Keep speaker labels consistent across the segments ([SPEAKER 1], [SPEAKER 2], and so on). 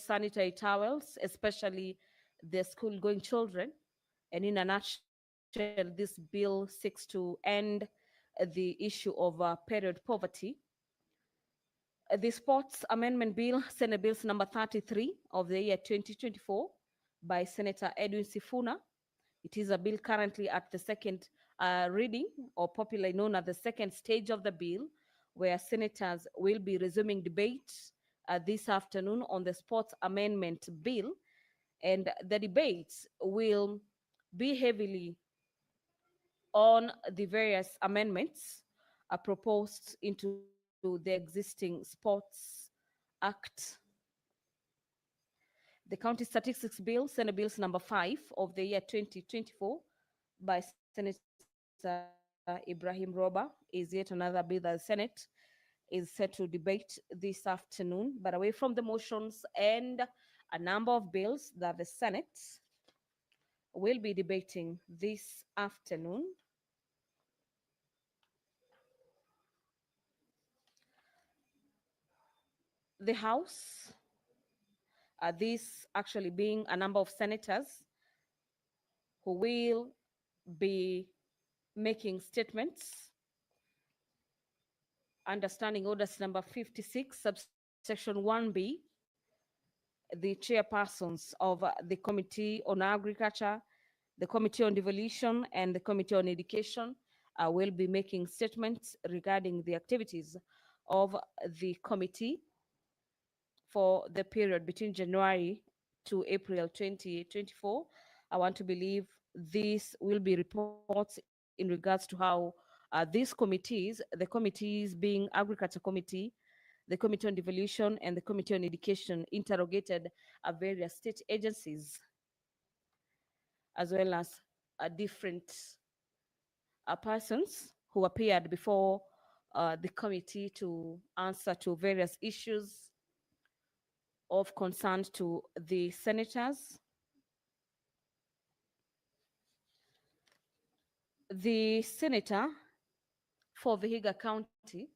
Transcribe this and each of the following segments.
[SPEAKER 1] sanitary towels, especially the school-going children. And in a nutshell, this bill seeks to end the issue of period poverty. The Sports Amendment Bill, Senate Bills number 33 of the year 2024 by Senator Edwin Sifuna. It is a bill currently at the second reading, or popularly known as the second stage of the bill, where senators will be resuming debate this afternoon on the Sports Amendment Bill. And the debates will be heavily on the various amendments proposed into the existing Sports Act. The County Statistics Bill, Senate Bills number 5 of the year 2024 by Senator Ibrahim Roba, is yet another bill that the Senate is set to debate this afternoon. But away from the motions and a number of bills that the Senate will be debating this afternoon, the House, this actually being a number of senators who will be making statements under Standing Orders number 56, subsection 1B. The chairpersons of the Committee on Agriculture, the Committee on Devolution, and the Committee on Education will be making statements regarding the activities of the committee for the period between January to April 2024. I want to believe this will be reports in regards to how these committees, the committees being Agriculture Committee, the Committee on Devolution, and the Committee on Education, interrogated various state agencies, as well as different persons who appeared before the committee to answer to various issues of concern to the senators. The senator for Vihiga County,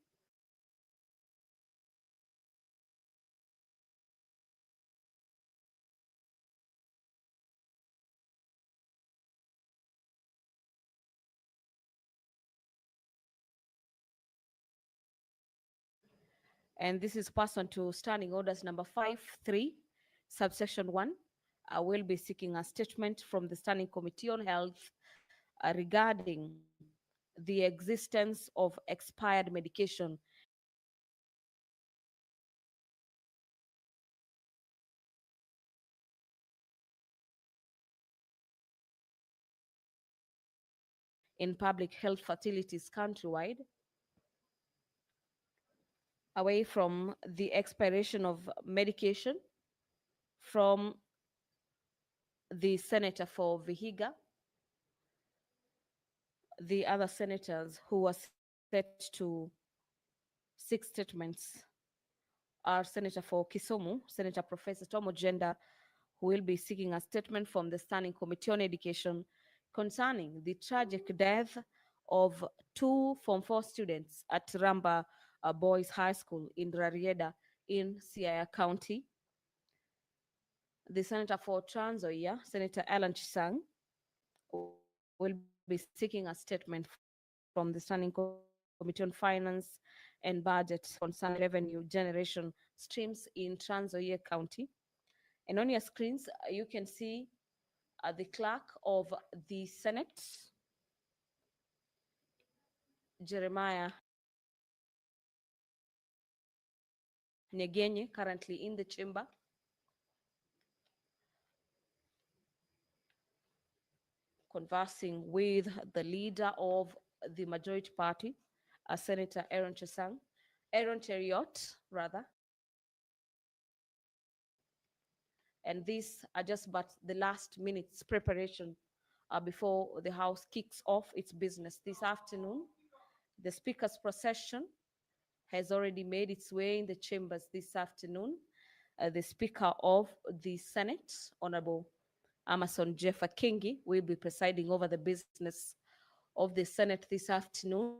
[SPEAKER 1] and this is pursuant to Standing Orders number 5.3, subsection 1, will be seeking a statement from the Standing Committee on Health regarding the existence of expired medication in public health facilities countrywide, away from the expiration of medication from the senator for Vihiga. The other senators who are set to seek statements are Senator for Kisumu, Senator Professor Tom Ojenda, who will be seeking a statement from the Standing Committee on Education concerning the tragic death of two Form 4 students at Ramba Boys High School in Rarieda in Siaya County. The Senator for Trans Nzoia, Senator Alan Chisang, will be seeking a statement from the Standing Committee on Finance and Budget concerning revenue generation streams in Trans Nzoia County. And on your screens, you can see the clerk of the Senate, Jeremiah Nyegenye, currently in the chamber. Conversing with the leader of the majority party, Senator Aaron Cheriot, rather. And these are just but the last minutes preparation before the House kicks off its business this afternoon. The Speaker's procession has already made its way in the chambers this afternoon. The Speaker of the Senate, Honorable Amason Jeffa Kingi, will be presiding over the business of the Senate this afternoon.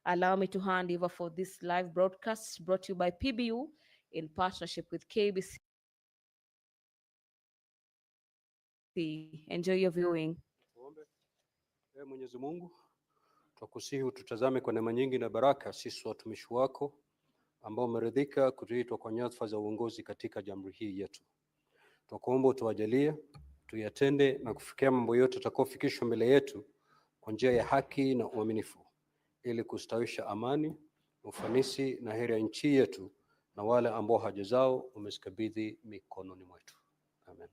[SPEAKER 1] Allow me to hand over for this live broadcast brought to you by PBU in partnership with KBC Enjoy your viewing.
[SPEAKER 2] Tuombe. Ee Mwenyezi Mungu, twakusihi ututazame kwa neema nyingi na baraka sisi watumishi wako ambao umeridhika kutuitwa kwa nyadhifa za uongozi katika jamhuri hii yetu. Twakuomba utuwajalie tuyatende na kufikia mambo yote tutakayofikishwa mbele yetu kwa njia ya haki na uaminifu, ili kustawisha amani, ufanisi na heri ya nchi yetu na wale ambao haja zao umezikabidhi mikononi mwetu. Amen.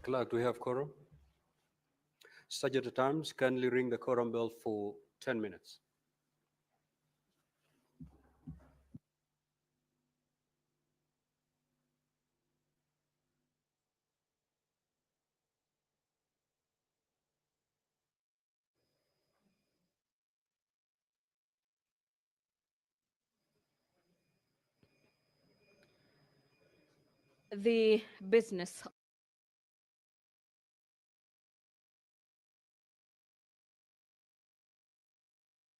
[SPEAKER 2] Clerk, do we have quorum? Sajjad Times, kindly ring the quorum bell for 10 minutes.
[SPEAKER 1] The business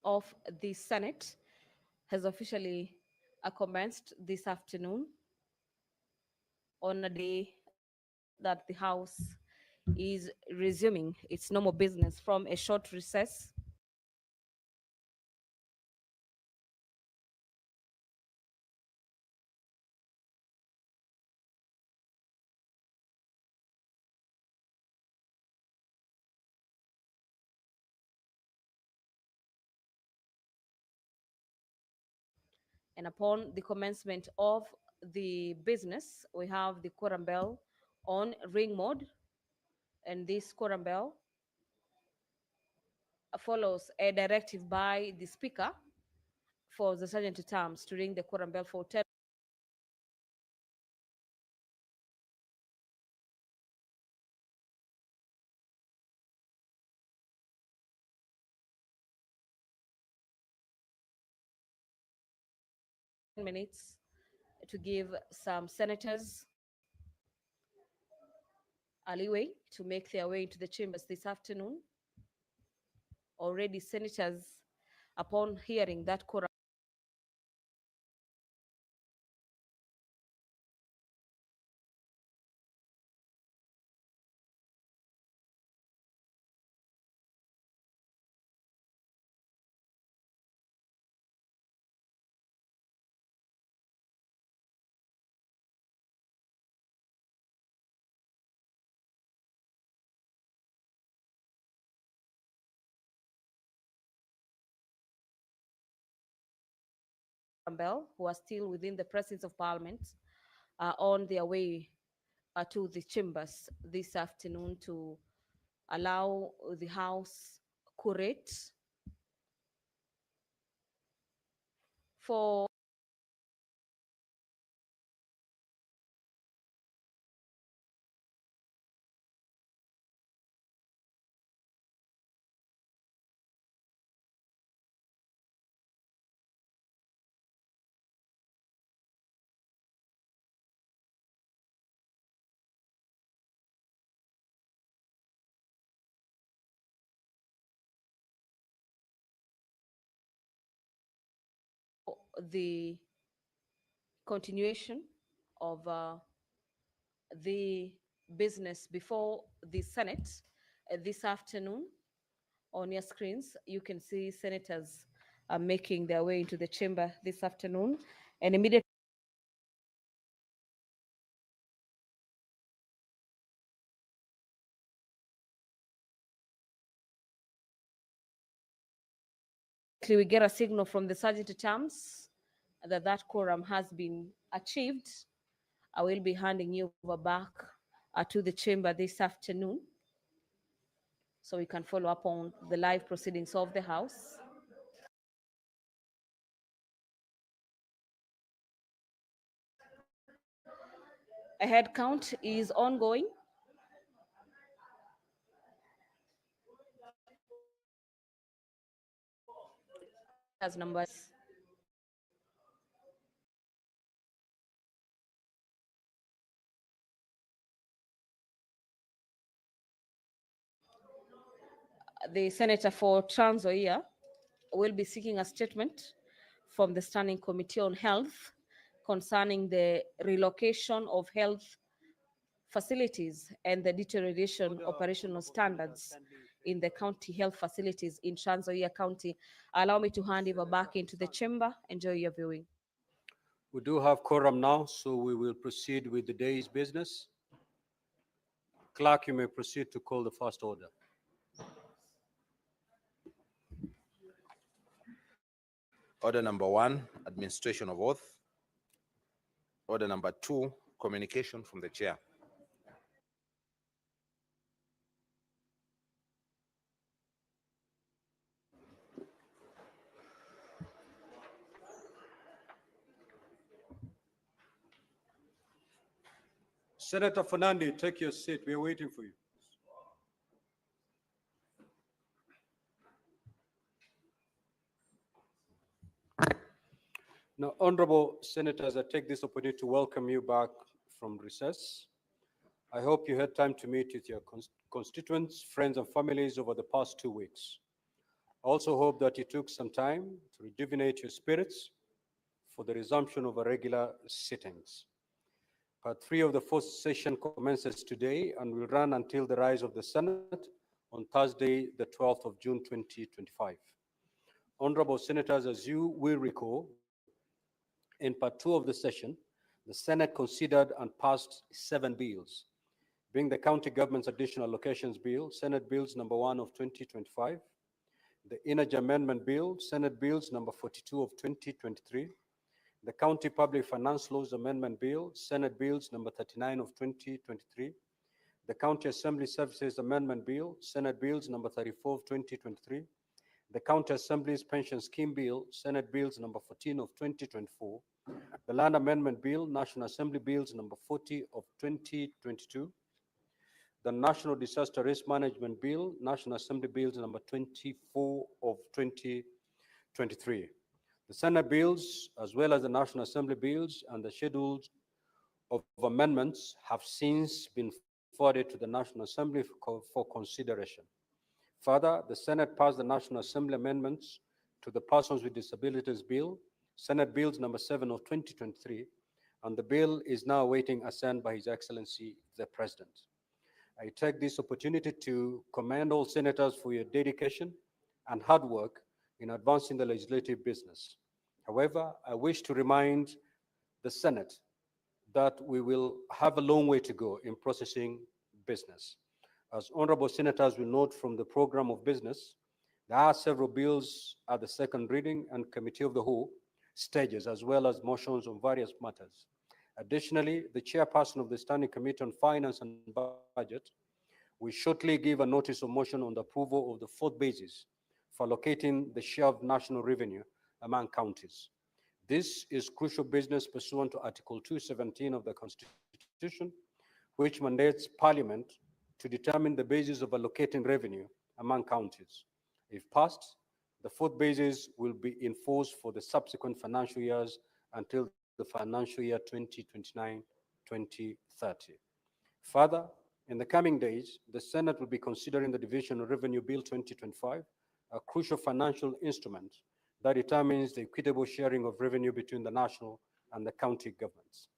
[SPEAKER 1] of the Senate has officially commenced this afternoon on a day that the House is resuming its normal business from a short recess. And upon the commencement of the business, we have the quorum bell on ring mode. And this quorum bell follows a directive by the Speaker for the sergeant at arms to ring the quorum bell for 10. Minutes to give some senators a leeway to make their way into the chambers this afternoon. Already, senators, upon hearing that quorum, bell, who are still within the presence of Parliament, are on their way to the chambers this afternoon to allow the House curate for the continuation of the business before the Senate this afternoon. On your screens, you can see senators are making their way into the chamber this afternoon, and immediately we get a signal from the sergeant at arms that that quorum has been achieved. I will be handing you over back to the chamber this afternoon so we can follow up on the live proceedings of the House. A head count is ongoing. As numbers. The senator for Trans Nzoia will be seeking a statement from the Standing Committee on Health concerning the relocation of health facilities and the deterioration operational standards in the county health facilities in Trans Nzoia County. Allow me to hand over back into the chamber. Enjoy your viewing.
[SPEAKER 2] We do have quorum now, so we will proceed with the day's business. Clerk, you may proceed to call the first order.
[SPEAKER 3] Order number 1, administration of oath. Order number 2, communication from the chair.
[SPEAKER 2] Senator Fernandi, take your seat. We are waiting for you. Now, honorable senators, I take this opportunity to welcome you back from recess. I hope you had time to meet with your constituents, friends, and families over the past 2 weeks. I also hope that you took some time to rejuvenate your spirits for the resumption of our regular sittings. Part 3 of the fourth session commences today and will run until the rise of the Senate on Thursday, the 12th of June, 2025. Honorable senators, as you will recall, in part 2 of the session, the Senate considered and passed 7 bills, being the County Government's Additional Allocations Bill, Senate Bills number 1 of 2025, the Energy Amendment Bill, Senate Bills number 42 of 2023, the County Public Finance Laws Amendment Bill, Senate Bills number 39 of 2023, the County Assembly Services Amendment Bill, Senate Bills number 34 of 2023, the County Assembly's Pension Scheme Bill, Senate Bills number 14 of 2024, the Land Amendment Bill, National Assembly Bills number 40 of 2022, the National Disaster Risk Management Bill, National Assembly Bills number 24 of 2023. The Senate bills, as well as the National Assembly bills and the schedules of amendments, have since been forwarded to the National Assembly for consideration. Further, the Senate passed the National Assembly amendments to the Persons with Disabilities Bill, Senate Bills number 7 of 2023, and the bill is now awaiting assent by His Excellency the President. I take this opportunity to commend all senators for your dedication and hard work in advancing the legislative business. However, I wish to remind the Senate that we will have a long way to go in processing business. As honorable senators will note from the program of business, there are several bills at the second reading and committee of the whole stages, as well as motions on various matters. Additionally, the chairperson of the Standing Committee on Finance and Budget will shortly give a notice of motion on the approval of the fourth basis for allocating the share of national revenue among counties. This is crucial business pursuant to Article 217 of the Constitution, which mandates Parliament to determine the basis of allocating revenue among counties. If passed, the fourth basis will be in force for the subsequent financial years until the financial year 2029-2030. Further, in the coming days, the Senate will be considering the Division of Revenue Bill 2025, a crucial financial instrument that determines the equitable sharing of revenue between the national and the county governments.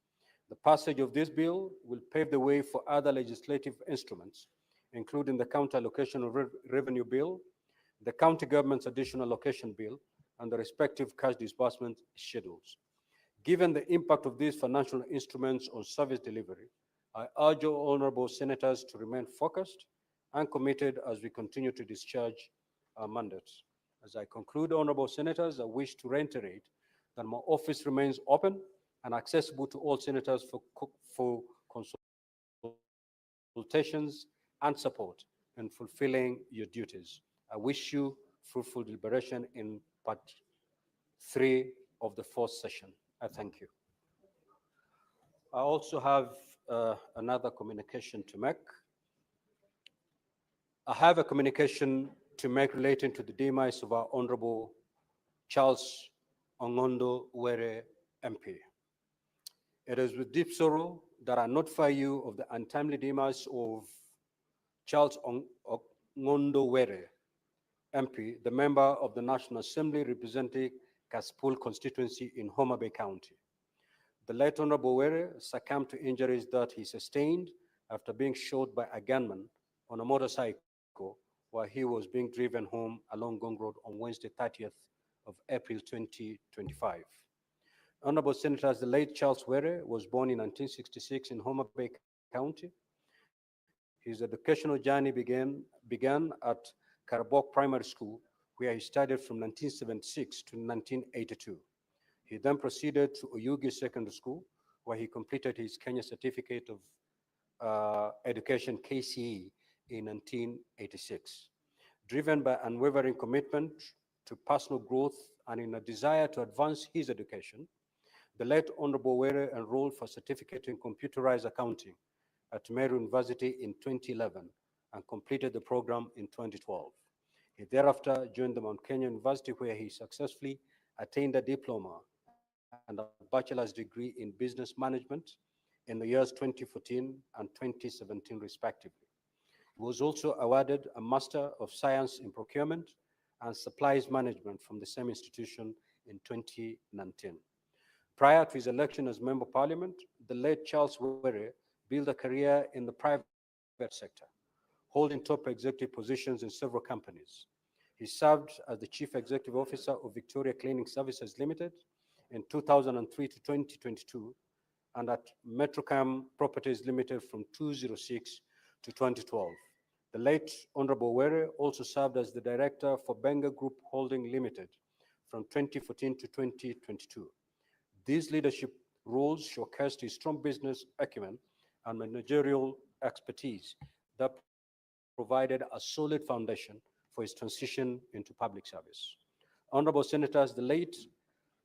[SPEAKER 2] The passage of this bill will pave the way for other legislative instruments, including the County Allocation of Revenue Bill, the County Government's Additional Allocation Bill, and the respective cash disbursement schedules. Given the impact of these financial instruments on service delivery, I urge all honorable senators to remain focused and committed as we continue to discharge our mandates. As I conclude, honorable senators, I wish to reiterate that my office remains open and accessible to all senators for consultations and support in fulfilling your duties. I wish you fruitful deliberation in part 3 of the fourth session. I thank you. I also have another communication to make. I have a communication to make relating to the demise of our Honorable Charles Ongondo Were MP. It is with deep sorrow that I notify you of the untimely demise of Charles Ongondo Were MP, the member of the National Assembly representing Kaspul constituency in Homa Bay County. The late Honorable Were succumbed to injuries that he sustained after being shot by a gunman on a motorcycle while he was being driven home along Gong Road on Wednesday, 30th of April 2025. Honorable Senators, the late Charles Were was born in 1966 in Homa Bay County. His educational journey began at Karabok Primary School, where he studied from 1976 to 1982. He then proceeded to Oyugi Secondary School, where he completed his Kenya Certificate of Education, KCE, in 1986. Driven by unwavering commitment to personal growth and in a desire to advance his education, the late Honorable Were enrolled for certificate in computerized accounting at Meru University in 2011 and completed the program in 2012. He thereafter joined the Mount Kenya University, where he successfully attained a diploma and a bachelor's degree in business management in the years 2014 and 2017, respectively. He was also awarded a Master of Science in Procurement and Supplies Management from the same institution in 2019. Prior to his election as Member of Parliament, the late Charles Were built a career in the private sector, holding top executive positions in several companies. He served as the Chief Executive Officer of Victoria Cleaning Services Limited in 2003 to 2022, and at Metrocam Properties Limited from 2006 to 2012. The late Honorable Were also served as the Director for Benga Group Holding Limited from 2014 to 2022. These leadership roles showcased his strong business acumen and managerial expertise that provided a solid foundation for his transition into public service. Honorable Senators, the late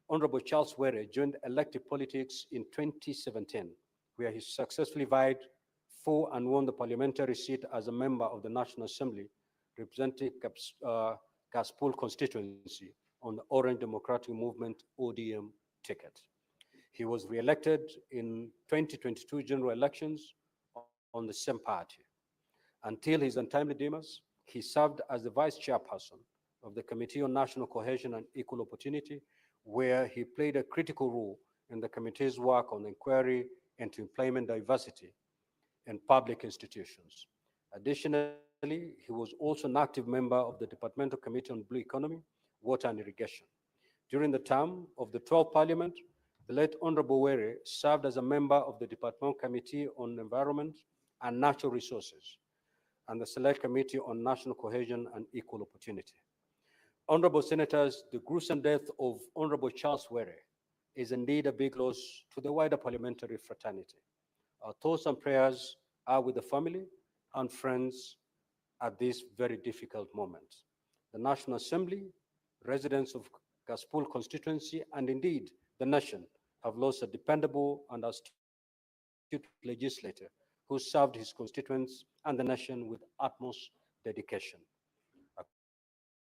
[SPEAKER 2] Honorable Charles Were joined elective politics in 2017, where he successfully vied for and won the parliamentary seat as a member of the National Assembly representing Kaspul constituency on the Orange Democratic Movement ODM ticket. He was re-elected in 2022 general elections on the same party. Until his untimely demise, he served as the vice chairperson of the Committee on National Cohesion and Equal Opportunity, where he played a critical role in the committee's work on the inquiry into employment diversity in public institutions. Additionally, he was also an active member of the Departmental Committee on Blue Economy, Water and Irrigation. During the term of the 12th Parliament, the late Honorable Were served as a member of the Departmental Committee on Environment and Natural Resources and the Select Committee on National Cohesion and Equal Opportunity. Honorable Senators, the gruesome death of Honorable Charles Were is indeed a big loss to the wider parliamentary fraternity. Our thoughts and prayers are with the family and friends at this very difficult moment. The National Assembly, residents of Kaspul constituency, and indeed the nation have lost a dependable and astute legislator who served his constituents and the nation with utmost dedication. A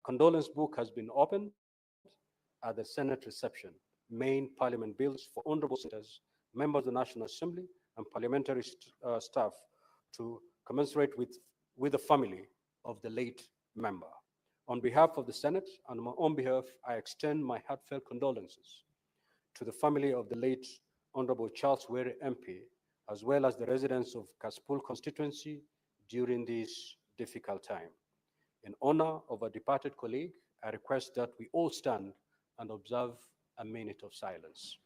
[SPEAKER 2] condolence book has been opened at the Senate reception, main parliament bills for honorable senators, members of the National Assembly, and parliamentary staff to commensurate with the family of the late member. On behalf of the Senate and my own behalf, I extend my heartfelt condolences to the family of the late Honorable Charles Were MP, as well as the residents of Kaspul constituency during this difficult time. In honor of a departed colleague, I request that we all stand and observe a minute of silence.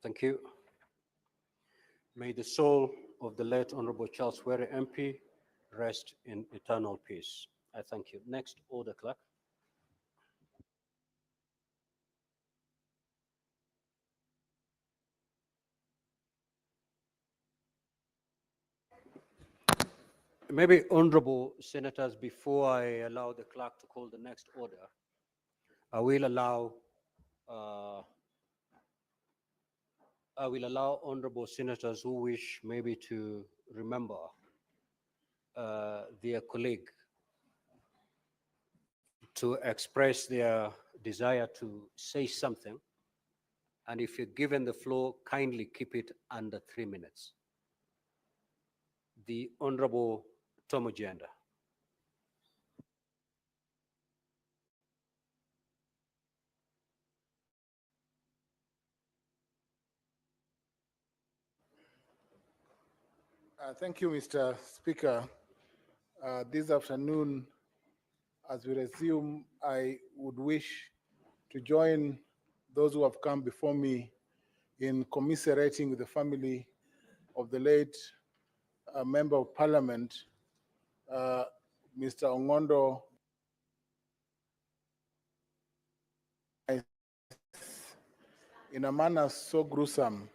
[SPEAKER 2] Thank you. May the soul of the late Honorable Charles Were MP rest in eternal peace. I thank you. Next, order clerk. Maybe honorable senators, before I allow the clerk to call the next order, I will allow honorable senators who wish maybe to remember their colleague to express their desire to say something. And if you're given the floor, kindly keep it under 3 minutes. The Honorable Tom Ojenda.
[SPEAKER 4] Thank you, Mr. Speaker. This afternoon, as we resume, I would wish to join those who have come before me in commiserating with the family of the late Member of Parliament, Mr. Ongondo, in a manner so gruesome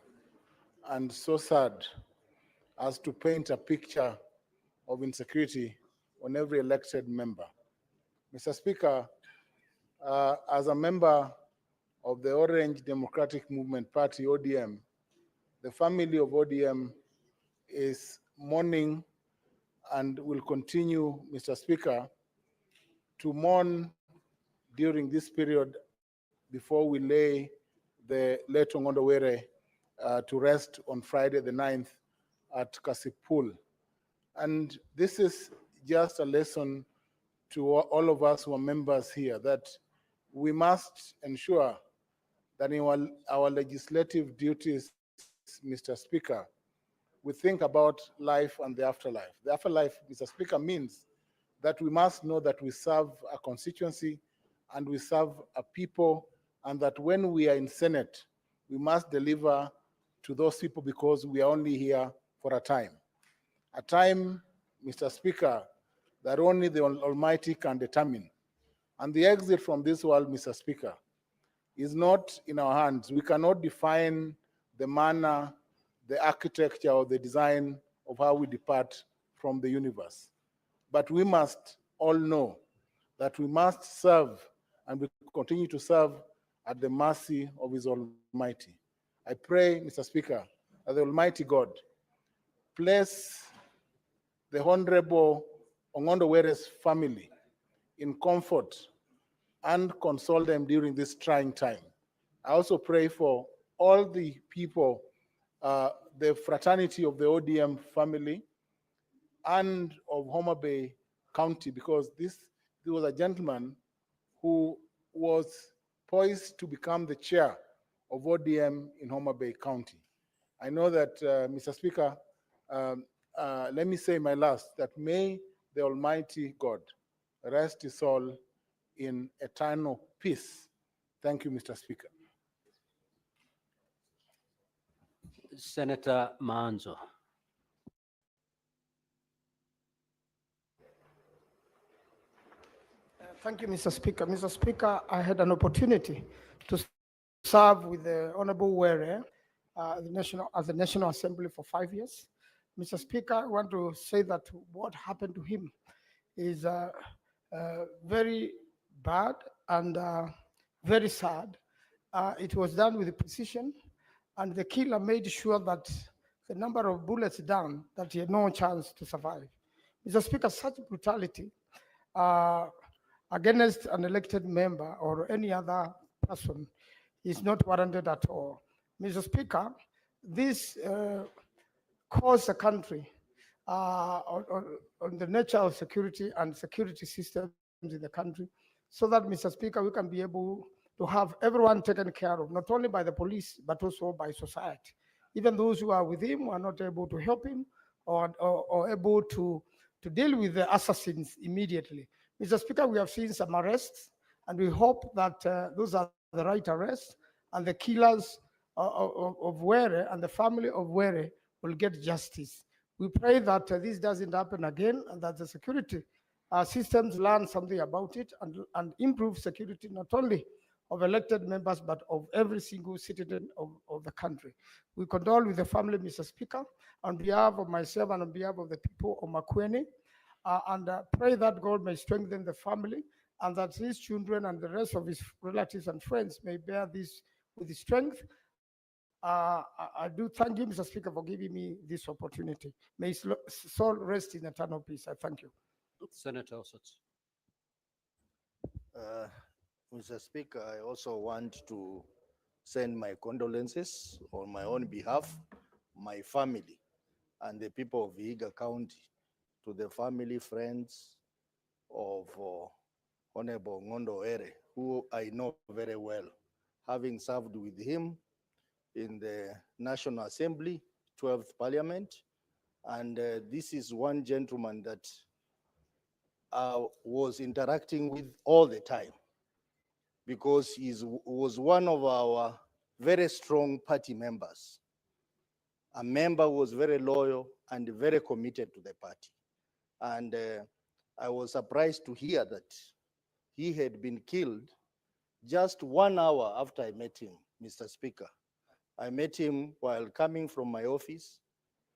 [SPEAKER 4] and so sad as to paint a picture of insecurity on every elected member. Mr. Speaker, as a member of the Orange Democratic Movement Party, ODM, the family of ODM is mourning and will continue, Mr. Speaker, to mourn during this period before we lay the late Ongondo Were to rest on Friday the 9th at Kasipul. And this is just a lesson to all of us who are members here that we must ensure that in our legislative duties, Mr. Speaker, we think about life and the afterlife. The afterlife, Mr. Speaker, means that we must know that we serve a constituency and we serve a people, and that when we are in Senate, we must deliver to those people because we are only here for a time, Mr. Speaker, that only the Almighty can determine. And the exit from this world, Mr. Speaker, is not in our hands. We cannot define the manner, the architecture, or the design of how we depart from the universe. But we must all know that we must serve and we continue to serve at the mercy of His Almighty. I pray, Mr. Speaker, that the Almighty God place the Honorable Ongondo Were's family in comfort and console them during this trying time. I also pray for all the people, the fraternity of the ODM family and of Homa Bay County, because this was a gentleman who was poised to become the chair of ODM in Homa Bay County. I know that, Mr. Speaker, let me say my last, that may the Almighty God rest his soul in eternal peace. Thank you, Mr. Speaker.
[SPEAKER 2] Senator Manzo.
[SPEAKER 5] Thank you, Mr. Speaker. Mr. Speaker, I had an opportunity to serve with the Honorable Were as the National Assembly for 5 years. Mr. Speaker, I want to say that what happened to him is very bad and very sad. It was done with precision, and the killer made sure that the number of bullets down, that he had no chance to survive. Mr. Speaker, such brutality against an elected member or any other person is not warranted at all. Mr. Speaker, this caused the country on the nature of security and security systems in the country, so that, Mr. Speaker, we can be able to have everyone taken care of, not only by the police, but also by society. Even those who are with him are not able to help him or able to deal with the assassins immediately. Mr. Speaker, we have seen some arrests, and we hope that those are the right arrests, and the killers of Were and the family of Were will get justice. We pray that this doesn't happen again, and that the security systems learn something about it and improve security, not only of elected members, but of every single citizen of the country. We condole with the family, Mr. Speaker, on behalf of myself and on behalf of the people of Makueni, and pray that God may strengthen the family and that his children and the rest of his relatives and friends may bear this with strength. I do thank you, Mr. Speaker, for giving me this opportunity. May his soul rest in eternal peace. I thank you.
[SPEAKER 2] Senator Osatz.
[SPEAKER 6] Mr. Speaker, I also want to send my condolences on my own behalf, my family, and the people of Vihiga County to the family, friends of Honorable Ngondo Ere, who I know very well, having served with him in the National Assembly, 12th Parliament. And this is one gentleman that I was interacting with all the time, because he was one of our very strong party members. A member who was very loyal and very committed to the party. And I was surprised to hear that he had been killed just 1 hour after I met him, Mr. Speaker. I met him while coming from my office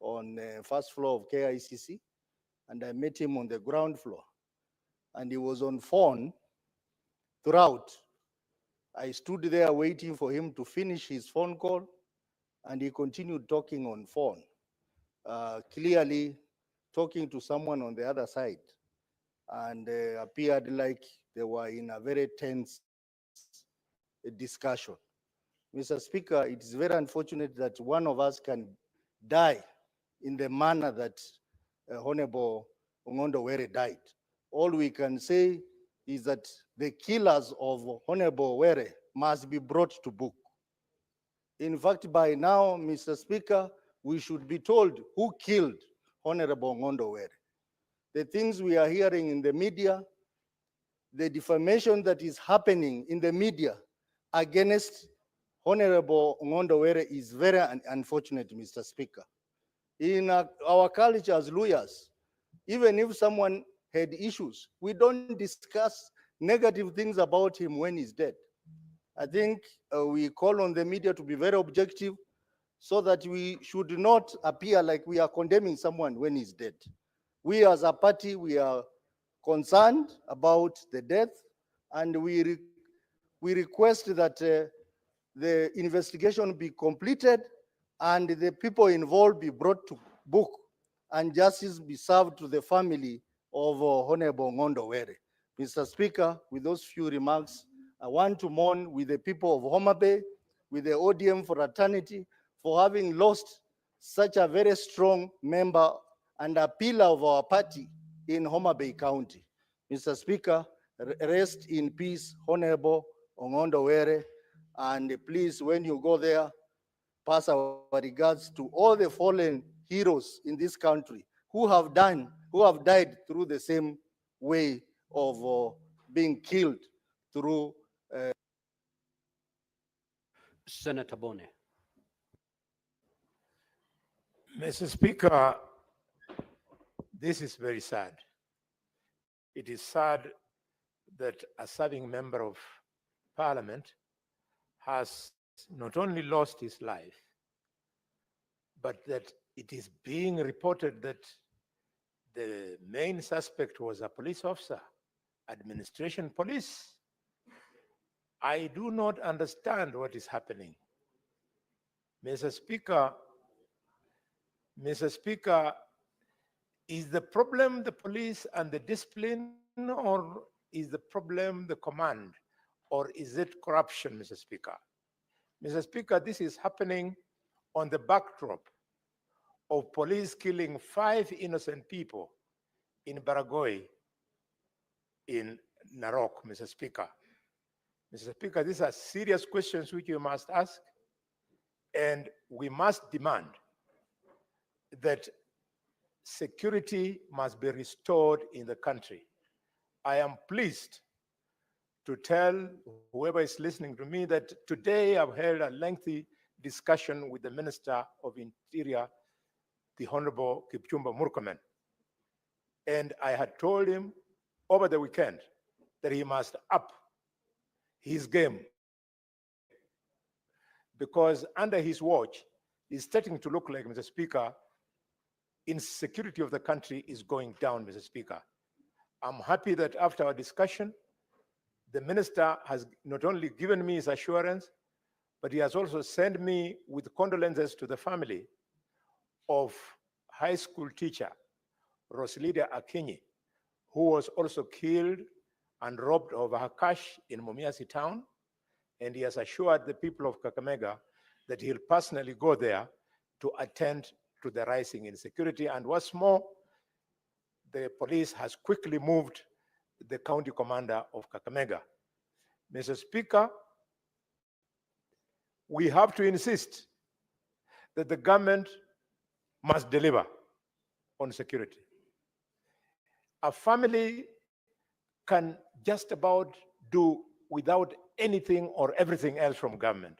[SPEAKER 6] on the first floor of KICC, and I met him on the ground floor. And he was on phone throughout. I stood there waiting for him to finish his phone call, and he continued talking on phone, clearly talking to someone on the other side, and appeared like they were in a very tense discussion. Mr. Speaker, it is very unfortunate that one of us can die in the manner that Honorable Ngondo Were died. All we can say is that the killers of Honorable Were must be brought to book. In fact, by now, Mr. Speaker, we should be told who killed Honorable Ngondo Were. The things we are hearing in the media, the defamation that is happening in the media against Honorable Ngondo Were is very unfortunate, Mr. Speaker. In our culture as lawyers, even if someone had issues, we don't discuss negative things about him when he's dead. I think we call on the media to be very objective so that we should not appear like we are condemning someone when he's dead. We as a party, we are concerned about the death, and we request that the investigation be completed and the people involved be brought to book and justice be served to the family of Honorable Ngondo Were. Mr. Speaker, with those few remarks, I want to mourn with the people of Homa Bay, with the ODM fraternity, for having lost such a very strong member and a pillar of our party in Homa Bay County. Mr. Speaker, rest in peace, Honorable Ngondo Were, and please, when you go there, pass our regards to all the fallen heroes in this country who have died through the same way of being killed through.
[SPEAKER 2] Senator Bone.
[SPEAKER 7] Mr. Speaker, this is very sad. It is sad that a serving member of parliament has not only lost his life, but that it is being reported that the main suspect was a police officer, administration police. I do not understand what is happening. Mr. Speaker, is the problem the police and the discipline, or is the problem the command, or is it corruption, Mr. Speaker? Mr. Speaker, this is happening on the backdrop of police killing 5 innocent people in Baragoi, in Narok, Mr. Speaker. Mr. Speaker, these are serious questions which you must ask, and we must demand that security must be restored in the country. I am pleased to tell whoever is listening to me that today I've held a lengthy discussion with the Minister of Interior, the Honorable Kipchumba Murkomen. And I had told him over the weekend that he must up his game, because under his watch, it's starting to look like, Mr. Speaker, insecurity of the country is going down, Mr. Speaker. I'm happy that after our discussion, the minister has not only given me his assurance, but he has also sent me with condolences to the family of high school teacher Rosalida Akinyi, who was also killed and robbed of her cash in Mumias town. And he has assured the people of Kakamega that he'll personally go there to attend to the rising insecurity. And what's more, the police has quickly moved the county commander of Kakamega. Mr. Speaker, we have to insist that the government must deliver on security. A family can just about do without anything or everything else from government,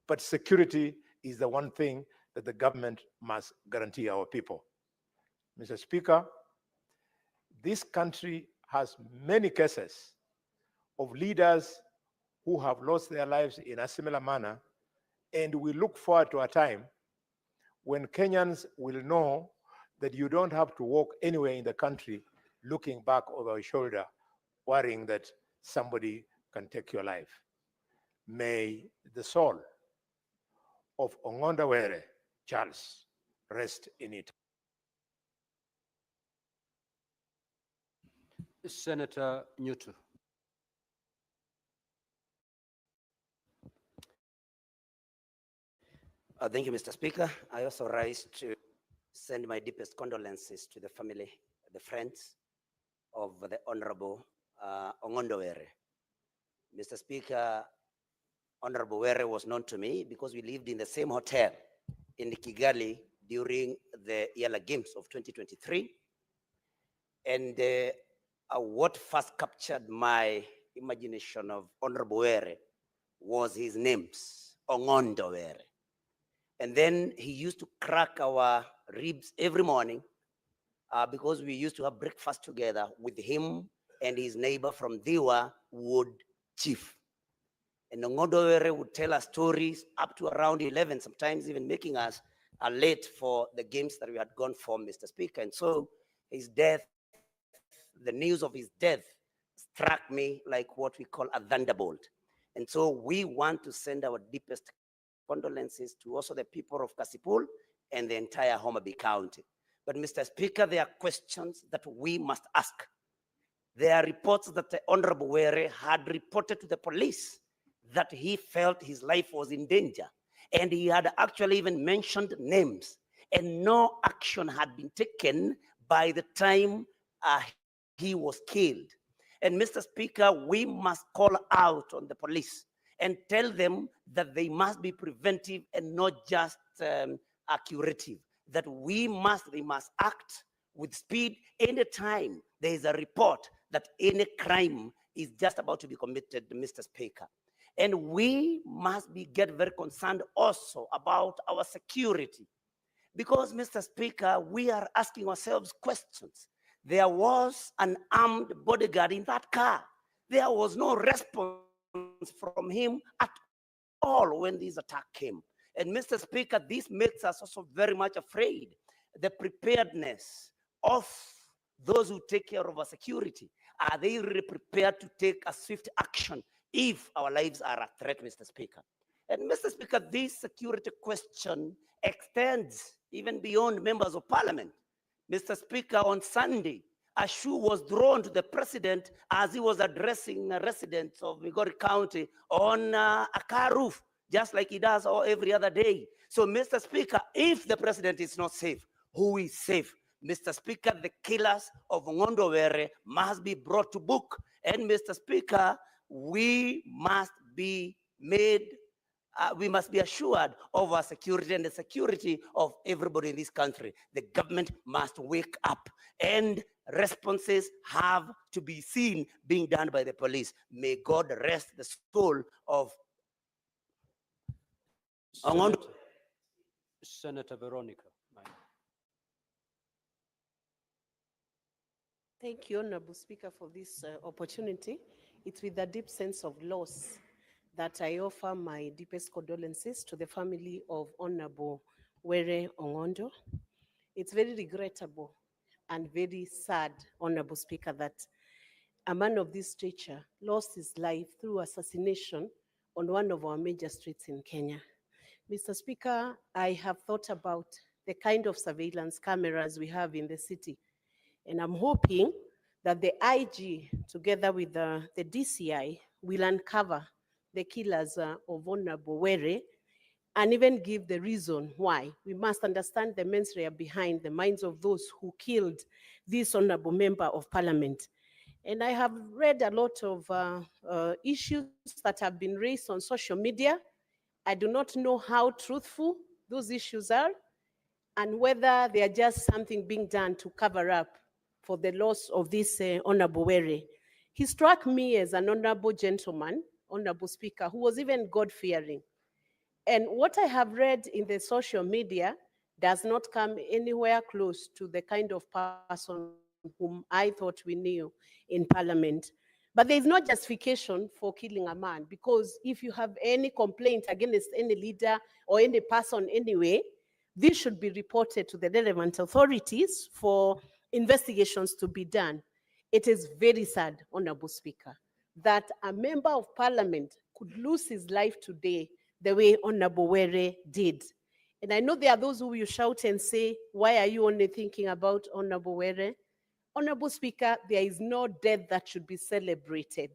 [SPEAKER 7] but security is the one thing that the government must guarantee our people. Mr. Speaker, this country has many cases of leaders who have lost their lives in a similar manner, and we look forward to a time when Kenyans will know that you don't have to walk anywhere in the country looking back over your shoulder, worrying that somebody can take your life. May the soul of Ongonda Were Charles rest in it.
[SPEAKER 2] Senator Newton.
[SPEAKER 8] Thank you, Mr. Speaker. I also rise to send my deepest condolences to the family, the friends of the Honorable Ongondo Were. Mr. Speaker, Honorable Were was known to me because we lived in the same hotel in Kigali during the Yala Games of 2023. And what first captured my imagination of Honorable Were was his names, Ongondo Were. And then he used to crack our ribs every morning because we used to have breakfast together with him and his neighbor from Diwa Wood Chief. And Ongondo Were would tell us stories up to around 11, sometimes even making us late for the games that we had gone for, Mr. Speaker. And so his death, the news of his death struck me like what we call a thunderbolt. And so we want to send our deepest condolences to also the people of Kasipul and the entire Homa Bay County. But Mr. Speaker, there are questions that we must ask. There are reports that the Honorable Were had reported to the police that he felt his life was in danger. And he had actually even mentioned names, and no action had been taken by the time he was killed. And Mr. Speaker, we must call out on the police and tell them that they must be preventive and not just curative, that they must act with speed anytime there is a report that any crime is just about to be committed, Mr. Speaker. And we must get very concerned also about our security, because, Mr. Speaker, we are asking ourselves questions. There was an armed bodyguard in that car. There was no response from him at all when this attack came. And Mr. Speaker, this makes us also very much afraid. The preparedness of those who take care of our security, are they really prepared to take a swift action if our lives are at threat, Mr. Speaker? And Mr. Speaker, this security question extends even beyond members of parliament. Mr. Speaker, on Sunday, a shoe was thrown to the president as he was addressing residents of Migori County on a car roof, just like he does every other day. So, Mr. Speaker, if the president is not safe, who is safe? Mr. Speaker, the killers of Ongondo Were must be brought to book. And Mr. Speaker, we must be assured of our security and the security of everybody in this country. The government must wake up, and responses have to be seen being done by the police. May God rest the soul of
[SPEAKER 2] Senator Veronica.
[SPEAKER 9] Thank you, Honorable Speaker, for this opportunity. It's with a deep sense of loss that I offer my deepest condolences to the family of Honorable Were Ongondo. It's very regrettable and very sad, Honorable Speaker, that a man of this stature lost his life through assassination on one of our major streets in Kenya. Mr. Speaker, I have thought about the kind of surveillance cameras we have in the city, and I'm hoping that the IG, together with the DCI, will uncover the killers of Honorable Were and even give the reason why. We must understand the mens rea behind the minds of those who killed this Honorable Member of Parliament. And I have read a lot of issues that have been raised on social media. I do not know how truthful those issues are and whether they are just something being done to cover up for the loss of this Honorable Were. He struck me as an honorable gentleman, Honorable Speaker, who was even God-fearing. And what I have read in the social media does not come anywhere close to the kind of person whom I thought we knew in Parliament. But there is no justification for killing a man, because if you have any complaint against any leader or any person anyway, this should be reported to the relevant authorities for investigations to be done. It is very sad, Honorable Speaker, that a member of Parliament could lose his life today the way Honorable Were did. And I know there are those who will shout and say, why are you only thinking about Honorable Were? Honorable Speaker, there is no death that should be celebrated,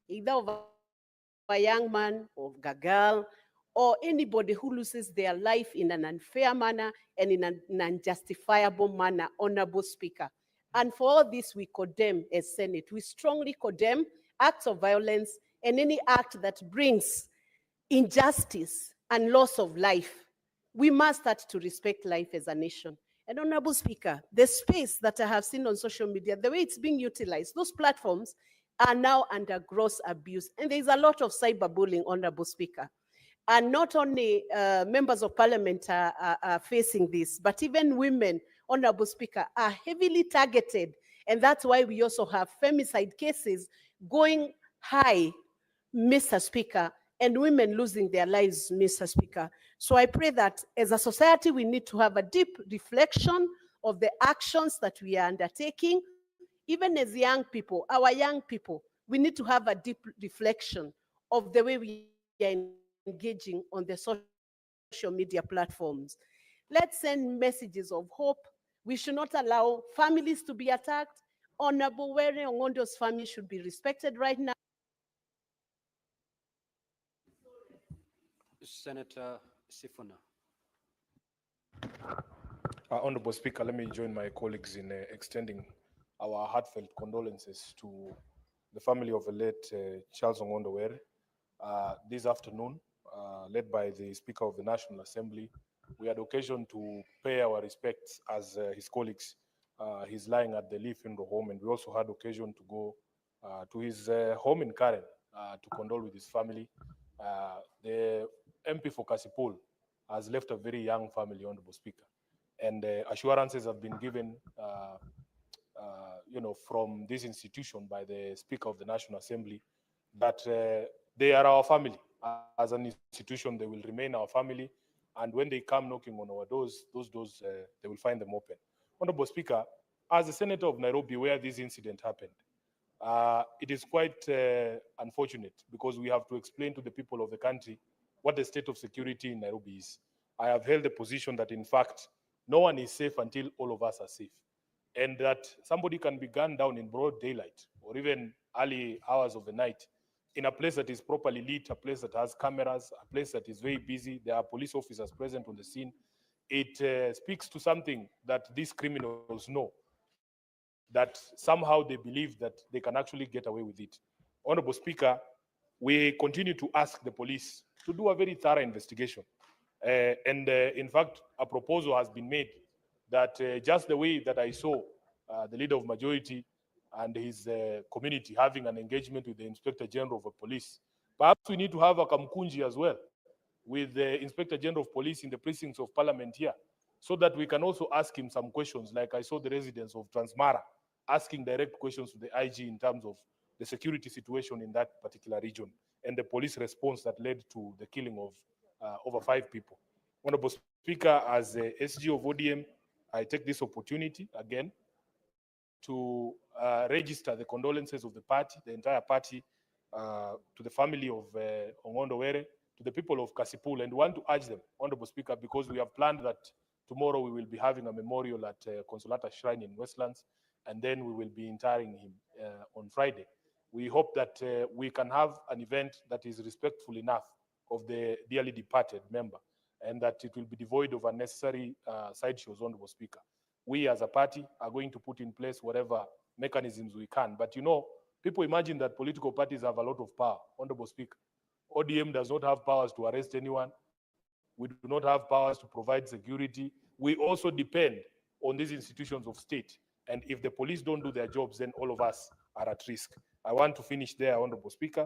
[SPEAKER 9] either of a young man, of a girl, or anybody who loses their life in an unfair manner and in an unjustifiable manner, Honorable Speaker. And for all this, we condemn as Senate. We strongly condemn acts of violence and any act that brings injustice and loss of life. We must start to respect life as a nation. And Honorable Speaker, the space that I have seen on social media, the way it's being utilized, those platforms are now under gross abuse. And there's a lot of cyberbullying, Honorable Speaker. And not only members of Parliament are facing this, but even women, Honorable Speaker, are heavily targeted. And that's why we also have femicide cases going high, Mr. Speaker, and women losing their lives, Mr. Speaker. So I pray that as a society, we need to have a deep reflection of the actions that we are undertaking. Even as young people, our young people, we need to have a deep reflection of the way we are engaging on the social media platforms. Let's send messages of hope. We should not allow families to be attacked. Honorable Were Ongondo's family should be respected right now.
[SPEAKER 2] Senator Sifuna.
[SPEAKER 10] Honorable Speaker, let me join my colleagues in extending our heartfelt condolences to the family of the late Charles Ongondo Were. This afternoon, led by the Speaker of the National Assembly, we had occasion to pay our respects as his colleagues. He's lying at the Lee Funeral Home, and we also had occasion to go to his home in Karen to condole with his family. The MP for Kasipul has left a very young family, Honorable Speaker, and assurances have been given from this institution by the Speaker of the National Assembly that they are our family. As an institution, they will remain our family. And when they come knocking on our doors, those doors, they will find them open. Honorable Speaker, as a senator of Nairobi, where this incident happened, it is quite unfortunate because we have to explain to the people of the country what the state of security in Nairobi is. I have held the position that, in fact, no one is safe until all of us are safe. And that somebody can be gunned down in broad daylight or even early hours of the night in a place that is properly lit, a place that has cameras, a place that is very busy. There are police officers present on the scene. It speaks to something that these criminals know, that somehow they believe that they can actually get away with it. Honorable Speaker, we continue to ask the police to do a very thorough investigation. In fact, a proposal has been made that just the way that I saw the leader of majority and his community having an engagement with the Inspector General of Police, perhaps we need to have a Kamkunji as well with the Inspector General of Police in the precincts of Parliament here, so that we can also ask him some questions, like I saw the residents of Transmara asking direct questions to the IG in terms of the security situation in that particular region and the police response that led to the killing of over 5 people. Honorable Speaker, as a SG of ODM, I take this opportunity again to register the condolences of the party, the entire party, to the family of Ongondo Were, to the people of Kasipul, and want to urge them, Honorable Speaker, because we have planned that tomorrow we will be having a memorial at Consolata Shrine in Westlands, and then we will be interring him on Friday. We hope that we can have an event that is respectful enough of the dearly departed member, and that it will be devoid of unnecessary sideshows, Honorable Speaker. We as a party are going to put in place whatever mechanisms we can. But you know, people imagine that political parties have a lot of power, Honorable Speaker. ODM does not have powers to arrest anyone. We do not have powers to provide security. We also depend on these institutions of state. And if the police don't do their jobs, then all of us are at risk. I want to finish there, Honorable Speaker,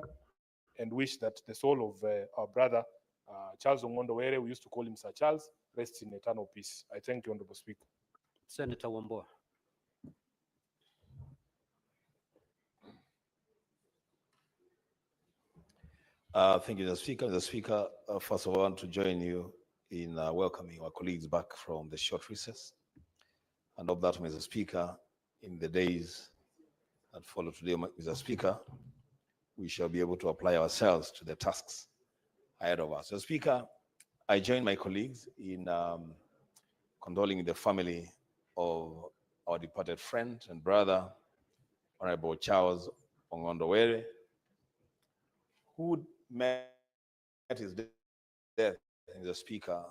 [SPEAKER 10] and wish that the soul of our brother, Charles Ongondo Were, we used to call him Sir Charles, rests in eternal peace. I thank you, Honorable Speaker.
[SPEAKER 2] Senator Wambua.
[SPEAKER 11] Thank you, Mr. Speaker. Mr. Speaker, first of all, I want to join you in welcoming our colleagues back from the short recess. And of that, Mr. Speaker, in the days that follow today, Mr. Speaker, we shall be able to apply ourselves to the tasks ahead of us. Mr. Speaker, I join my colleagues in condoling the family of our departed friend and brother, Honorable Charles Ongondo Were, who met his death, Mr. Speaker,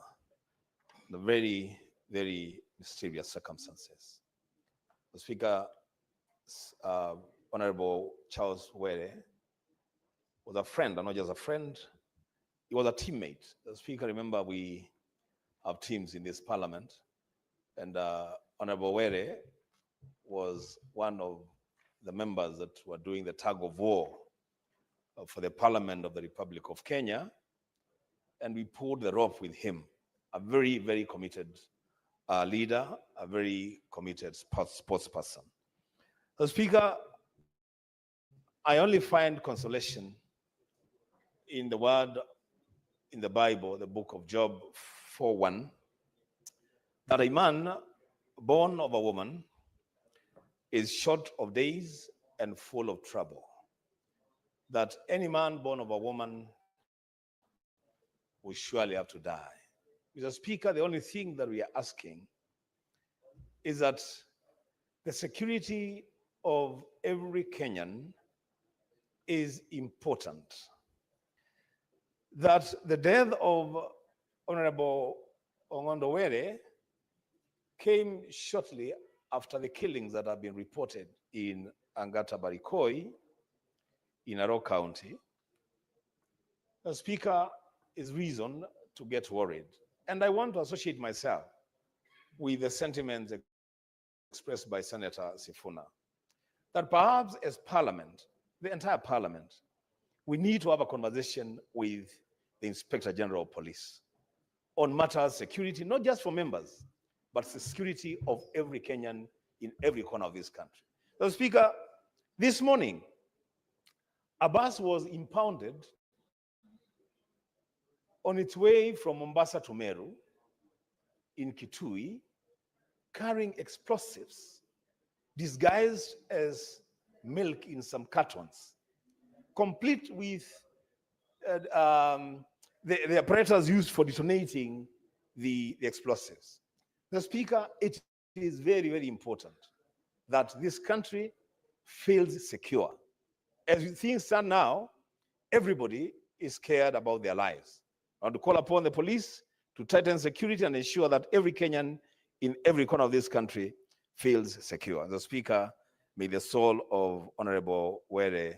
[SPEAKER 11] in very, very mysterious circumstances. The Speaker, Honorable Charles Were was a friend, and not just a friend, he was a teammate. The Speaker, remember, we have teams in this parliament, and Honorable Were was one of the members that were doing the tug of war for the Parliament of the Republic of Kenya, and we pulled the rope with him. A very, very committed leader, a very committed sports person. So, Speaker, I only find consolation in the word in the Bible, the book of Job 4:1, that a man born of a woman is short of days and full of trouble. That any man born of a woman will surely have to die. Mr. Speaker, the only thing that we are asking is that the security of every Kenyan is important. That the death of Honorable Ongondo Were came shortly after the killings that have been reported in Angata Barikoi, in Narok County. The Speaker is reason to get worried. And I want to associate myself with the sentiments expressed by Senator Sifuna, that perhaps as Parliament, the entire Parliament, we need to have a conversation with the Inspector General of Police on matters security, not just for members, but the security of every Kenyan in every corner of this country. So, Speaker, this morning, a bus was impounded on its way from Mombasa to Meru in Kitui, carrying explosives disguised as milk in some cartons, complete with the apparatus used for detonating the explosives. The Speaker, it is very, very important that this country feels secure. As things stand now, everybody is scared about their lives. I want to call upon the police to tighten security and ensure that every Kenyan in every corner of this country feels secure. The Speaker, may the soul of Honorable Were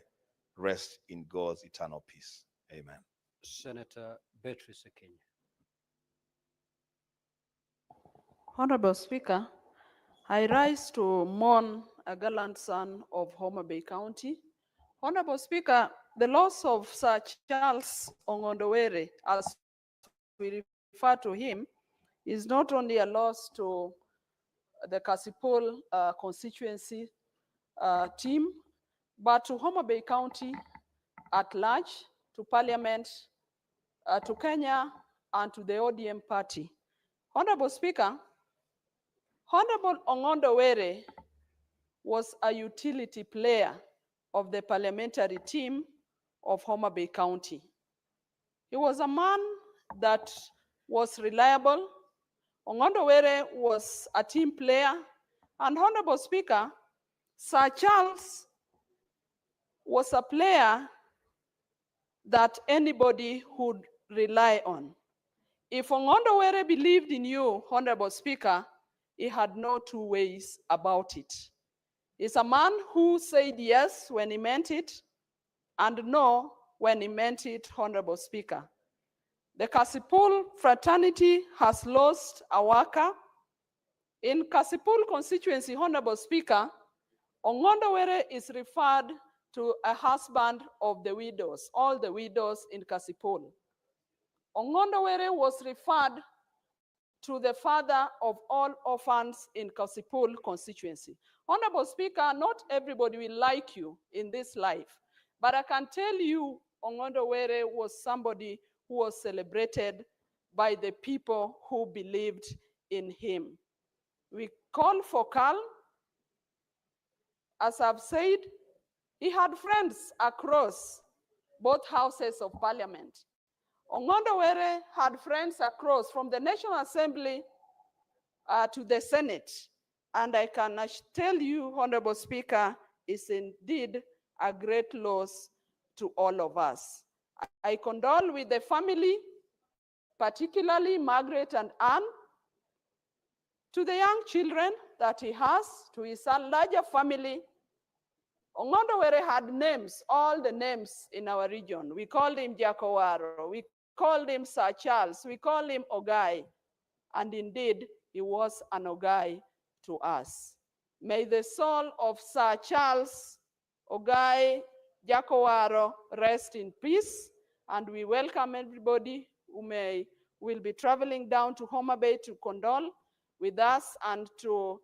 [SPEAKER 11] rest in God's eternal peace. Amen.
[SPEAKER 2] Senator Beatrice Kenya.
[SPEAKER 12] Honorable Speaker, I rise to mourn a gallant son of Homa Bay County. Honorable Speaker, the loss of Sir Charles Ongondo Were, as we refer to him, is not only a loss to the Kasipul constituency team, but to Homa Bay County at large, to Parliament, to Kenya, and to the ODM party. Honorable Speaker, Honorable Ongondo Were was a utility player of the parliamentary team of Homa Bay County. He was a man that was reliable. Ongondo Were was a team player, and Honorable Speaker, Sir Charles was a player that anybody would rely on. If Ongondo Were believed in you, Honorable Speaker, he had no two ways about it. He's a man who said yes when he meant it and no when he meant it, Honorable Speaker. The Kasipul fraternity has lost a worker. In Kasipul constituency, Honorable Speaker, Ongondo Were is referred to a husband of the widows, all the widows in Kasipul. Ongondo Were was referred to the father of all orphans in Kasipul constituency. Honorable Speaker, not everybody will like you in this life, but I can tell you Ongondo Were was somebody who was celebrated by the people who believed in him. We call for calm. As I've said, he had friends across both houses of parliament. Ongondo Were had friends across from the National Assembly to the Senate. And I can tell you, Honorable Speaker, is indeed a great loss to all of us. I condole with the family, particularly Margaret and Anne, to the young children that he has, to his larger family. Ongondo Were had names, all the names in our region. We called him Jakowaro, we called him Sir Charles, we called him Ogai, and indeed, he was an Ogai to us. May the soul of Sir Charles Ogai Jakowaro rest in peace, and we welcome everybody who will be traveling down to Homa Bay to condole with us and to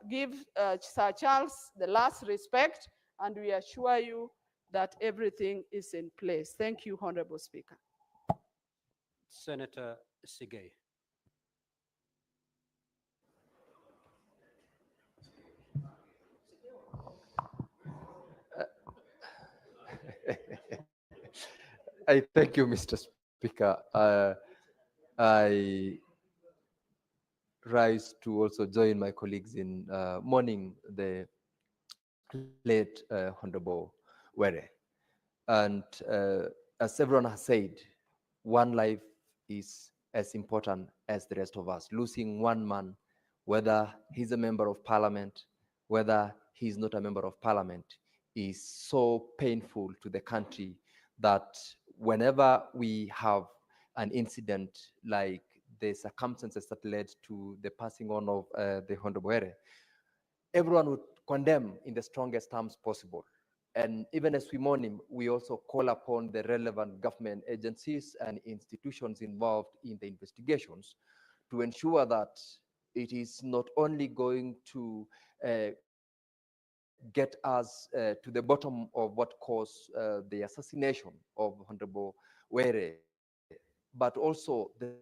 [SPEAKER 12] give Sir Charles the last respect, and we assure you that everything is in place. Thank you, Honorable Speaker.
[SPEAKER 2] Senator Sigay.
[SPEAKER 13] I thank you, Mr. Speaker. I rise to also join my colleagues in mourning the late Honorable Were. And as everyone has said, one life is as important as the rest of us. Losing one man, whether he's a member of parliament, whether he's not a member of parliament, is so painful to the country that whenever we have an incident like the circumstances that led to the passing on of the Honorable Were, everyone would condemn in the strongest terms possible. And even as we mourn him, we also call upon the relevant government agencies and institutions involved in the investigations to ensure that it is not only going to get us to the bottom of what caused the assassination of Honorable Were, but also the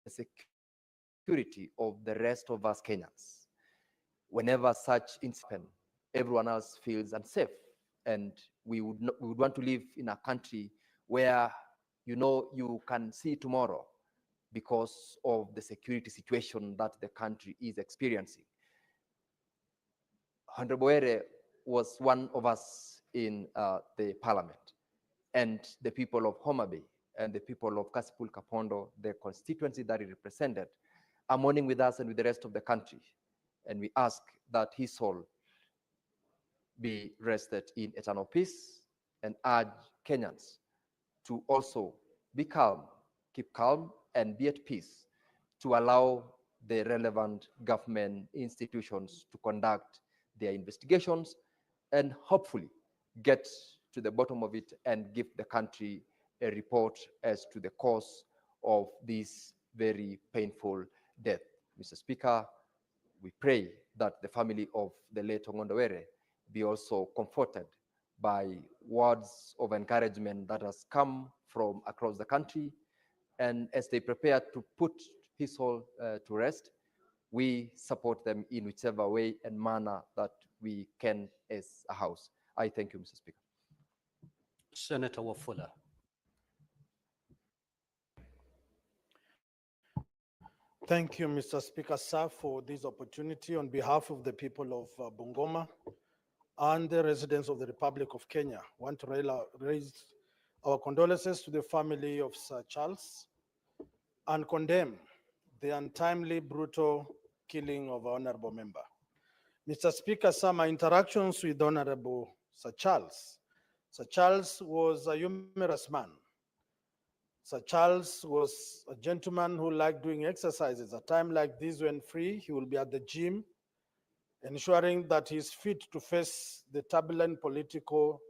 [SPEAKER 13] security of the rest of us Kenyans. Whenever such incidents happen, everyone else feels unsafe. And we would want to live in a country where you can see tomorrow because of the security situation that the country is experiencing. Honorable Were was one of us in the parliament, and the people of Homa Bay and the people of Kasipul Kapondo, the constituency that he represented, are mourning with us and with the rest of the country. And we ask that his soul be rested in eternal peace, and urge Kenyans to also be calm, keep calm, and be at peace to allow the relevant government institutions to conduct their investigations and hopefully get to the bottom of it and give the country a report as to the cause of this very painful death. Mr. Speaker, we pray that the family of the late Ongondo Were be also comforted by words of encouragement that has come from across the country. And as they prepare to put his soul to rest, we support them in whichever way and manner that we can as a House. I thank you, Mr. Speaker.
[SPEAKER 2] Senator Wafula.
[SPEAKER 14] Thank you, Mr. Speaker, sir, for this opportunity on behalf of the people of Bungoma and the residents of the Republic of Kenya. I want to raise our condolences to the family of Sir Charles and condemn the untimely, brutal killing of our honorable member. Mr. Speaker, sir, my interactions with Honorable Sir Charles was a humorous man. Sir Charles was a gentleman who liked doing exercises. At a time like this, when free, he will be at the gym, ensuring that he's fit to face the turbulent political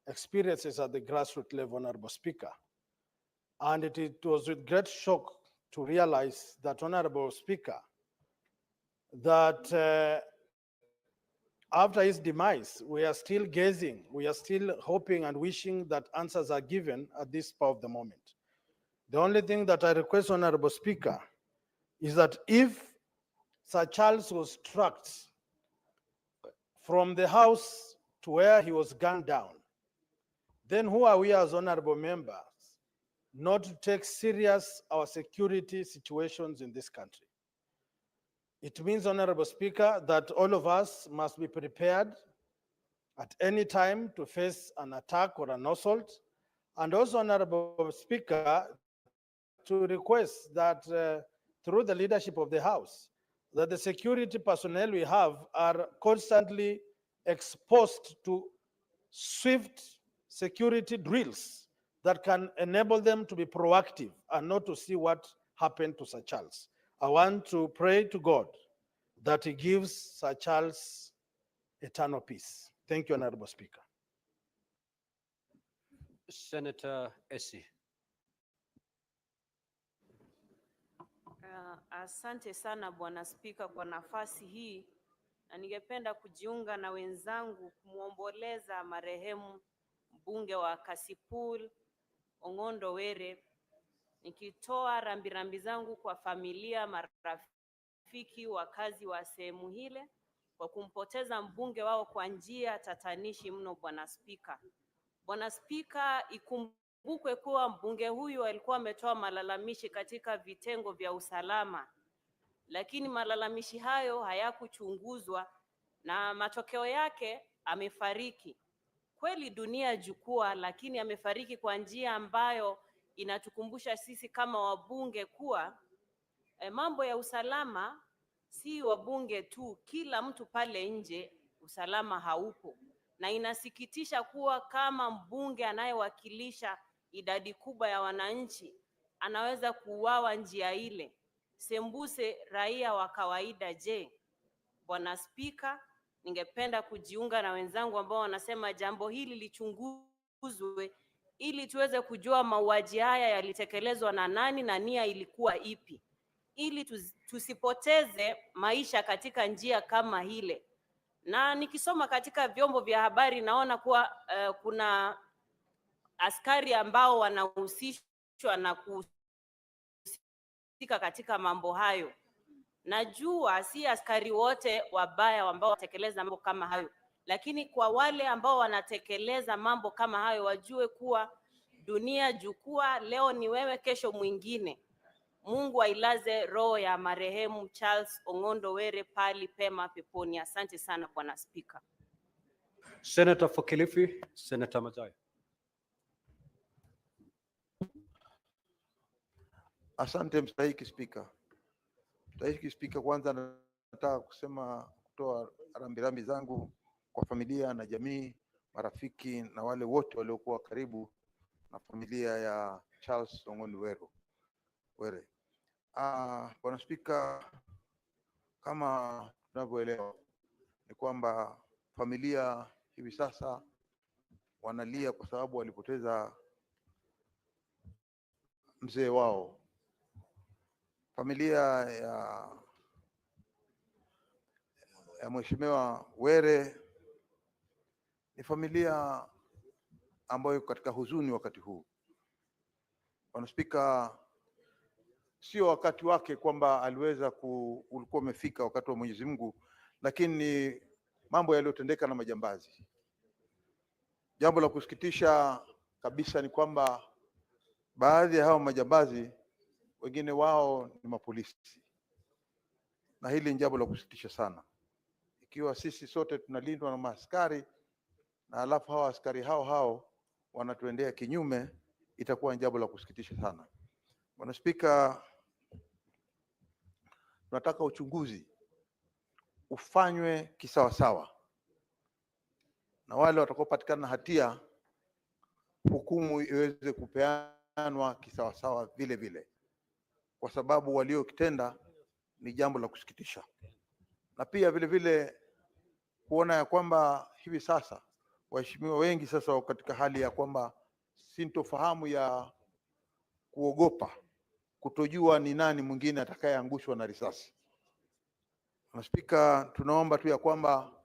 [SPEAKER 14] experiences at the grassroots level, Honorable Speaker. And it was with great shock to realize that, Honorable Speaker, that after his demise, we are still gazing, we are still hoping and wishing that answers are given at this part of the moment. The only thing that I request, Honorable Speaker, is that if Sir Charles was tracked from the house to where he was gunned down, then who are we as honorable members not to take serious our security situations in this country? It means, Honorable Speaker, that all of us must be prepared at any time to face an attack or an assault. And also, Honorable Speaker, to request that through the leadership of the House, that the security personnel we have are constantly exposed to swift security drills that can enable them to be proactive and not to see what happened to Sir Charles. I want to pray to God that he gives Sir Charles eternal peace. Thank you, Honorable Speaker.
[SPEAKER 2] Senator Essie.
[SPEAKER 1] Asante sana Bwana Spika kwa nafasi hii, na ningependa kujiunga na wenzangu kumwomboleza marehemu mbunge wa Kasipul Ong'ondo Were, nikitoa rambirambi zangu kwa familia, marafiki, wakazi wa sehemu hile kwa kumpoteza mbunge wao kwa njia tatanishi mno. Bwana Spika, Bwana Spika, ikumbukwe kuwa mbunge huyu alikuwa ametoa malalamishi katika vitengo vya usalama, lakini malalamishi hayo hayakuchunguzwa na matokeo yake amefariki. Kweli dunia jukwaa, lakini amefariki kwa njia ambayo inatukumbusha sisi kama wabunge kuwa mambo ya usalama si wabunge tu, kila mtu pale nje usalama haupo. Na inasikitisha kuwa kama mbunge anayewakilisha idadi kubwa ya wananchi anaweza kuuawa njia ile, sembuse raia wa kawaida. Je, Bwana Spika, ningependa kujiunga na wenzangu ambao wanasema jambo hili lichunguzwe ili tuweze kujua mauaji haya yalitekelezwa na nani na nia ilikuwa ipi, ili tusipoteze maisha katika njia kama hile. Na nikisoma katika vyombo vya habari naona kuwa kuna askari ambao wanahusishwa na kuhusika katika mambo hayo. Najua si askari wote wabaya ambao watekeleza mambo kama hayo, lakini kwa wale ambao wanatekeleza mambo kama hayo wajue kuwa dunia jukwaa, leo ni wewe, kesho mwingine. Mungu ailaze roho ya marehemu Charles Ong'ondo Were pali pema peponi. Asante sana Bwana Spika.
[SPEAKER 2] Senator for Kilifi, Senator Mazai.
[SPEAKER 15] Asante mstahiki Spika. Mstahiki Spika, kwanza nataka kutoa rambirambi zangu kwa familia na jamii, marafiki na wale wote waliokuwa karibu na familia ya Charles Ong'ondo Were. Bwana Spika, kama tunavyoelewa ni kwamba familia hivi sasa wanalia kwa sababu walipoteza mzee wao. Familia ya Mheshimiwa Were ni familia ambayo katika huzuni wakati huu. Bwana Spika, sio wakati wake kwamba aliweza ulikuwa umefika wakati wa Mwenyezi Mungu, lakini ni mambo yaliyotendeka na majambazi. Jambo la kusikitisha kabisa ni kwamba baadhi ya hao majambazi wengine wao ni mapolisi, na hili ni jambo la kusikitisha sana. Ikiwa sisi sote tunalindwa na maaskari na alafu hao askari hao wanatuendea kinyume, itakuwa ni jambo la kusikitisha sana. Bwana Spika, tunataka uchunguzi ufanywe kisawasawa, na wale watakaopatikana na hatia hukumu iweze kupeanwa kisawasawa vile vile, kwa sababu waliokitenda ni jambo la kusikitisha. Na pia vile vile kuona ya kwamba hivi sasa waheshimiwa wengi sasa wako katika hali ya kwamba sintofahamu ya kuogopa, kutojua ni nani mwingine atakayeangushwa na risasi. Bwana Spika, tunaomba tu ya kwamba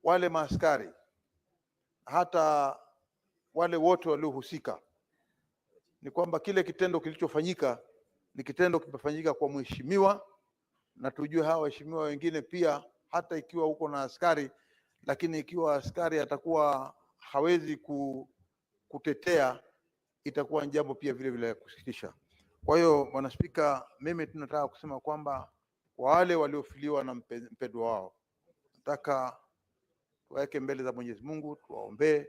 [SPEAKER 15] wale maaskari hata wale wote waliohusika, ni kwamba kile kitendo kilichofanyika ni kitendo kimefanyika kwa mheshimiwa, na tujue hawa waheshimiwa wengine pia, hata ikiwa uko na askari, lakini ikiwa askari atakuwa hawezi kutetea, itakuwa jambo pia vile vile kusikitisha. Kwa hiyo Bwana Spika, mimi tunataka kusema kwamba kwa wale waliofiliwa na mpendwa wao, nataka tuweke mbele za Mwenyezi Mungu, tuwaombee,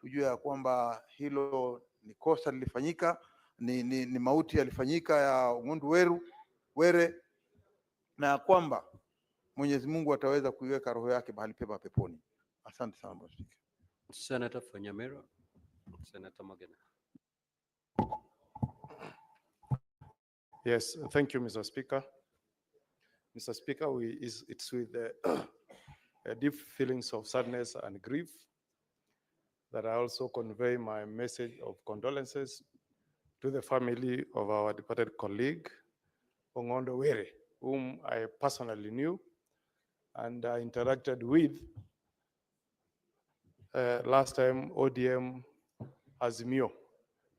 [SPEAKER 15] tujue ya kwamba hilo ni kosa lilifanyika, ni mauti yalifanyika ya Ong'ondo Were, na kwamba Mwenyezi Mungu ataweza kuiweka roho yake mahali pema peponi. Asante sana Bwana Spika.
[SPEAKER 2] Senator Fanyamira, Senator Magena.
[SPEAKER 16] Yes, thank you, Mr. Speaker. Mr. Speaker, it's with deep feelings of sadness and grief that I also convey my message of condolences to the family of our departed colleague, Ong'ondo Were, whom I personally knew and interacted with last time ODM Azimio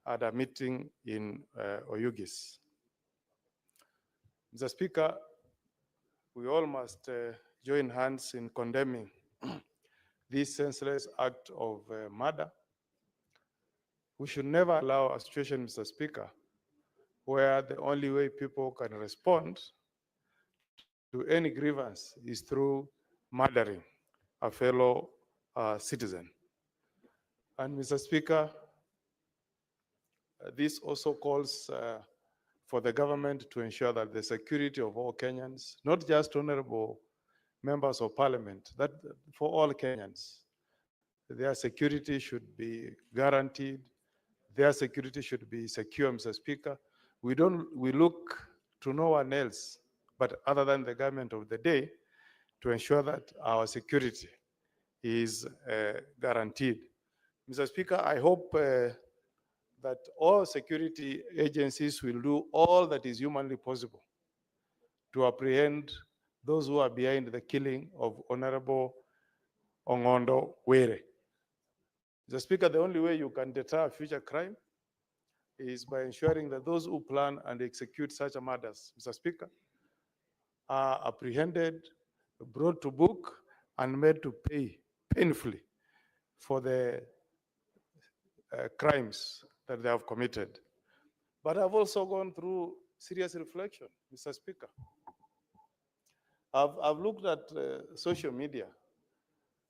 [SPEAKER 16] at a meeting in Oyugis. Mr. Speaker, we all must join hands in condemning this senseless act of murder. We should never allow a situation, Mr. Speaker, where the only way people can respond to any grievance is through murdering a fellow citizen. And Mr. Speaker, this also calls for the government to ensure that the security of all Kenyans, not just honorable members of parliament, that for all Kenyans, their security should be guaranteed, their security should be secure, Mr. Speaker. We look to no one else but other than the government of the day to ensure that our security is guaranteed. Mr. Speaker, I hope that all security agencies will do all that is humanly possible to apprehend those who are behind the killing of Honorable Ong'ondo Were. Mr. Speaker, the only way you can deter future crime is by ensuring that those who plan and execute such murders, Mr. Speaker, are apprehended, brought to book, and made to pay painfully for the crimes that they have committed. But I've also gone through serious reflection, Mr. Speaker. I've looked at social media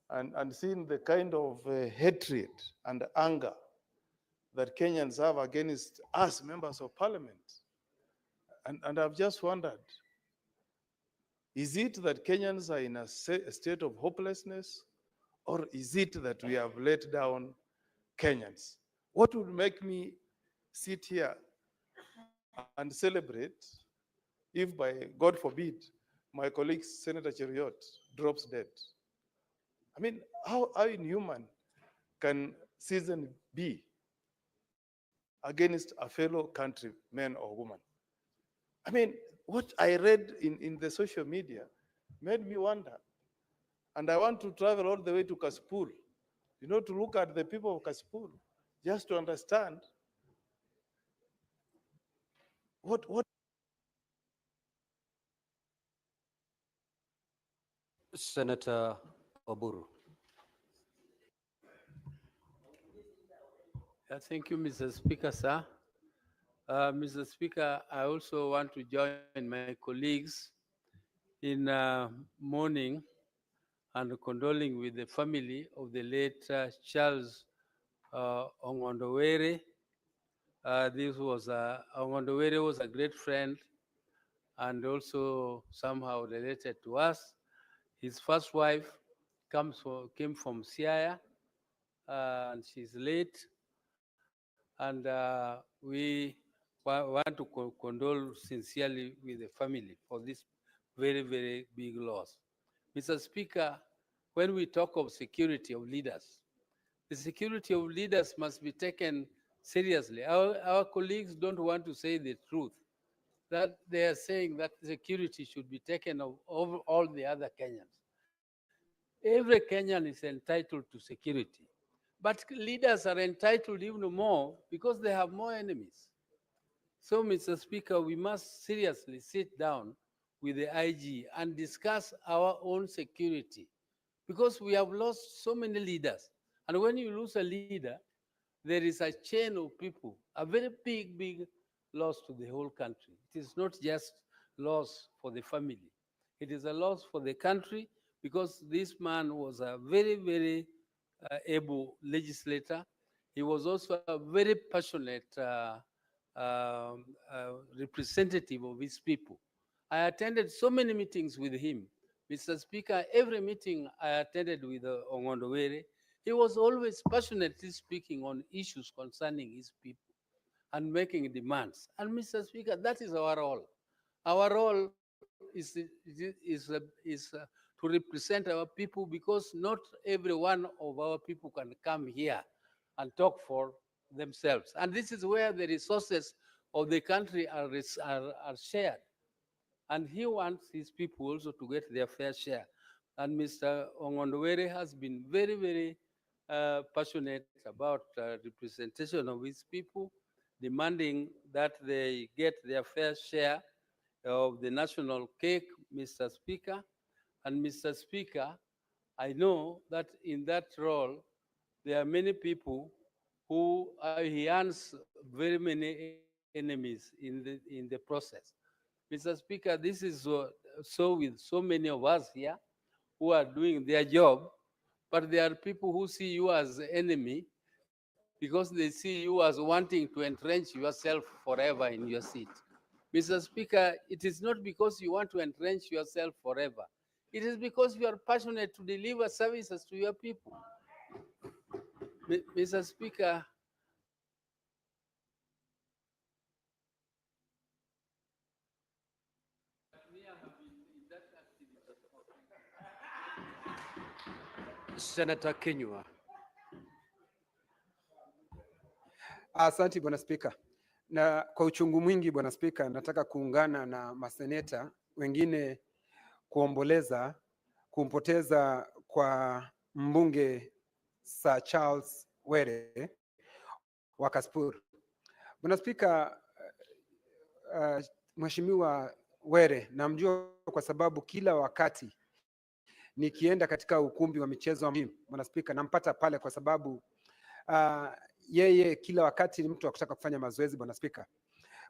[SPEAKER 16] and seen the kind of hatred and anger that Kenyans have against us, members of parliament. And I've just wondered, is it that Kenyans are in a state of hopelessness, or is it that we have let down Kenyans? What would make me sit here and celebrate if, by God forbid, my colleague Senator Cheriot drops dead? I mean, how inhuman can citizen be against a fellow countryman or woman? I mean, what I read in the social media made me wonder. And I want to travel all the way to Kasipul, to look at the people of Kasipul, just to understand
[SPEAKER 15] what
[SPEAKER 2] Senator Oburu.
[SPEAKER 17] Thank you, Mr. Speaker, sir. Mr. Speaker, I also want to join my colleagues in mourning and condoling with the family of the late Charles Ongondowere. Ongondowere was a great friend and also somehow related to us. His first wife came from Siaya, and she's late. And we want to condole sincerely with the family for this very, very big loss. Mr. Speaker, when we talk of security of leaders, the security of leaders must be taken seriously. Our colleagues don't want to say the truth, that they are saying that security should be taken over all the other Kenyans. Every Kenyan is entitled to security, but leaders are entitled even more because they have more enemies. So, Mr. Speaker, we must seriously sit down with the IG and discuss our own security because we have lost so many leaders. And when you lose a leader, there is a chain of people, a very big, big loss to the whole country. It is not just loss for the family. It is a loss for the country because this man was a very, very able legislator. He was also a very passionate representative of his people. I attended so many meetings with him. Mr. Speaker, every meeting I attended with Ongondowere, he was always passionately speaking on issues concerning his people and making demands. And Mr. Speaker, that is our role. Our role is to represent our people because not every one of our people can come here and talk for themselves. And this is where the resources of the country are shared. And he wants his people also to get their fair share. And Mr. Ongondowere has been very, very passionate about representation of his people, demanding that they get their fair share of the national cake, Mr. Speaker. And Mr. Speaker, I know that in that role, there are many people who he earns very many enemies in the process. Mr. Speaker, this is so with so many of us here who are doing their job, but there are people who see you as the enemy because they see you as wanting to entrench yourself forever in your seat. Mr. Speaker, it is not because you want to entrench yourself forever. It is because you are passionate to deliver services to your people. Mr. Speaker,
[SPEAKER 2] Senator Kinyua.
[SPEAKER 18] Asante Bwana Spika, na kwa uchungu mwingi Bwana Spika, nataka kuungana na maseneta wengine kuomboleza kumpoteza kwa mbunge Sir Charles Were wa Kasipul. Bwana Spika, Mheshimiwa Were namjua kwa sababu kila wakati nikienda katika ukumbi wa michezo Bwana Spika, nampata pale kwa sababu yeye kila wakati ni mtu wa kutaka kufanya mazoezi Bwana Spika.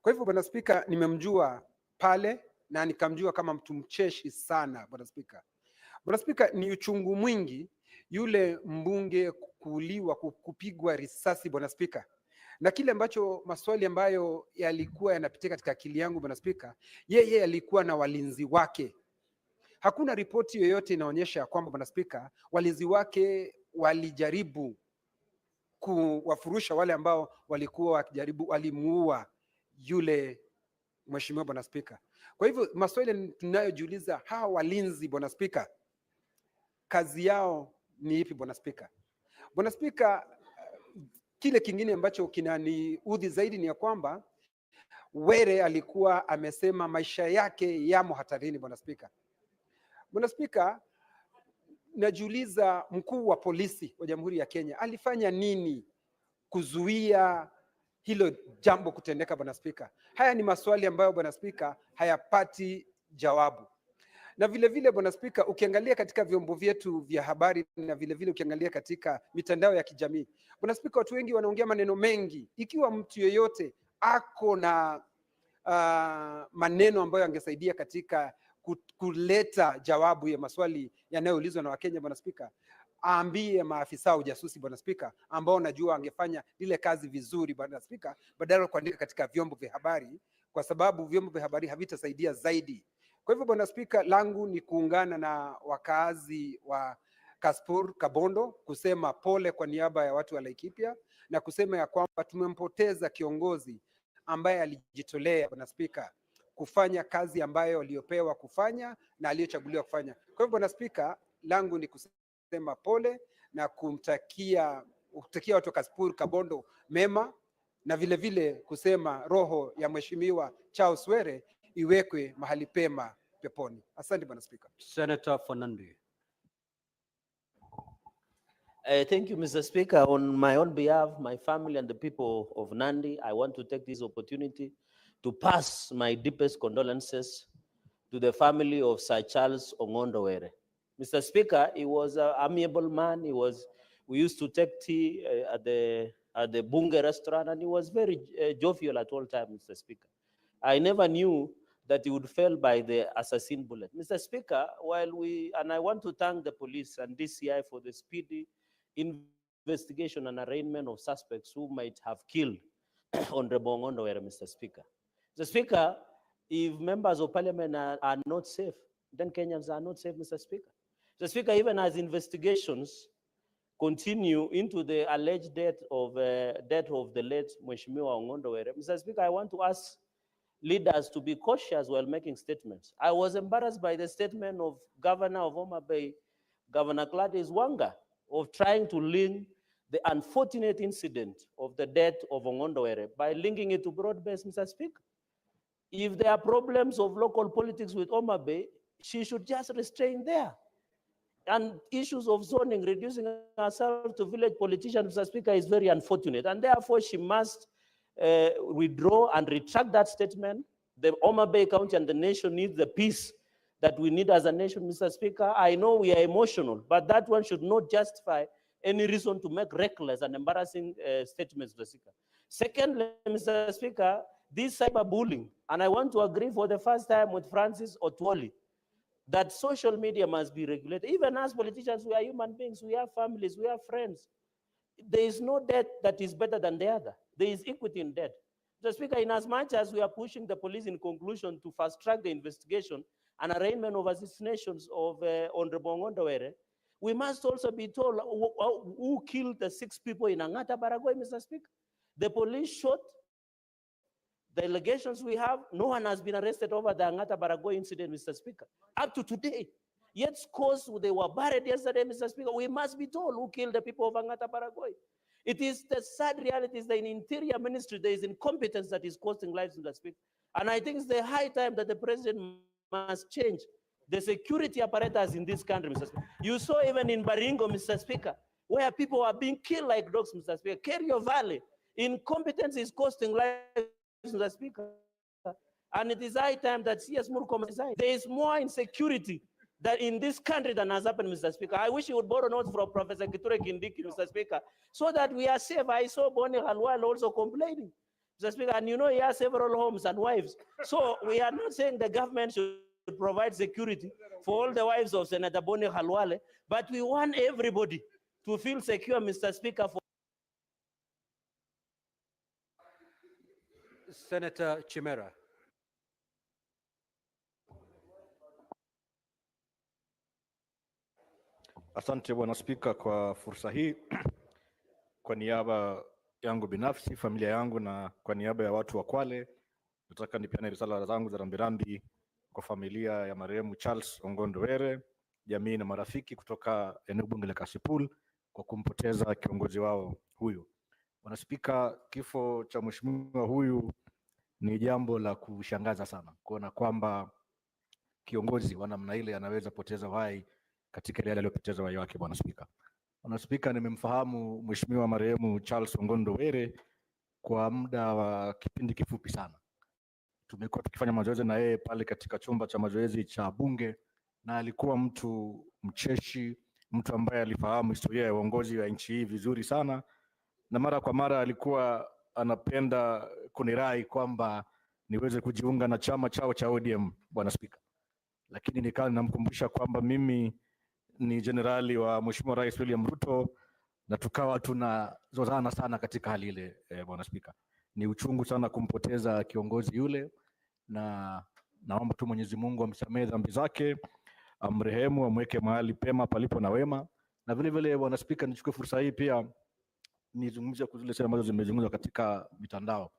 [SPEAKER 18] Kwa hivyo Bwana Spika, nimemjua pale na nikamjua kama mtu mcheshi sana Bwana Spika. Bwana Spika, ni uchungu mwingi yule mbunge kuuliwa, kupigwa risasi Bwana Spika. Na kile ambacho maswali ambayo yalikuwa yanapitia katika akili yangu Bwana Spika, yeye alikuwa na walinzi wake. Hakuna ripoti yoyote inaonyesha kwamba Bwana Spika, walinzi wake walijaribu kuwafurusha wale ambao walikuwa wakijaribu, walimuua yule mheshimiwa Bwana Spika. Kwa hivyo maswali tunayojiuliza, hawa walinzi Bwana Spika, kazi yao ni ipi Bwana Spika? Bwana Spika, kile kingine ambacho kinaniudhi zaidi ni ya kwamba Were alikuwa amesema maisha yake yamo hatarini Bwana Spika. Bwana Spika, najiuliza mkuu wa polisi wa Jamhuri ya Kenya alifanya nini kuzuia hilo jambo kutendeka, Bwana Spika? Haya ni maswali ambayo Bwana Spika hayapati jawabu. Na vile vile Bwana Spika, ukiangalia katika vyombo vyetu vya habari na vile vile ukiangalia katika mitandao ya kijamii, Bwana Spika, watu wengi wanaongea maneno mengi. Ikiwa mtu yeyote ako na maneno ambayo angesaidia katika kuleta jawabu ya maswali yanayoulizwa na Wakenya, Bwana Spika, aambie maafisa wa ujasusi, Bwana Spika, ambao najua angefanya ile kazi vizuri, Bwana Spika, badala ya kuandika katika vyombo vya habari, kwa sababu vyombo vya habari havitasaidia zaidi. Kwa hivyo Bwana Spika, langu ni kuungana na wakaazi wa Kaspur Kabondo kusema pole kwa niaba ya watu wa Laikipia na kusema ya kwamba tumempoteza kiongozi ambaye alijitolea, Bwana Spika, kufanya kazi ambayo aliyopewa kufanya na aliyochaguliwa kufanya. Kwa hivyo Bwana Spika, langu ni kusema pole na kutakia watu wa Kaspur Kabondo mema, na vile vile kusema roho ya Mheshimiwa Charles Were iwekwe mahali pema peponi. Asante Bwana Spika.
[SPEAKER 2] Senator Fernandi.
[SPEAKER 19] Thank you, Mr. Speaker. On my own behalf, my family and the people of Nandi, I want to take this opportunity to pass my deepest condolences to the family of Sir Charles Ongondo Were. Mr. Speaker, he was an amiable man. We used to take tea at the Bunge restaurant, and he was very jovial at all times, Mr. Speaker. I never knew that he would fail by the assassin bullet. Mr. Speaker, I want to thank the police and DCI for the speedy investigation and arraignment of suspects who might have killed Honorable Ongondo Were, Mr. Speaker. Mr. Speaker, if members of parliament are not safe, then Kenyans are not safe, Mr. Speaker. Mr. Speaker, even as investigations continue into the alleged death of the late Mheshimiwa Ongondo Were, Mr. Speaker, I want to ask leaders to be cautious while making statements. I was embarrassed by the statement of Governor of Homa Bay, Governor Gladys Wanga, of trying to link the unfortunate incident of the death of Ongondo Were by linking it to broad-based, Mr. Speaker. If there are problems of local politics with Homa Bay, she should just restrain there. And issues of zoning, reducing herself to village politicians, Mr. Speaker, is very unfortunate. And therefore, she must withdraw and retract that statement. The Homa Bay County and the nation need the peace that we need as a nation, Mr. Speaker. I know we are emotional, but that one should not justify any reason to make reckless and embarrassing statements, Mr. Speaker. Secondly, Mr. Speaker, this cyberbullying, and I want to agree for the first time with Francis Otwoli, that social media must be regulated. Even as politicians, we are human beings, we have families, we have friends. There is no death that is better than the other. There is equity in death. Mr. Speaker, in as much as we are pushing the police in conclusion to fast-track the investigation and arraignment of assassinations of Honorable Ongondo Were, we must also be told who killed the 6 people in Angata Baragoi, Mr. Speaker. The police shot. The allegations we have, no one has been arrested over the Angata Baragoi incident, Mr. Speaker, up to today. Yet, scores they were buried yesterday, Mr. Speaker. We must be told who killed the people of Angata Baragoi. It is the sad reality is that in Interior Ministry, there is incompetence that is costing lives, Mr. Speaker. And I think it's the high time that the president must change the security apparatus in this country, Mr. Speaker. You saw even in Baringo, Mr. Speaker, where people are being killed like dogs, Mr. Speaker. Kerio Valley, incompetence is costing lives, Mr. Speaker. And it is high time that CS Murkomen resign. There is more insecurity that in this country than has happened, Mr. Speaker. I wish you would borrow notes from Professor Kithure Kindiki, Mr. Speaker, so that we are safe. I saw Bonnie Halwal also complaining, Mr. Speaker, and you know he has several homes and wives. So we are not saying the government should provide security for all the wives of Senator Bonnie Halwale, but we want everybody to feel secure, Mr. Speaker.
[SPEAKER 2] Senator Chimera.
[SPEAKER 20] Asante Bwana Spika kwa fursa hii. Kwa niaba yangu binafsi, familia yangu na kwa niaba ya watu wa Kwale, nataka nipeane risala zangu za rambirambi kwa familia ya marehemu Charles Ongondo Were, jamii na marafiki kutoka eneo bunge la Kasipul kwa kumpoteza kiongozi wao huyu. Bwana Spika, kifo cha mheshimiwa huyu ni jambo la kushangaza sana, kuona kwamba kiongozi wa namna ile anaweza poteza uhai katika ile aliyopoteza uhai wake. Bwana Spika, nimemfahamu mheshimiwa marehemu Charles Ongondo Were kwa muda wa kipindi kifupi sana. Tumekuwa tukifanya mazoezi na yeye pale katika chumba cha mazoezi cha Bunge, na alikuwa mtu mcheshi, mtu ambaye alifahamu historia ya uongozi wa nchi hii vizuri sana, na mara kwa mara alikuwa anapenda kunirai kwamba niweze kujiunga na chama chao cha ODM, Bwana Spika. Lakini nikawa ninamkumbusha kwamba mimi ni jenerali wa Mheshimiwa Rais William Ruto, na tukawa tunazozana sana katika hali ile. Bwana Spika, ni uchungu sana kumpoteza kiongozi yule, na naomba tu Mwenyezi Mungu amsamehe dhambi zake, amrehemu, amweke mahali pema palipo na wema. Na vile vile Bwana Spika, nichukue fursa hii pia nizungumzie kwa zile sera ambazo zimezungumzwa katika mitandao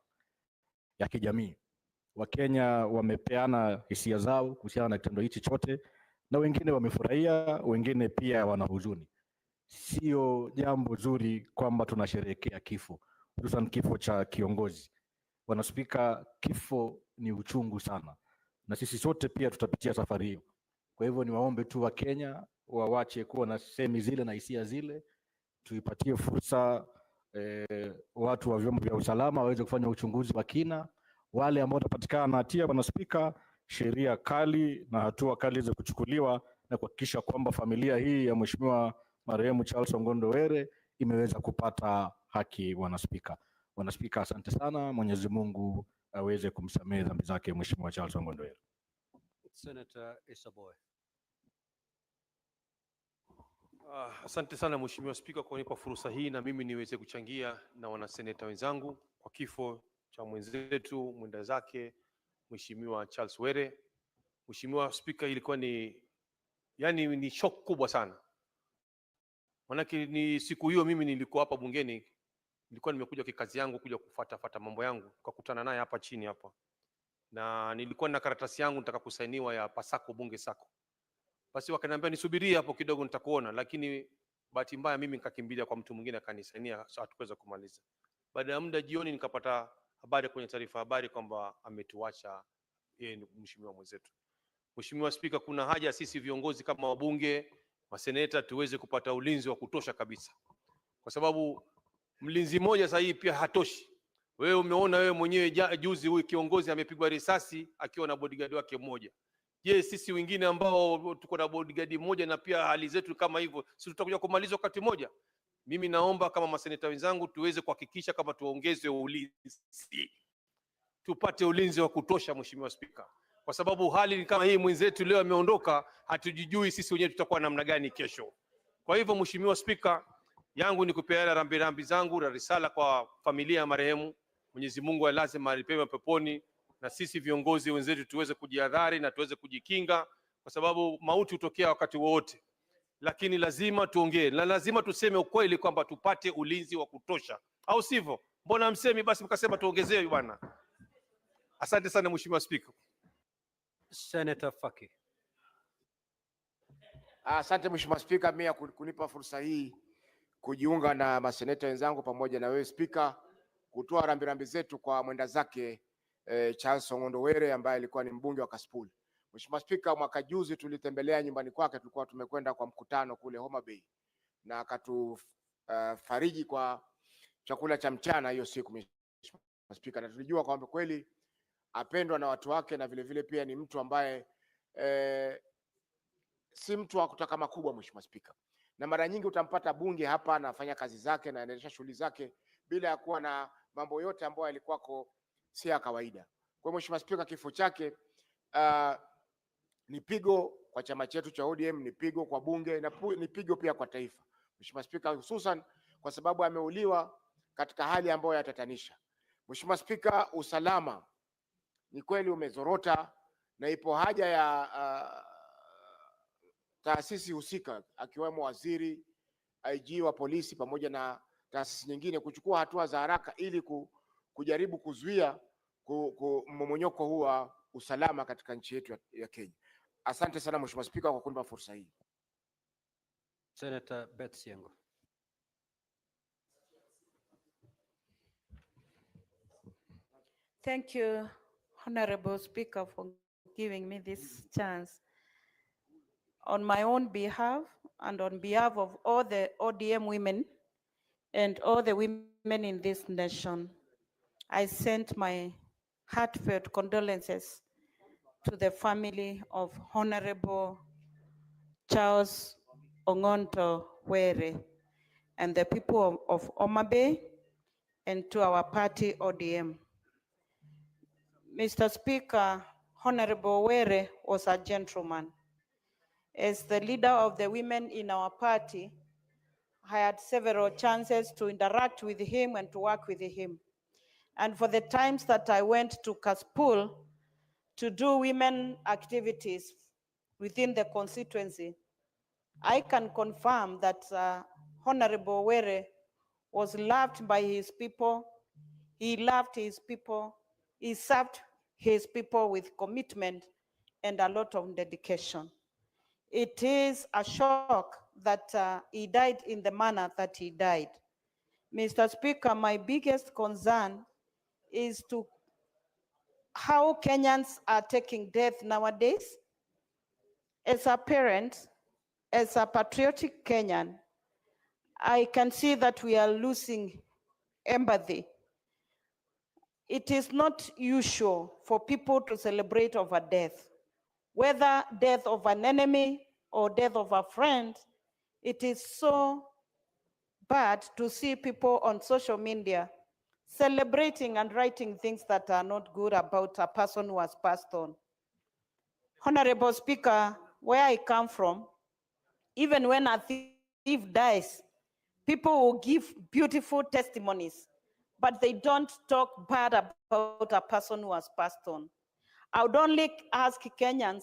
[SPEAKER 20] ya kijamii. Wakenya wamepeana hisia zao kuhusiana na kitendo hichi chote, na wengine wamefurahia, wengine pia wana huzuni. Sio jambo zuri kwamba tunasherehekea kifo, hususan kifo cha kiongozi. Bwana Spika, kifo ni uchungu sana, na sisi sote pia tutapitia safari hiyo. Kwa hivyo niwaombe tu Wakenya wawache kuwa na semi zile na hisia zile, tuipatie fursa watu wa vyombo vya usalama waweze kufanya uchunguzi wa kina. Wale ambao watapatikana na hatia, Bwana Spika, sheria kali na hatua kali ziweze kuchukuliwa na kuhakikisha kwamba familia hii ya Mheshimiwa marehemu Charles Ongondo Were imeweza kupata haki. Bwana Spika. Bwana Spika, asante sana. Mwenyezi Mungu aweze kumsamehe dhambi zake Mheshimiwa Charles Ongondo Were.
[SPEAKER 2] Senator Isaboy.
[SPEAKER 21] Asante sana Mheshimiwa Spika kwa kunipa fursa hii na mimi niweze kuchangia na wanaseneta wenzangu kwa kifo cha mwenzetu mwenda zake Mheshimiwa Charles Were. Mheshimiwa Spika, ilikuwa ni shock kubwa sana. Manake ni siku hiyo mimi nilikuwa hapa bungeni, nilikuwa nimekuja kikazi yangu kuja kufuata mambo yangu, tukakutana naye hapa chini hapa. Na nilikuwa na karatasi yangu nataka kusainiwa ya Pasako bunge sako. Basi wakaniambia nisubirie hapo kidogo nitakuona, lakini bahati mbaya mimi nikakimbilia kwa mtu mwingine akanisainia, so hatukuweza kumaliza. Baada ya muda jioni nikapata habari kwenye taarifa habari kwamba ametuacha yeye mheshimiwa mwenzetu. Mheshimiwa Spika, kuna haja sisi viongozi kama wabunge, maseneta tuweze kupata ulinzi wa kutosha kabisa. Kwa sababu mlinzi mmoja sasa hii pia hatoshi. Wewe umeona wewe mwenyewe juzi huyu kiongozi amepigwa risasi akiwa na bodyguard wake mmoja. Je, sisi wengine ambao tuko na bodyguard mmoja na pia hali zetu kama hivyo, sisi tutakuja kumaliza wakati mmoja? Mimi naomba kama maseneta wenzangu tuweze kuhakikisha kama tuongeze ulinzi. Tupate ulinzi wa kutosha Mheshimiwa Spika. Kwa sababu hali kama hii mwenzetu leo ameondoka, hatujijui sisi wenyewe tutakuwa namna gani kesho. Kwa hivyo Mheshimiwa Spika, yangu ni kupeana rambirambi zangu na risala kwa familia ya marehemu. Mwenyezi Mungu alaze mahali pema peponi, na sisi viongozi wenzetu tuweze kujihadhari na tuweze kujikinga, kwa sababu mauti hutokea wakati wote. Lakini lazima tuongee na lazima tuseme ukweli kwamba tupate ulinzi wa kutosha, au sivyo? Mbona msemi basi mkasema tuongezewe bwana? Asante sana Mheshimiwa Spika.
[SPEAKER 2] Senator Faki.
[SPEAKER 22] Asante Mheshimiwa Spika, mimi kunipa fursa hii kujiunga na maseneta wenzangu pamoja na wewe Spika kutoa rambirambi zetu kwa mwenda zake Charles Ongondo Were ambaye alikuwa ni mbunge wa Kasipul. Mheshimiwa Spika, mwaka juzi tulitembelea nyumbani kwake, tulikuwa tumekwenda kwa mkutano kule Homa Bay na akatufariji kwa chakula cha mchana hiyo siku Mheshimiwa Spika, na tulijua kwamba kweli apendwa na watu wake na vile vile pia ni mtu ambaye si mtu wa kutaka makubwa Mheshimiwa Spika. Na mara nyingi utampata bunge hapa anafanya kazi zake na anaendesha shughuli zake bila ya kuwa na mambo yote ambayo yalikuwako si ya kawaida. Kwa Mheshimiwa Spika, kifo chake ni pigo kwa chama chetu cha ODM, ni pigo kwa bunge na ni pigo pia kwa taifa Mheshimiwa Spika, hususan kwa sababu ameuliwa katika hali ambayo yatatanisha. Mheshimiwa Spika, usalama ni kweli umezorota na ipo haja ya taasisi husika akiwemo waziri, IG wa polisi pamoja na taasisi nyingine kuchukua hatua za haraka ili kujaribu kuzuia mmomonyoko huu wa usalama katika nchi yetu ya Kenya. Asante sana Mheshimiwa Spika kwa kunipa fursa hii.
[SPEAKER 2] Senator Betsiengo.
[SPEAKER 23] Thank you, Honorable Speaker, for giving me this chance. On my own behalf and on behalf of all the ODM women and all the women in this nation, I sent my heartfelt condolences to the family of Honorable Charles Ongonto Were and the people of Homa Bay, and to our party ODM. Mr. Speaker, Honorable Were was a gentleman. As the leader of the women in our party, I had several chances to interact with him and to work with him. And for the times that I went to Kaspul to do women activities within the constituency, I can confirm that Honorable Were was loved by his people. He loved his people. He served his people with commitment and a lot of dedication. It is a shock that he died in the manner that he died. Mr. Speaker, my biggest concern is to how Kenyans are taking death nowadays. As a parent, as a patriotic Kenyan, I can see that we are losing empathy. It is not usual for people to celebrate over death, whether death of an enemy or death of a friend. It is so bad to see people on social media celebrating and writing things that are not good about a person who has passed on. Honorable Speaker, where I come from, even when a thief dies, people will give beautiful testimonies, but they don't talk bad about a person who has passed on. I would only ask Kenyans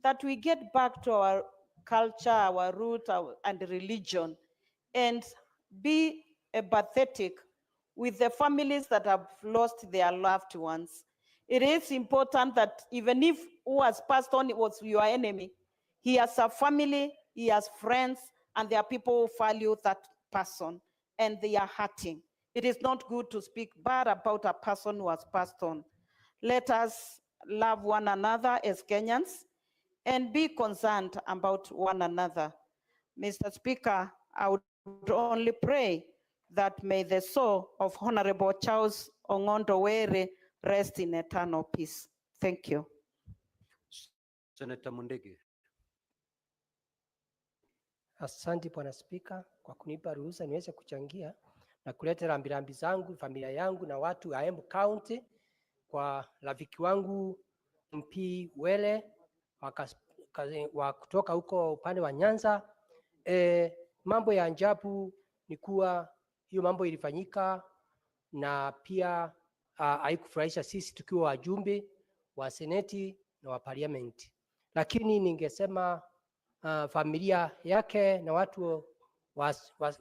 [SPEAKER 23] that we get back to our culture, our root, and religion, and be empathetic with the families that have lost their loved ones. It is important that even if who has passed on was your enemy, he has a family, he has friends, and there are people who value that person, and they are hurting. It is not good to speak bad about a person who has passed on. Let us love one another as Kenyans and be concerned about one another. Mr. Speaker, I would only pray that may the soul of Honorable Charles Ongonto Were rest in eternal peace. Thank you.
[SPEAKER 2] Senator Mundigi.
[SPEAKER 3] Asante Bwana Spika kwa kunipa ruhusa niweze kuchangia na kuleta rambirambi zangu, familia yangu na watu wa Embu County kwa rafiki wangu MP Were wa kutoka huko upande wa Nyanza. Mambo ya ajabu ni kuwa hiyo mambo ilifanyika na pia haikufurahisha sisi tukiwa wajumbe wa seneti na wa parliament, lakini ningesema familia yake na watu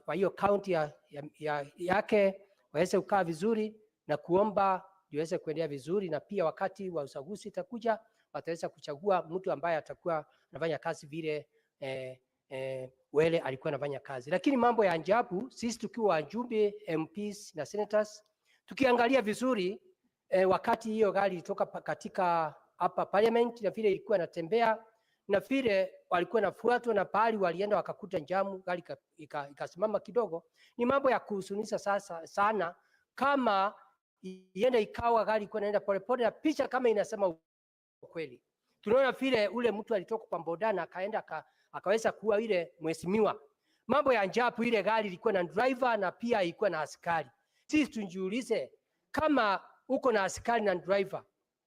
[SPEAKER 3] wa hiyo county yake waweze kukaa vizuri na kuomba iweze kuendelea vizuri, na pia wakati wa uchaguzi itakuja wataweza kuchagua mtu ambaye atakuwa anafanya kazi vile Were alikuwa anafanya kazi. Lakini mambo ya ajabu, sisi tukiwa wajumbe MPs na senators tukiangalia vizuri wakati hiyo gari ilitoka katika hapa parliament na vile ilikuwa inatembea na vile walikuwa nafuatwa na pahali walienda wakakuta jamu, gari ikasimama kidogo. Ni mambo ya kuhuzunisha sasa sana, kama ienda ikawa gari ilikuwa inaenda polepole na picha kama inasema ukweli. Tunaona vile ule mtu alitoka kwa boda na akaenda akaweza kuwa ile mheshimiwa. Mambo ya ajabu, ile gari ilikuwa na driver na pia ilikuwa na askari. Sisi tujiulize, kama uko na askari na driver,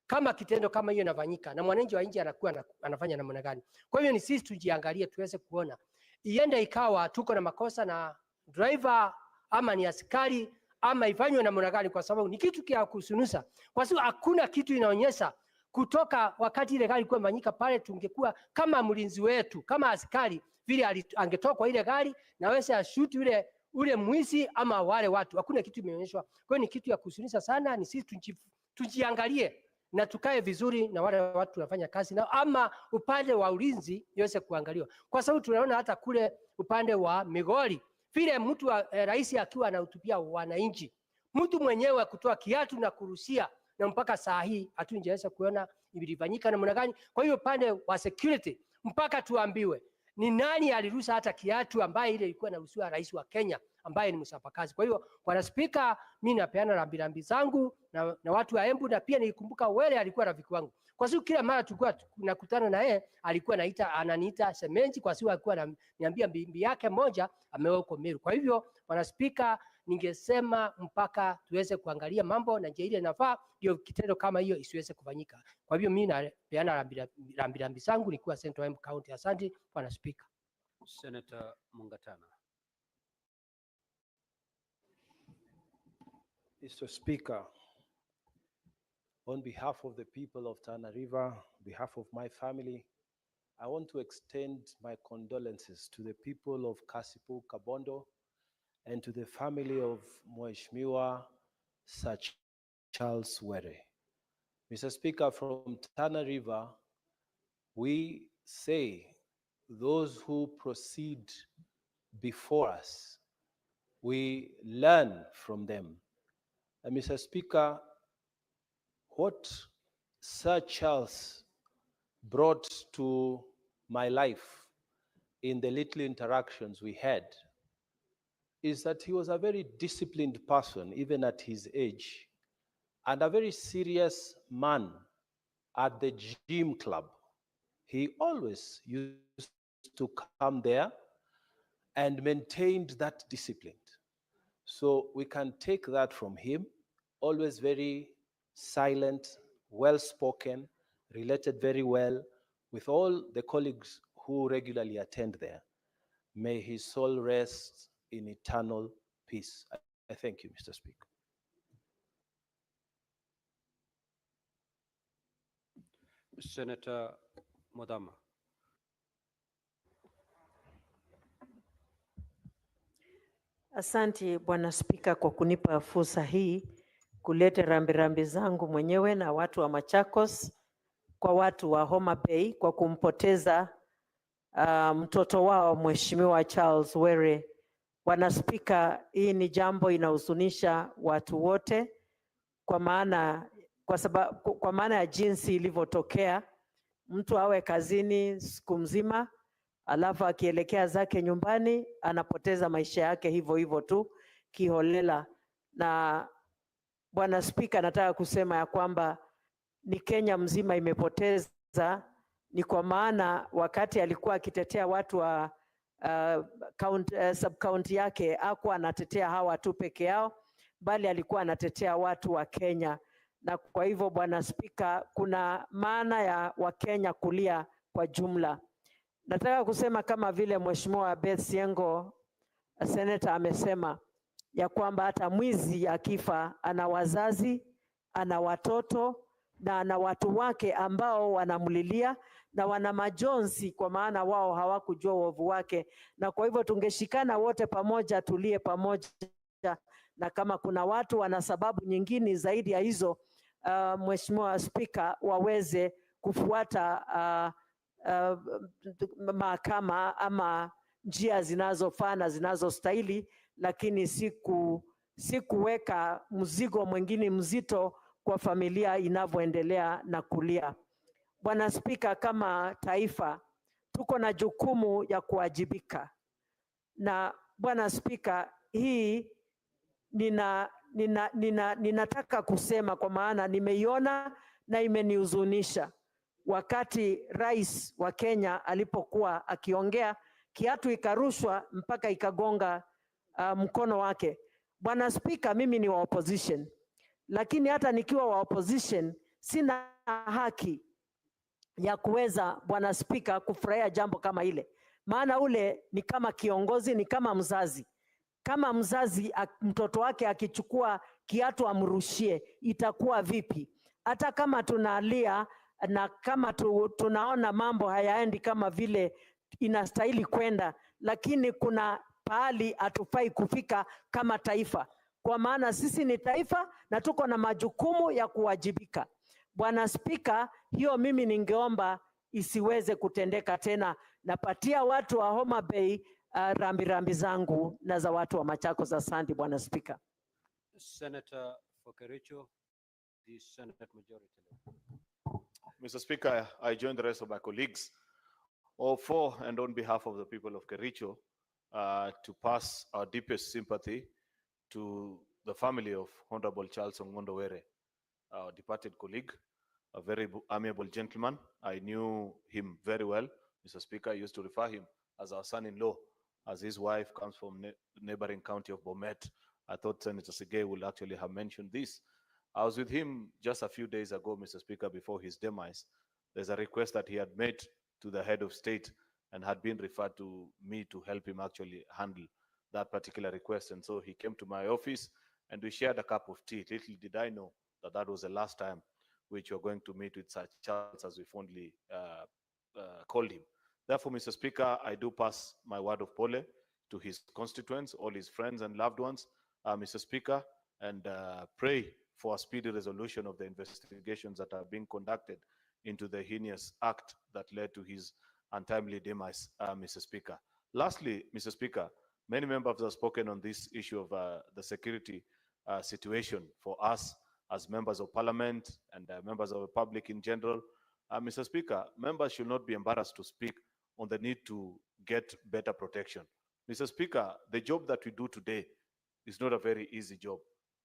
[SPEAKER 3] kama kitendo kama hiyo inafanyika na mwananchi wa nje anakuwa anafanya namna gani? Kwa hiyo ni sisi tujiangalie tuweze kuona iende ikawa tuko na makosa na driver ama ni askari ama ifanywe namna gani, kwa sababu ni kitu kia kusunusa, kwa sababu hakuna kitu inaonyesha kutoka wakati ile gari ilikuwa imefanyika pale. Tungekuwa kama mlinzi wetu kama askari vile angetoka kwa ile gari na wese ashuti ule mwizi ama wale watu, hakuna kitu imeonyeshwa. Kwa hiyo ni kitu ya kusunisha sana. Ni sisi tujiangalie na tukae vizuri na wale watu wanafanya kazi na ama upande wa ulinzi iweze kuangaliwa, kwa sababu tunaona hata kule upande wa Migori vile mtu wa rais akiwa anahutubia wananchi, mtu mwenyewe kutoa kiatu na kuruhusia, na mpaka saa hii hatujaweza kuona ilifanyika namna gani. Kwa hiyo upande wa security mpaka tuambiwe Ni nani aliruhusa hata kiatu ambaye ile ilikuwa inaruhusiwa rais wa Kenya ambaye ni msapakazi? Kwa hiyo Bwana Spika, mimi napeana rambirambi zangu na watu wa Embu, na pia nikumbuka Were alikuwa rafiki wangu. Kwa sababu kila mara tulikuwa tunakutana na yeye alikuwa ananiita semenji, kwa sababu alikuwa ananiambia bibi yake moja amewekwa Meru. Kwa hivyo Bwana Spika, ningesema mpaka tuweze kuangalia mambo na njia ile inafaa, ndio kitendo kama hiyo isiweze kufanyika. Kwa hivyo mimi napeana rambirambi zangu nikiwa Central Embu County. Asante Bwana Spika.
[SPEAKER 2] Senator Mungatana.
[SPEAKER 4] Mr. Speaker, on behalf of the people of Tana River, on behalf of my family, I want to extend my condolences to the people of Kasipu Kabondo and to the family of Mheshimiwa Sir Charles Were. Mr. Speaker, from Tana River, we say those who proceed before us, we learn from them. And Mr. Speaker, what Sir Charles brought to my life in the little interactions we had is that he was a very disciplined person, even at his age, and a very serious man at the gym club. He always used to come there and maintained that discipline. So we can take that from him, always very silent, well-spoken, related very well with all the colleagues who regularly attend there. May his soul rest in eternal peace. I thank you, Mr. Speaker.
[SPEAKER 2] Senator Modama.
[SPEAKER 5] Asante Bwana Spika kwa kunipa fursa hii kuleta rambirambi zangu mwenyewe na watu wa Machakos kwa watu wa Homa Bay kwa kumpoteza mtoto wao Mheshimiwa Charles Were. Bwana Spika, hii ni jambo inahuzunisha watu wote kwa maana ya jinsi ilivyotokea. Mtu awe kazini siku mzima alafu akielekea zake nyumbani anapoteza maisha yake hivyo hivyo tu kiholela. Na Bwana Spika, nataka kusema ya kwamba ni Kenya mzima imepoteza, ni kwa maana wakati alikuwa akitetea watu wa sub-county yake hakuwa anatetea hawa tu peke yao, bali alikuwa anatetea watu wa Kenya. Na kwa hivyo Bwana Spika, kuna maana ya Wakenya kulia kwa jumla. Nataka kusema kama vile Mheshimiwa Beth Siengo Senator amesema ya kwamba hata mwizi akifa ana wazazi, ana watoto na ana watu wake ambao wanamlilia na wana majonzi kwa maana wao hawakujua uovu wake. Na kwa hivyo tungeshikana wote pamoja, tulie pamoja, na kama kuna watu wana sababu nyingine zaidi ya hizo, Mheshimiwa Spika, waweze kufuata mahakama ama njia zinazofaa na zinazostahili, lakini si kuweka mzigo mwingine mzito kwa familia inavyoendelea na kulia. Bwana Spika, kama taifa tuko na jukumu ya kuwajibika. Na Bwana Spika, hii ninataka kusema kwa maana nimeiona na imenihuzunisha. Wakati rais wa Kenya alipokuwa akiongea, kiatu ikarushwa mpaka ikagonga mkono wake. Bwana Spika, mimi ni wa opposition, lakini hata nikiwa wa opposition sina haki ya kuweza Bwana Spika kufurahia jambo kama ile, maana ule ni kama kiongozi, ni kama mzazi. Kama mzazi mtoto wake akichukua kiatu amrushie, itakuwa vipi? Hata kama tunalia na kama tunaona mambo hayaendi kama vile inastahili kwenda, lakini kuna pahali hatufai kufika kama taifa, kwa maana sisi ni taifa na tuko na majukumu ya kuwajibika. Bwana Spika, hiyo mimi ningeomba isiweze kutendeka tena. Napatia watu wa Homa Bay rambirambi zangu na za watu wa Machakos. Asante Bwana Spika.
[SPEAKER 2] Senator Fokericho, the Senate Majority Leader.
[SPEAKER 10] Mr. Speaker, I join the rest of my colleagues
[SPEAKER 6] for and on behalf of the people of Kericho, to pass our deepest sympathy to the family of Honorable Charles Ongondo Were, our departed colleague, a very amiable gentleman. I knew him very well. Mr. Speaker, I used to refer him as our son-in-law, as his wife comes from neighboring county of Bomet. I thought Senator Sige would actually have mentioned this. I was with him just a few days ago, Mr. Speaker, before his demise. There's a request that he had made to the head of state and had been referred to me to help him actually handle that particular request. And so he came to my office and we shared a cup of tea. Little did I know that that was the last time which you're going to meet with Sir Charles, as we fondly called him. Therefore, Mr. Speaker, I do pass my word of pole to his constituents, all his friends and loved ones, Mr. Speaker, and pray for a speedy resolution of the investigations that are being conducted into the heinous act that led to his untimely demise, Mr. Speaker. Lastly, Mr. Speaker, many members have spoken on this issue of the security situation for us as members of parliament and members of the public in general. Mr. Speaker, members should not be embarrassed to speak on the need to get better protection. Mr. Speaker, the job that we do today is not a very easy job.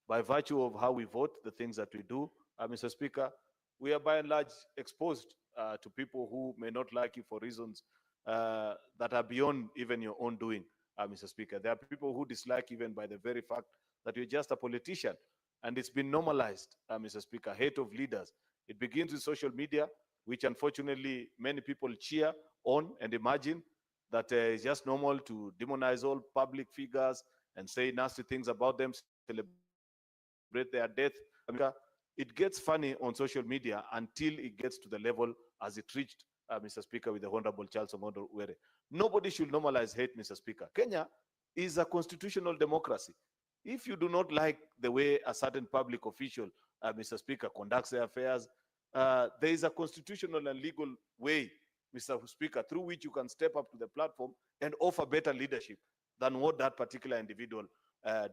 [SPEAKER 6] By virtue of how we vote, the things that we do, Mr. Speaker, we are by and large exposed to people who may not like you for reasons that are beyond even your own doing, Mr. Speaker. There are people who dislike even by the very fact that you're just a politician. And it's been normalized, Mr. Speaker, hate of leaders. It begins with social media, which unfortunately many people cheer on and imagine that it's just normal to demonize all public figures and say nasty things about them, celebrate their death. It gets funny on social media until it gets to the level as it reached, Mr. Speaker, with the Honorable Charles Omondo Were. Nobody should normalize hate, Mr. Speaker. Kenya is a constitutional democracy. If you do not like the way a certain public official, Mr. Speaker, conducts their affairs, there is a constitutional and legal way, Mr. Speaker, through which you can step up to the platform and offer better leadership than what that particular individual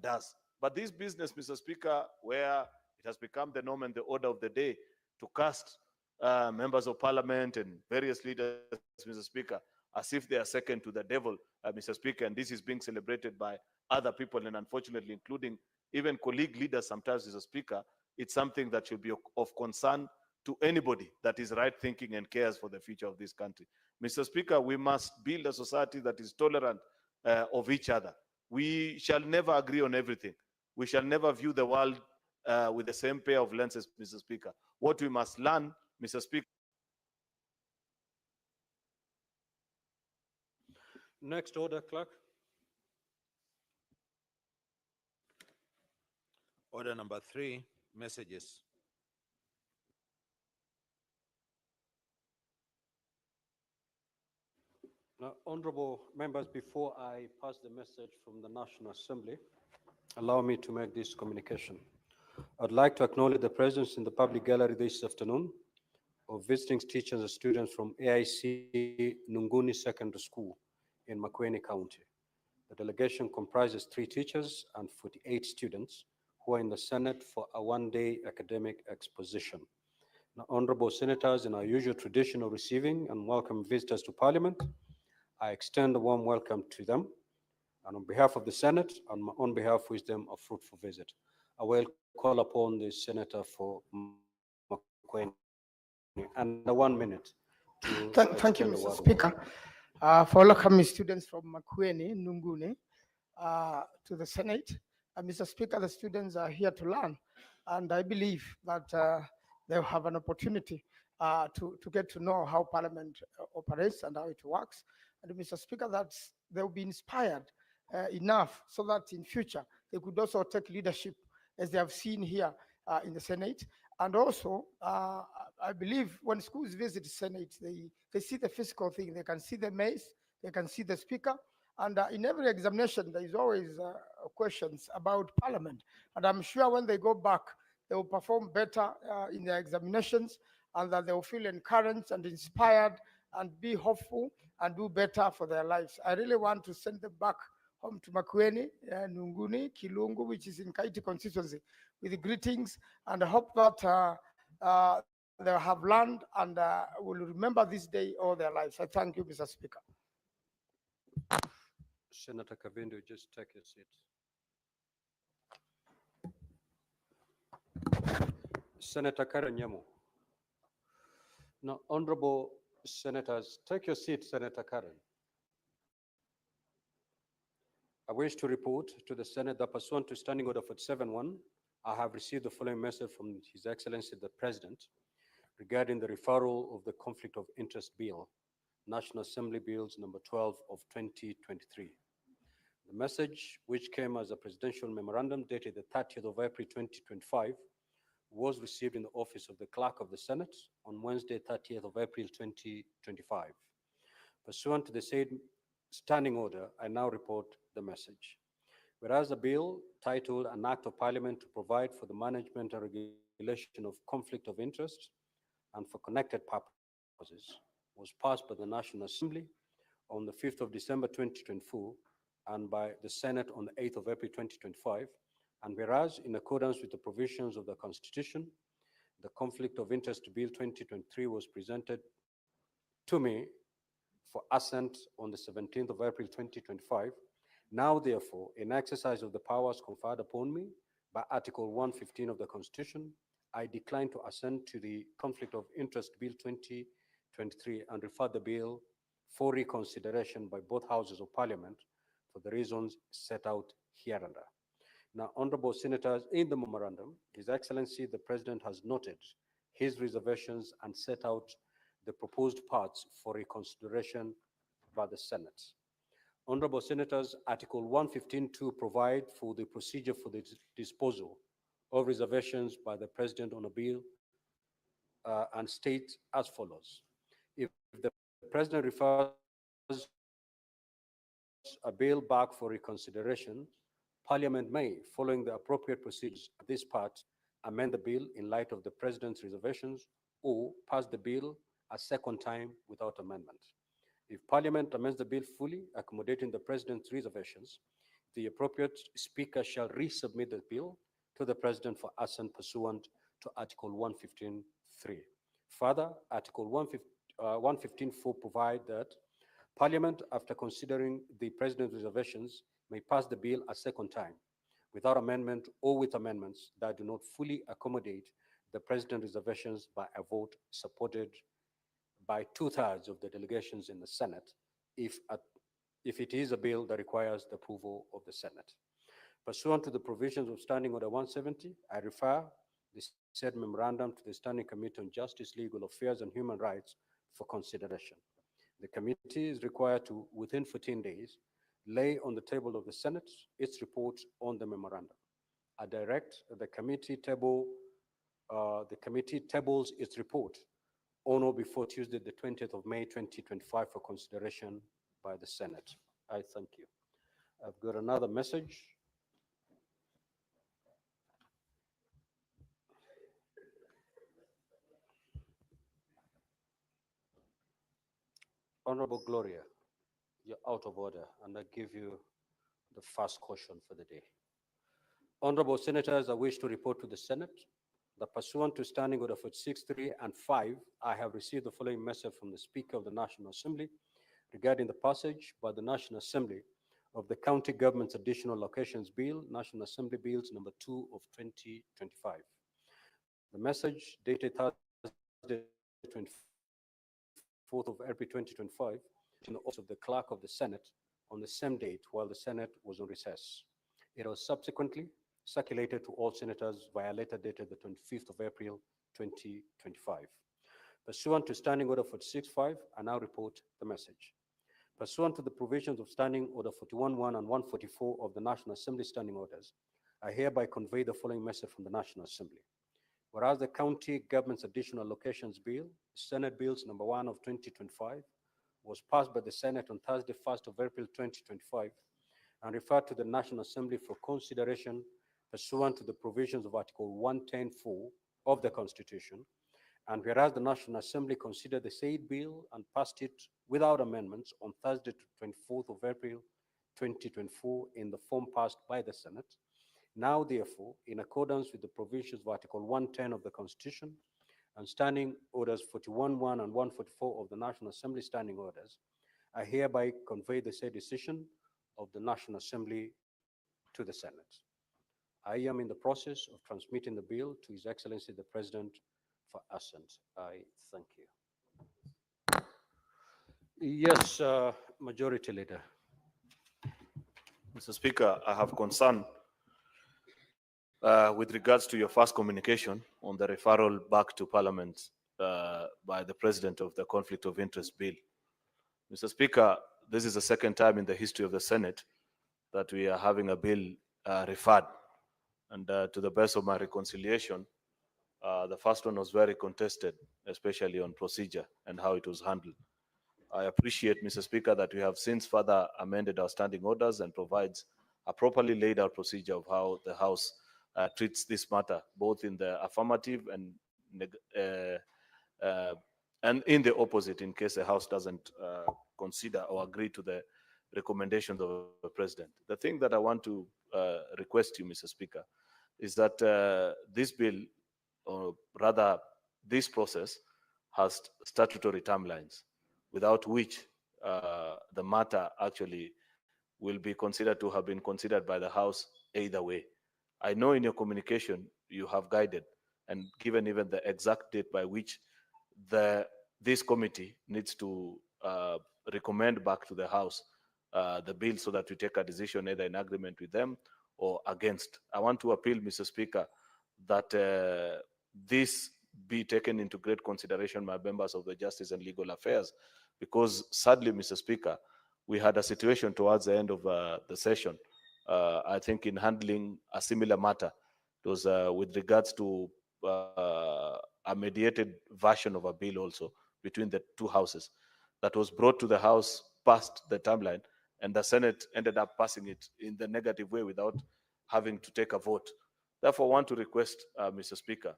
[SPEAKER 6] does. But this business, Mr. Speaker, where it has become the norm and the order of the day to cast members of parliament and various leaders, Mr. Speaker, as if they are second to the devil, Mr. Speaker, and this is being celebrated by other people, and unfortunately, including even colleague leaders sometimes, Mr. Speaker, it's something that should be of concern to anybody that is right thinking and cares for the future of this country. Mr. Speaker, we must build a society that is tolerant of each other. We shall never agree on everything. We shall never view the world with the same pair of lenses, Mr. Speaker. What we must learn, Mr. Speaker.
[SPEAKER 2] Next order, clerk.
[SPEAKER 7] Order number 3, messages.
[SPEAKER 2] Now, honorable members, before I pass the message from the National Assembly, allow me to make this communication. I'd like to acknowledge the presence in the public gallery this afternoon of visiting teachers and students from AIC Nunguni Secondary School in Makueni County. The delegation comprises 3 teachers and 48 students who are in the Senate for a one-day academic exposition. Now, honorable senators, in our usual tradition of receiving and welcome visitors to Parliament, I extend a warm welcome to them, and on behalf of the Senate, and on behalf of them, a fruitful visit. I will call upon the Senator for Makueni under 1 minute.
[SPEAKER 8] Thank you, Mr. Speaker, for welcoming students from Makueni, Nunguni, to the Senate. Mr. Speaker, the students are here to learn, and I believe that they'll have an opportunity to get to know how Parliament operates and how it works. And Mr. Speaker, that they'll be inspired enough so that in future they could also take leadership as they have seen here in the Senate. And also, I believe when schools visit the Senate, they see the physical thing. They can see the maze, they can see the speaker. And in every examination, there is always questions about Parliament. And I'm sure when they go back, they will perform better in their examinations, and that they will feel encouraged and inspired and be hopeful and do better for their lives. I really want to send them back home to Makueni, Nunguni, Kilungu, which is in Kaiti constituency, with greetings, and I hope that they have learned and will remember this day all their lives. I thank you, Mr. Speaker.
[SPEAKER 2] Senator Kavindu, just take your seat. Senator Karen Nyamu. Now, honorable senators, take your seat, Senator Karen. I wish to report to the Senate that pursuant to Standing Order 47-1, I have received the following message from His Excellency the President regarding the referral of the Conflict of Interest Bill, National Assembly Bills number 12 of 2023. The message, which came as a presidential memorandum dated the 30th of April 2025, was received in the office of the Clerk of the Senate on Wednesday, 30th of April 2025. Pursuant to the said standing order, I now report the message. Whereas a bill titled An Act of Parliament to Provide for the Management and Regulation of Conflict of Interest and for Connected Purposes was passed by the National Assembly on the 5th of December 2024 and by the Senate on the 8th of April 2025, and whereas in accordance with the provisions of the Constitution, the Conflict of Interest Bill 2023 was presented to me for assent on the 17th of April 2025. Now, therefore, in exercise of the powers conferred upon me by Article 115 of the Constitution, I decline to assent to the Conflict of Interest Bill 2023 and refer the bill for reconsideration by both Houses of Parliament for the reasons set out hereunder. Now, honorable senators, in the memorandum, His Excellency the President has noted his reservations and set out the proposed parts for reconsideration by the Senate. Honorable senators, Article 115.2 provide for the procedure for the disposal of reservations by the President on a bill and states as follows. If the President refers a bill back for reconsideration, Parliament may, following the appropriate procedures of this part, amend the bill in light of the President's reservations or pass the bill a second time without amendment. If Parliament amends the bill fully, accommodating the President's reservations, the appropriate Speaker shall resubmit the bill to the President for assent pursuant to Article 115.3. Further, Article 115.4 provide that Parliament, after considering the President's reservations, may pass the bill a second time without amendment or with amendments that do not fully accommodate the President's reservations by a vote supported by 2/3 of the delegations in the Senate if it is a bill that requires the approval of the Senate. Pursuant to the provisions of Standing Order 170, I refer the said memorandum to the Standing Committee on Justice, Legal Affairs and Human Rights for consideration. The committee is required to, within 14 days, lay on the table of the Senate its report on the memorandum. I direct the committee tables its report on or before Tuesday, the 20th of May, 2025 for consideration by the Senate. I thank you. I've got another message. Honorable Gloria, you're out of order, and I give you the first caution for the day. Honorable senators, I wish to report to the Senate that pursuant to Standing Order 46.3 and 5, I have received the following message from the Speaker of the National Assembly regarding the passage by the National Assembly of the County Government's Additional Locations Bill, National Assembly Bills number 2 of 2025. The message dated Thursday, 24th of April 2025, in the office of the Clerk of the Senate on the same date while the Senate was on recess. It was subsequently circulated to all senators via letter dated the 25th of April 2025. Pursuant to Standing Order 46.5, I now report the message. Pursuant to the provisions of Standing Order 41.1 and 144 of the National Assembly Standing Orders, I hereby convey the following message from the National Assembly. Whereas the County Government's Additional Locations Bill, Senate Bills number 1 of 2025, was passed by the Senate on Thursday, 1st of April 2025, and referred to the National Assembly for consideration pursuant to the provisions of Article 110.4 of the Constitution, and whereas the National Assembly considered the said bill and passed it without amendments on Thursday, 24th of April 2024 in the form passed by the Senate, now therefore, in accordance with the provisions of Article 110 of the Constitution, and Standing Orders 41.1 and 144 of the National Assembly Standing Orders, I hereby convey the said decision of the National Assembly to the Senate. I am in the process of transmitting the bill to His Excellency the President for assent. I thank you. Yes, Majority Leader.
[SPEAKER 6] Mr. Speaker, I have concern with regards to your first communication on the referral back to Parliament by the President of the Conflict of Interest Bill. Mr. Speaker, this is the second time in the history of the Senate that we are having a bill referred. And to the best of my reconciliation, the first one was very contested, especially on procedure and how it was handled. I appreciate, Mr. Speaker, that we have since further amended our standing orders and provides a properly laid out procedure of how the House treats this matter, both in the affirmative and in the opposite, in case the House doesn't consider or agree to the recommendations of the President. The thing that I want to request you, Mr. Speaker, is that this bill, or rather this process, has statutory timelines, without which the matter actually will be considered to have been considered by the House either way. I know in your communication you have guided and given even the exact date by which this committee needs to recommend back to the House the bill, so that we take a decision either in agreement with them or against. I want to appeal, Mr. Speaker, that this be taken into great consideration by members of the Justice and Legal Affairs, because sadly, Mr. Speaker, we had a situation towards the end of the session, I think in handling a similar matter. It was with regards to a mediated version of a bill also between the two houses that was brought to the House past the timeline, and the Senate ended up passing it in the negative way without having to take a vote. Therefore, I want to request, Mr. Speaker,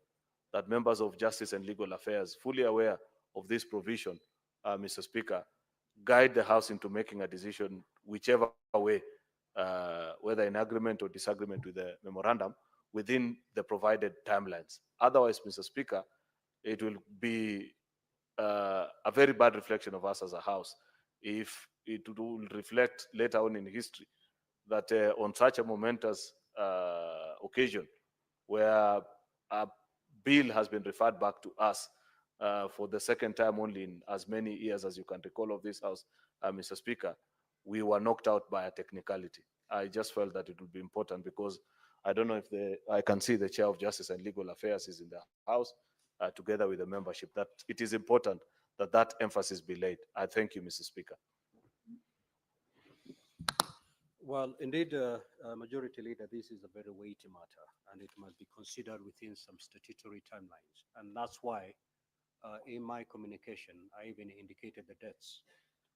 [SPEAKER 6] that members of Justice and Legal Affairs, fully aware of this provision, Mr. Speaker, guide the House into making a decision whichever way, whether in agreement or disagreement with the memorandum, within the provided timelines. Otherwise, Mr. Speaker, it will be a very bad reflection of us as a House if it will reflect later on in history that on such a momentous occasion where a bill has been referred back to us for the second time only in as many years as you can recall of this House, Mr. Speaker, we were knocked out by a technicality. I just felt that it would be important, because I don't know if I can see the Chair of Justice and Legal Affairs is in the House, together with the membership, that it is important that that emphasis be laid. I thank you, Mr. Speaker.
[SPEAKER 2] Well, indeed, Majority Leader, this is a very weighty matter, and it must be considered within some statutory timelines. And that's why, in my communication, I even indicated the dates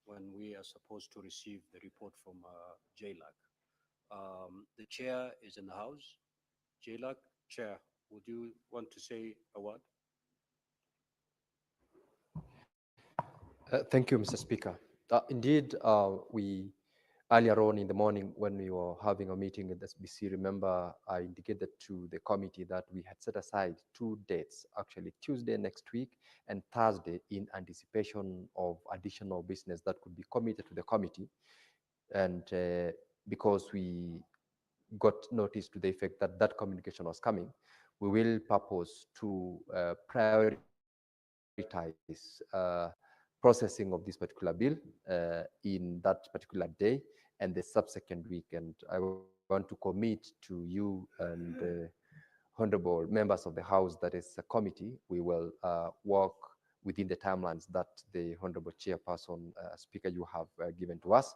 [SPEAKER 2] when we are supposed to receive the report from JLAC. The chair is in the House. JLAC, Chair, would you want to say a word?
[SPEAKER 13] Thank you, Mr. Speaker. Indeed, we earlier on in the morning when we were having a meeting at the SBC, remember I indicated to the committee that we had set aside 2 dates, actually Tuesday next week and Thursday, in anticipation of additional business that could be committed to the committee. And because we got notice to the effect that that communication was coming, we will purpose to prioritize processing of this particular bill in that particular day and the subsequent week. And I want to commit to you and honorable members of the House that is a committee, we will work within the timelines that the honorable chairperson, Speaker, you have given to us.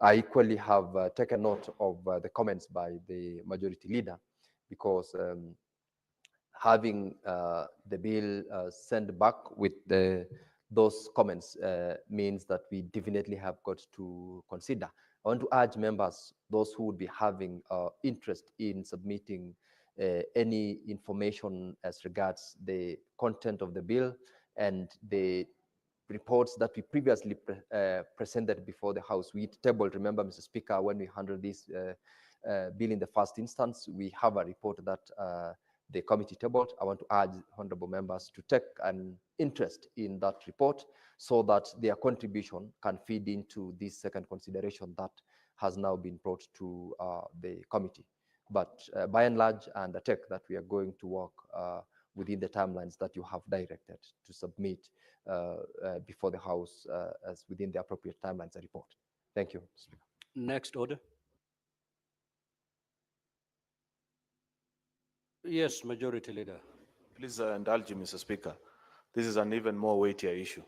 [SPEAKER 13] I equally have taken note of the comments by the majority leader, because having the bill sent back with those comments means that we definitely have got to consider. I want to urge members, those who would be having interest in submitting any information as regards the content of the bill and the reports that we previously presented before the House. We tabled, remember, Mr. Speaker, when we handled this bill in the first instance, we have a report that the committee tabled. I want to urge honorable members to take an interest in that report so that their contribution can feed into this second consideration that has now been brought to the committee. But by and large, I undertake that we are going to work within the timelines that you have directed to submit before the House as within the appropriate timelines a report. Thank you, Speaker.
[SPEAKER 2] Next order. Yes, Majority Leader.
[SPEAKER 6] Please indulge me, Mr. Speaker. This is an even more weightier issue.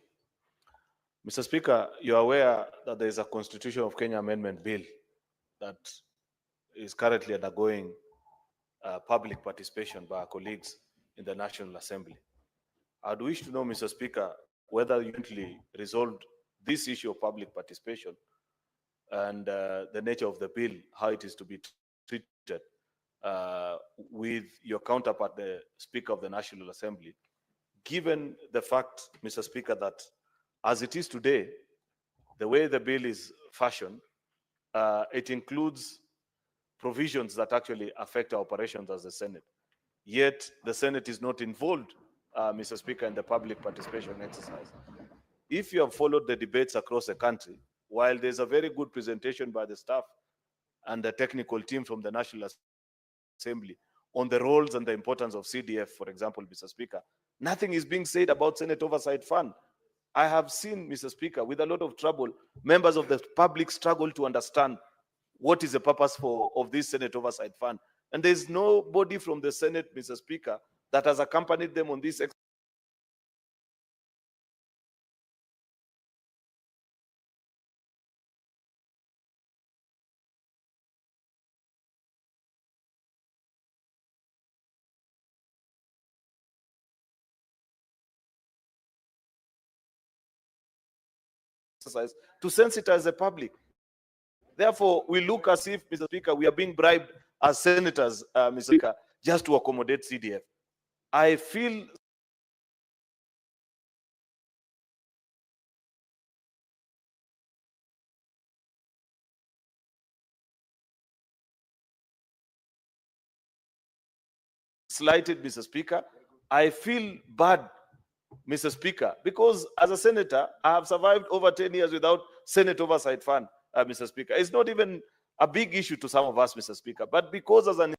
[SPEAKER 6] Mr. Speaker, you're aware that there is a Constitution of Kenya Amendment Bill that is currently undergoing public participation by our colleagues in the National Assembly. I'd wish to know, Mr. Speaker, whether you jointly resolved this issue of public participation and the nature of the bill, how it is to be treated with your counterpart, the Speaker of the National Assembly, given the fact, Mr. Speaker, that as it is today, the way the bill is fashioned, it includes provisions that actually affect our operations as the Senate. Yet the Senate is not involved, Mr. Speaker, in the public participation exercise. If you have followed the debates across the country, while there's a very good presentation by the staff and the technical team from the National Assembly on the roles and the importance of CDF, for example, Mr. Speaker, nothing is being said about Senate Oversight Fund. I have seen, Mr. Speaker, with a lot of trouble, members of the public struggle to understand what is the purpose of this Senate Oversight Fund. And there's nobody from the Senate, Mr. Speaker, that has accompanied them on this exercise to sensitize the public. Therefore, we look as if, Mr. Speaker, we are being bribed as senators, Mr. Speaker, just to accommodate CDF. I feel slighted, Mr. Speaker. I feel bad, Mr. Speaker, because as a senator, I have survived over 10 years without Senate Oversight Fund, Mr. Speaker. It's not even a big issue to some of us, Mr. Speaker, but because as an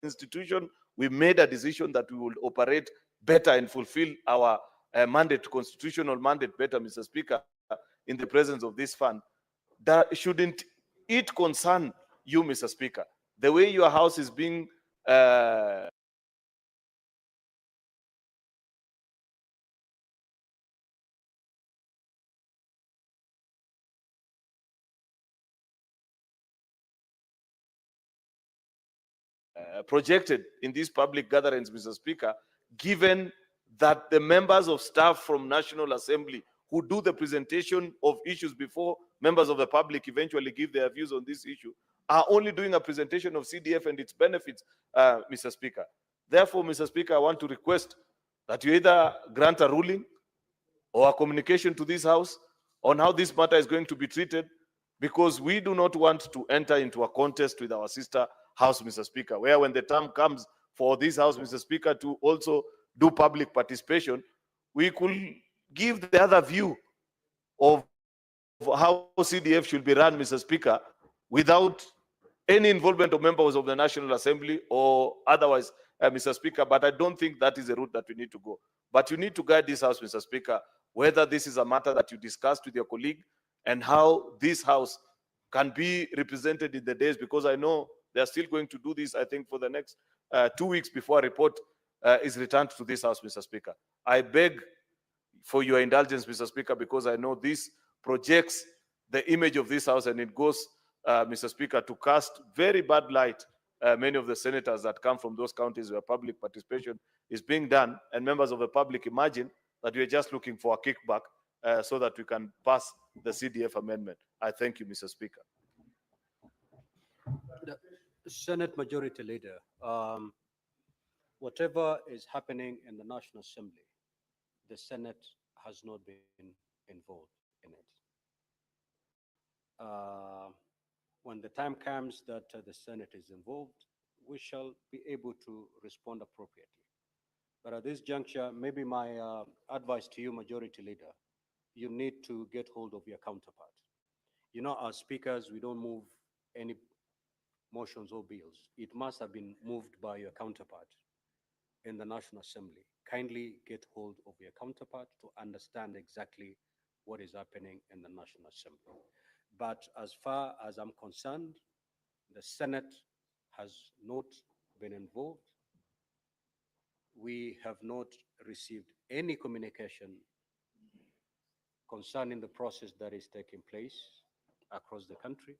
[SPEAKER 6] institution, we made a decision that we will operate better and fulfill our mandate, constitutional mandate better, Mr. Speaker, in the presence of this fund. That shouldn't it concern you, Mr. Speaker? The way your house is being projected in these public gatherings, Mr. Speaker, given that the members of staff from National Assembly who do the presentation of issues before members of the public eventually give their views on this issue are only doing a presentation of CDF and its benefits, Mr. Speaker. Therefore, Mr. Speaker, I want to request that you either grant a ruling or a communication to this House on how this matter is going to be treated, because we do not want to enter into a contest with our sister House, Mr. Speaker, where when the time comes for this House, Mr. Speaker, to also do public participation, we could give the other view of how CDF should be run, Mr. Speaker, without any involvement of members of the National Assembly or otherwise, Mr. Speaker. But I don't think that is the route that we need to go. But you need to guide this House, Mr. Speaker, whether this is a matter that you discussed with your colleague and how this House can be represented in the days, because I know they are still going to do this, I think, for the next 2 weeks before a report is returned to this House, Mr. Speaker. I beg for your indulgence, Mr. Speaker, because I know this projects the image of this House, and it goes, Mr. Speaker, to cast very bad light many of the senators that come from those counties where public participation is being done, and members of the public imagine that we are just looking for a kickback so that we can pass the CDF amendment. I thank you, Mr. Speaker.
[SPEAKER 2] The Senate Majority Leader, whatever is happening in the National Assembly the Senate has not been involved in it. When the time comes that the Senate is involved, we shall be able to respond appropriately. But at this juncture, maybe my advice to you, Majority Leader, you need to get hold of your counterpart. You know, as speakers, we don't move any motions or bills. It must have been moved by your counterpart in the National Assembly. Kindly get hold of your counterpart to understand exactly what is happening in the National Assembly. But as far as I'm concerned, the Senate has not been involved. We have not received any communication concerning the process that is taking place across the country.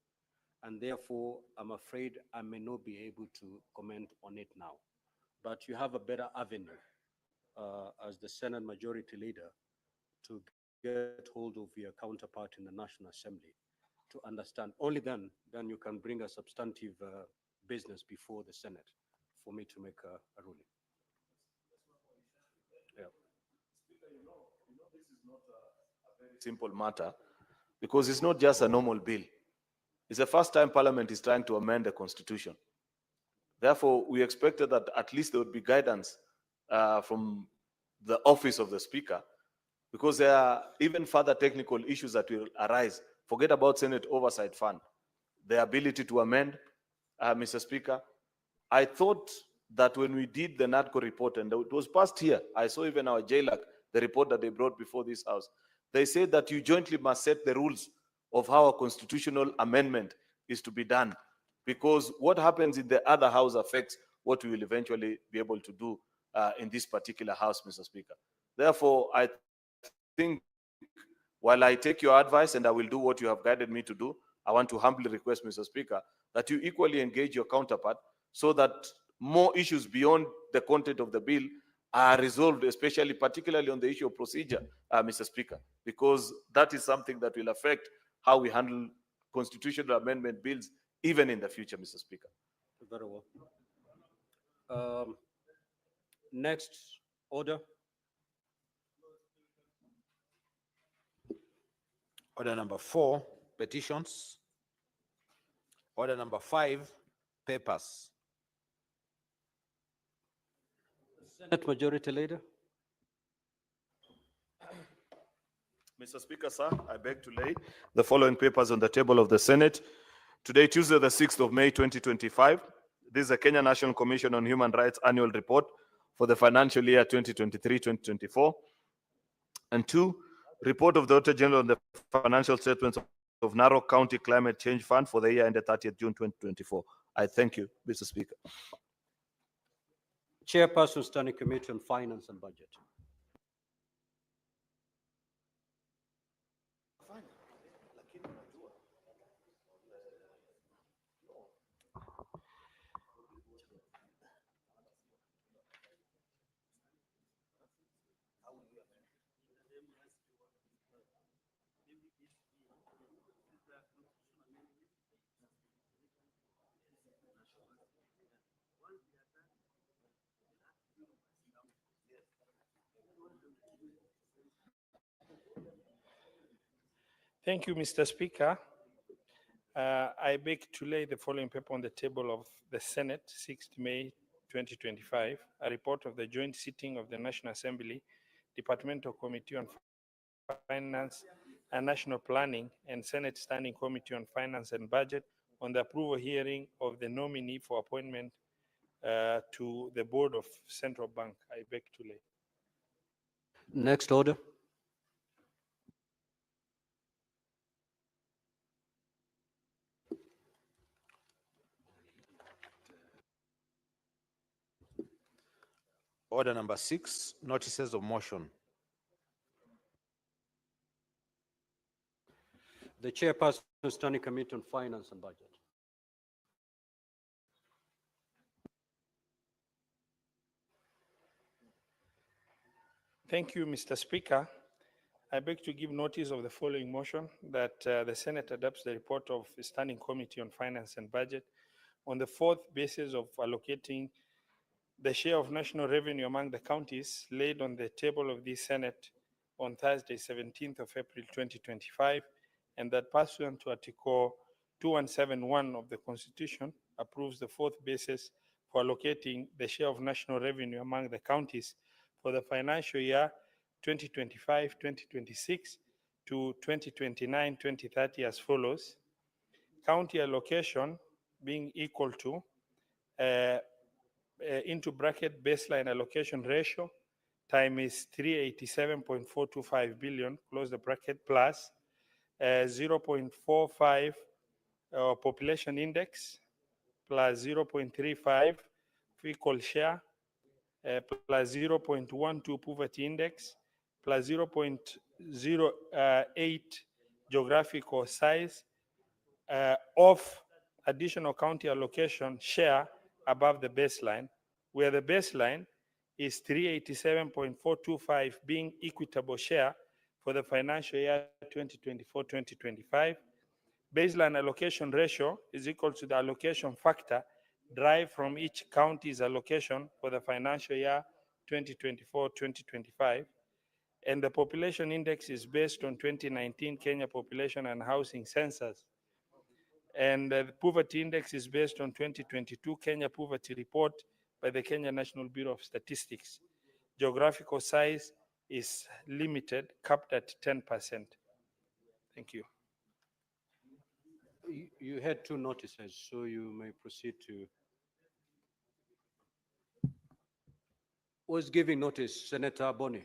[SPEAKER 2] And therefore, I'm afraid I may not be able to comment on it now. But you have a better avenue as the Senate Majority Leader to get hold of your counterpart in the National Assembly to understand. Only then you can bring a substantive business before the Senate for me to make a ruling. Yeah.
[SPEAKER 6] This is not a very simple matter, because it's not just a normal bill. It's the first time Parliament is trying to amend the Constitution. Therefore, we expected that at least there would be guidance from the office of the Speaker, because there are even further technical issues that will arise. Forget about Senate Oversight Fund, the ability to amend, Mr. Speaker. I thought that when we did the NADCO report, and it was passed here, I saw even our JLAC, the report that they brought before this House, they said that you jointly must set the rules of how a constitutional amendment is to be done, because what happens in the other House affects what we will eventually be able to do in this particular House, Mr. Speaker. Therefore, I think, while I take your advice and I will do what you have guided me to do, I want to humbly request, Mr. Speaker, that you equally engage your counterpart so that more issues beyond the content of the bill are resolved, especially particularly on the issue of procedure, Mr. Speaker, because that is something that will affect how we handle constitutional amendment bills even in the future, Mr. Speaker.
[SPEAKER 2] Very well. Next order.
[SPEAKER 7] Order number 4, petitions. Order number 5, papers.
[SPEAKER 2] Senate Majority Leader.
[SPEAKER 6] Mr. Speaker, sir, I beg to lay the following papers on the table of the Senate. Today, Tuesday, the 6th of May, 2025. This is the Kenya National Commission on Human Rights Annual Report for the financial year 2023-2024. And 2, report of the Auditor General on the financial statements of Narok County Climate Change Fund for the year ended 30th June 2024. I thank you, Mr. Speaker.
[SPEAKER 2] Chairperson, Standing Committee on Finance and Budget.
[SPEAKER 9] Thank you, Mr. Speaker. I beg to lay the following paper on the table of the Senate, 6th May 2025, a report of the joint sitting of the National Assembly, Departmental Committee on Finance and National Planning, and Senate Standing Committee on Finance and Budget on the approval hearing of the nominee for appointment to the Board of Central Bank. I beg to lay.
[SPEAKER 2] Next order.
[SPEAKER 7] Order number 6, notices of motion.
[SPEAKER 2] The Chairperson, Standing Committee on Finance and Budget.
[SPEAKER 9] Thank you, Mr. Speaker. I beg to give notice of the following motion that the Senate adopts the report of the Standing Committee on Finance and Budget on the 4th basis of allocating the share of national revenue among the counties laid on the table of the Senate on Thursday, 17th of April 2025, and that pursuant to Article 2171 of the Constitution, approves the fourth basis for allocating the share of national revenue among the counties for the financial year 2025-2026 to 2029-2030 as follows. County allocation being equal to into bracket baseline allocation ratio time is 387.425 billion, close the bracket, plus 0.45 population index, plus 0.35 equal share, plus 0.12 poverty index, plus 0.08 geographical size of additional county allocation share above the baseline, where the baseline is 387.425 being equitable share for the financial year 2024-2025. Baseline allocation ratio is equal to the allocation factor derived from each county's allocation for the financial year 2024-2025. And the population index is based on 2019 Kenya Population and Housing Census. And the poverty index is based on 2022 Kenya Poverty Report by the Kenya National Bureau of Statistics. Geographical size is limited, capped at 10%. Thank you.
[SPEAKER 2] You had two notices, so you may proceed to. Who is giving notice? Senator Boni.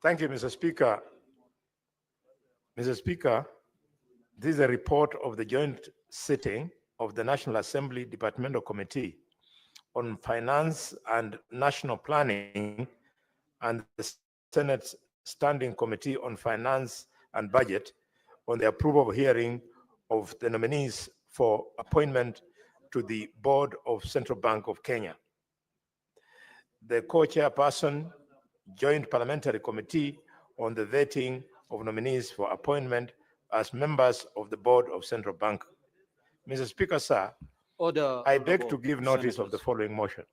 [SPEAKER 11] Thank you, Mr. Speaker. Mr. Speaker, this is a report of the joint sitting of the National Assembly Departmental Committee on Finance and National Planning and the Senate's Standing Committee on Finance and Budget on the approval of hearing of the nominees for appointment to the Board of Central Bank of Kenya. The co-chairperson, Joint Parliamentary Committee on the vetting of nominees for appointment as members of the Board of Central Bank. Mr. Speaker, sir,
[SPEAKER 2] Order.
[SPEAKER 11] I beg to give notice of the
[SPEAKER 2] Senators.
[SPEAKER 11] following motion.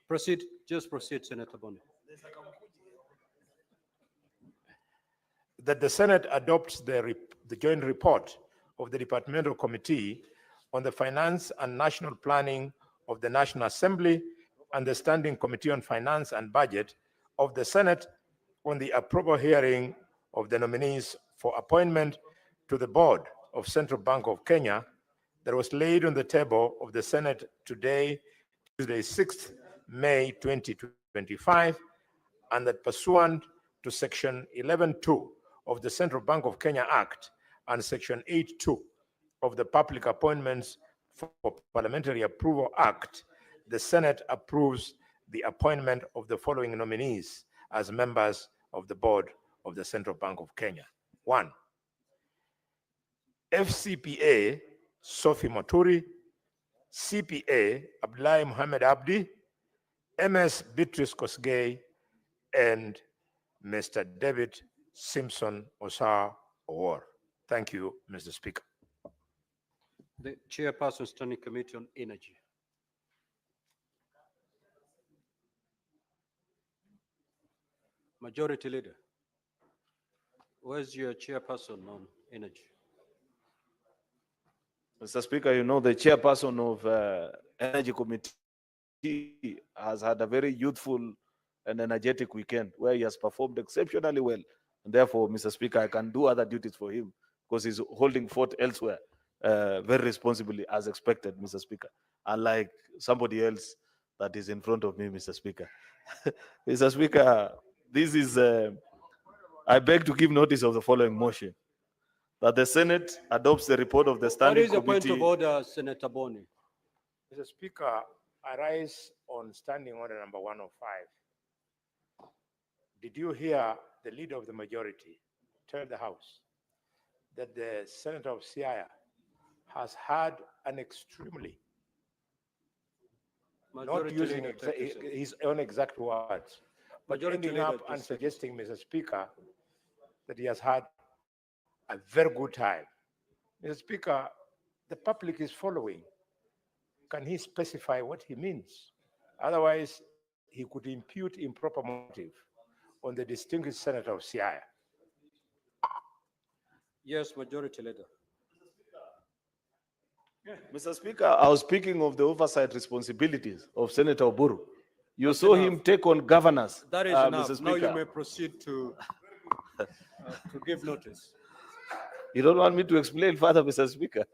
[SPEAKER 2] Proceed. Just proceed, Senator Boni.
[SPEAKER 11] That the Senate adopts the joint report of the Departmental Committee on the Finance and National Planning of the National Assembly and the Standing Committee on Finance and Budget of the Senate on the approval hearing of the nominees for appointment to the Board of Central Bank of Kenya that was laid on the table of the Senate today, Tuesday, 6th May 2025, and that pursuant to Section 11.2 of the Central Bank of Kenya Act and Section 8.2 of the Public Appointments for Parliamentary Approval Act, the Senate approves the appointment of the following nominees as members of the Board of the Central Bank of Kenya. 1. FCPA Sophie Moturi, CPA Abdullahi Muhammad Abdi, MS Beatrice Kosgei, and Mr. David Simpson Osar Owor. Thank you, Mr. Speaker.
[SPEAKER 2] The Chairperson, Standing Committee on Energy. Majority Leader, where's your chairperson on energy?
[SPEAKER 6] Mr. Speaker, you know the chairperson of Energy Committee has had a very youthful and energetic weekend where he has performed exceptionally well. And therefore, Mr. Speaker, I can do other duties for him because he's holding fort elsewhere very responsibly as expected, Mr. Speaker, unlike somebody else that is in front of me, Mr. Speaker. Mr. Speaker, this is, I beg to give notice of the following motion, that the Senate adopts the report of the Standing Committee.
[SPEAKER 2] What is the point of order, Senator Boni?
[SPEAKER 11] Mr. Speaker, I rise on Standing Order number 105. Did you hear the leader of the majority tell the House that the Senator of Siaya has had an extremely,
[SPEAKER 2] Majority
[SPEAKER 11] not using
[SPEAKER 2] Leader, take your seat.
[SPEAKER 11] his own exact words, but
[SPEAKER 2] Majority
[SPEAKER 11] ending up
[SPEAKER 2] Leader,
[SPEAKER 11] and
[SPEAKER 2] please take
[SPEAKER 11] suggesting, Mr. Speaker, that he has had a very good time. Mr. Speaker, the public is following. Can he specify what he means? Otherwise, he could impute improper motive on the distinguished senator of Siaya.
[SPEAKER 2] Yes, Majority Leader.
[SPEAKER 6] Mr. Speaker, I was speaking of the oversight responsibilities of Senator Oburu. You
[SPEAKER 2] That's
[SPEAKER 6] saw
[SPEAKER 2] enough.
[SPEAKER 6] him take on governance.
[SPEAKER 2] That is
[SPEAKER 6] Mr.
[SPEAKER 2] enough. Now
[SPEAKER 6] Speaker.
[SPEAKER 2] you may proceed to give notice.
[SPEAKER 6] You don't want me to explain further, Mr. Speaker?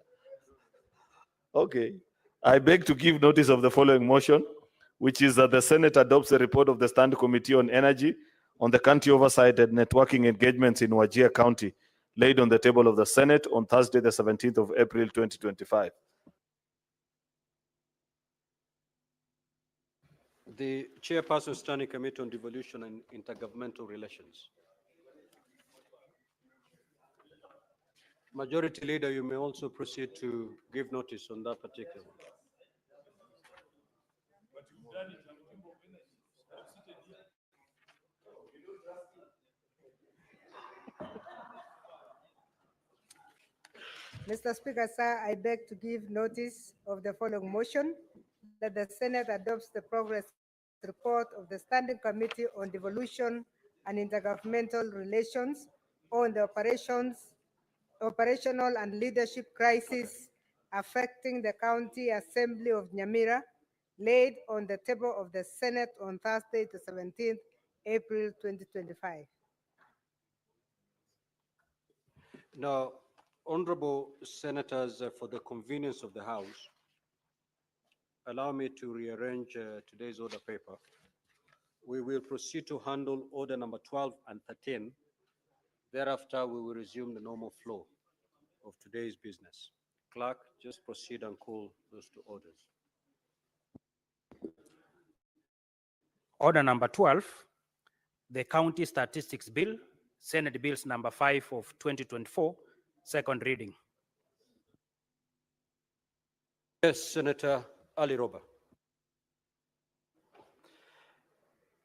[SPEAKER 6] Okay. I beg to give notice of the following motion, which is that the Senate adopts a report of the Standing Committee on Energy on the country oversight and networking engagements in Wajir County, laid on the table of the Senate on Thursday, the 17th of April, 2025.
[SPEAKER 2] The Chairperson Standing Committee on Devolution and Intergovernmental Relations. Majority Leader, you may also proceed to give notice on that particular one.
[SPEAKER 1] Mr. Speaker, sir, I beg to give notice of the following motion, that the Senate adopts the progress report of the Standing Committee on Devolution and Intergovernmental Relations on the operational and leadership crisis affecting the County Assembly of Nyamira, laid on the table of the Senate on Thursday, the 17th April 2025.
[SPEAKER 2] Now, honorable senators, for the convenience of the House, allow me to rearrange today's order paper. We will proceed to handle order number 12 and 13. Thereafter, we will resume the normal flow of today's business. Clerk, just proceed and call those two orders.
[SPEAKER 12] Order number 12, the County Statistics Bill, Senate Bills number 5 of 2024, second reading.
[SPEAKER 2] Yes, Senator Ali Roba.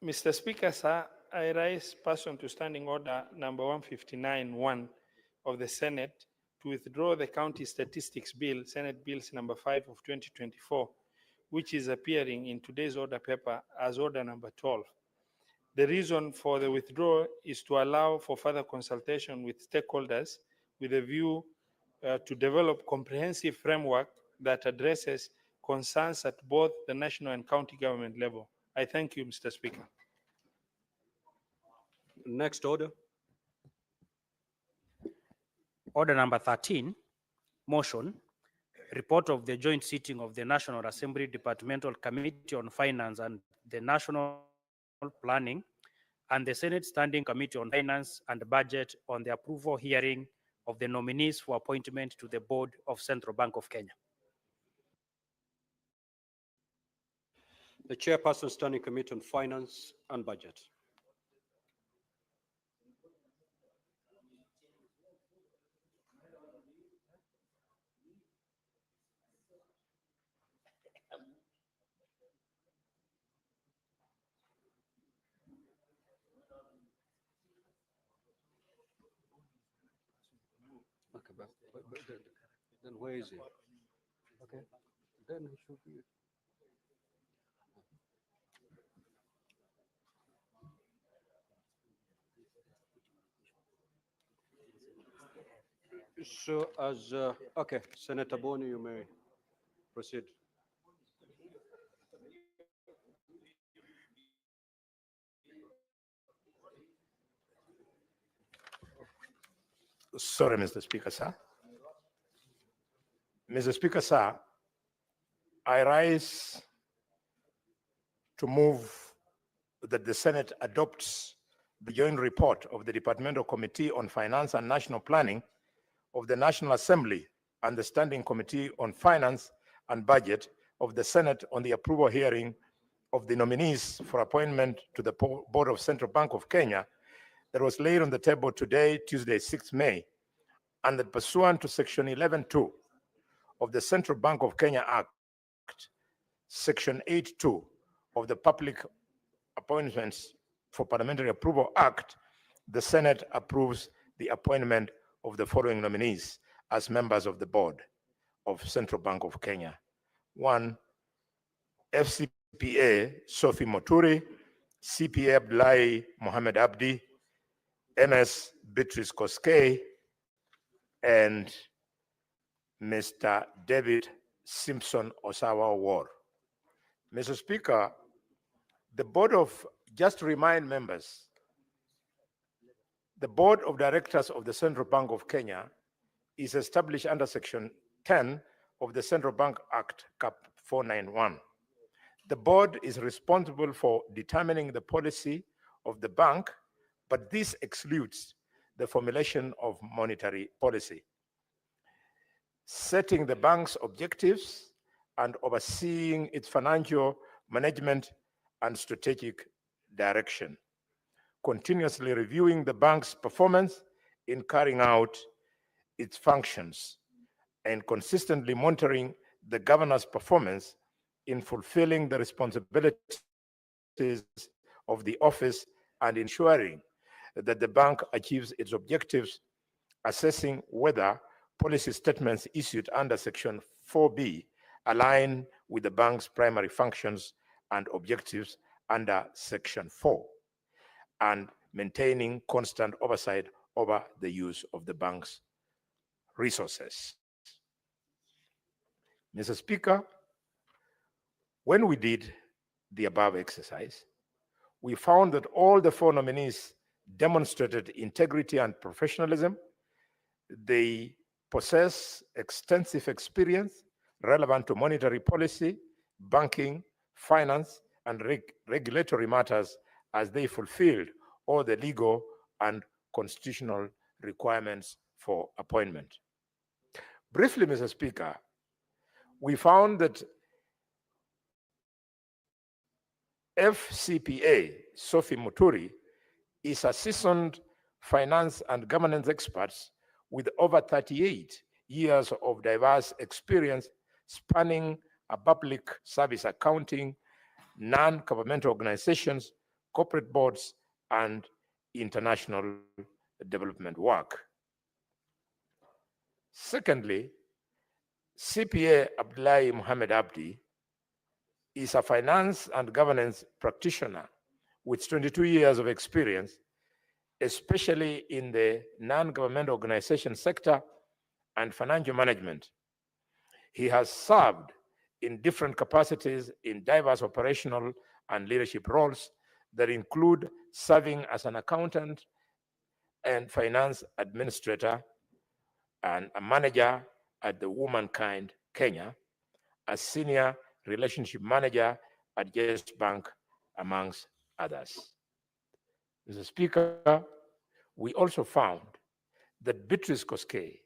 [SPEAKER 9] Mr. Speaker, sir, I raise pursuant to Standing Order number 159-1 of the Senate to withdraw the County Statistics Bill, Senate Bills number 5 of 2024, which is appearing in today's order paper as order number 12. The reason for the withdrawal is to allow for further consultation with stakeholders with a view to develop comprehensive framework that addresses concerns at both the national and county government level. I thank you, Mr. Speaker.
[SPEAKER 2] Next order.
[SPEAKER 12] Order number 13, motion, report of the joint sitting of the National Assembly Departmental Committee on Finance and the National Planning and the Senate Standing Committee on Finance and Budget on the approval hearing of the nominees for appointment to the Board of Central Bank of Kenya.
[SPEAKER 2] The Chairperson Standing Committee on Finance and Budget. Okay, but then where is he? Okay, then he should be. So as, okay, Senator Boni, you may proceed.
[SPEAKER 11] Sorry, Mr. Speaker, sir. Mr. Speaker, sir, I rise to move that the Senate adopts the joint report of the Departmental Committee on Finance and National Planning of the National Assembly and the Standing Committee on Finance and Budget of the Senate on the approval hearing of the nominees for appointment to the Board of Central Bank of Kenya that was laid on the table today, Tuesday, 6 May, and that pursuant to Section 11.2 of the Central Bank of Kenya Act, Section 8.2 of the Public Appointments for Parliamentary Approval Act, the Senate approves the appointment of the following nominees as members of the board of Central Bank of Kenya. 1, FCPA Sophie Moturi, CPA Abdullahi Mohammed Abdi, MS Beatrice Koskei, and Mr. David Simpson Osawa War. Mr. Speaker, the just to remind members, the Board of Directors of the Central Bank of Kenya is established under Section 10 of the Central Bank Act, Cap 491. The board is responsible for determining the policy of the bank, but this excludes the formulation of monetary policy, setting the bank's objectives, and overseeing its financial management and strategic direction, continuously reviewing the bank's performance in carrying out its functions, and consistently monitoring the governor's performance in fulfilling the responsibilities of the office and ensuring that the bank achieves its objectives, assessing whether policy statements issued under Section 4B align with the bank's primary functions and objectives under Section 4, and maintaining constant oversight over the use of the bank's resources. Mr. Speaker, when we did the above exercise, we found that all the 4 nominees demonstrated integrity and professionalism. They possess extensive experience relevant to monetary policy, banking, finance, and regulatory matters, as they fulfilled all the legal and constitutional requirements for appointment. Briefly, Mr. Speaker, we found that FCPA Sophie Muturi is a seasoned finance and governance expert with over 38 years of diverse experience spanning a public service accounting, non-governmental organizations, corporate boards, and international development work. Secondly, CPA Abdullahi Mohammed Abdi is a finance and governance practitioner with 22 years of experience, especially in the non-government organization sector and financial management. He has served in different capacities in diverse operational and leadership roles that include serving as an accountant and finance administrator and a manager at the Womankind Kenya, a senior relationship manager at Yes Bank, amongst others. Mr. Speaker, we also found that Beatrice Koskei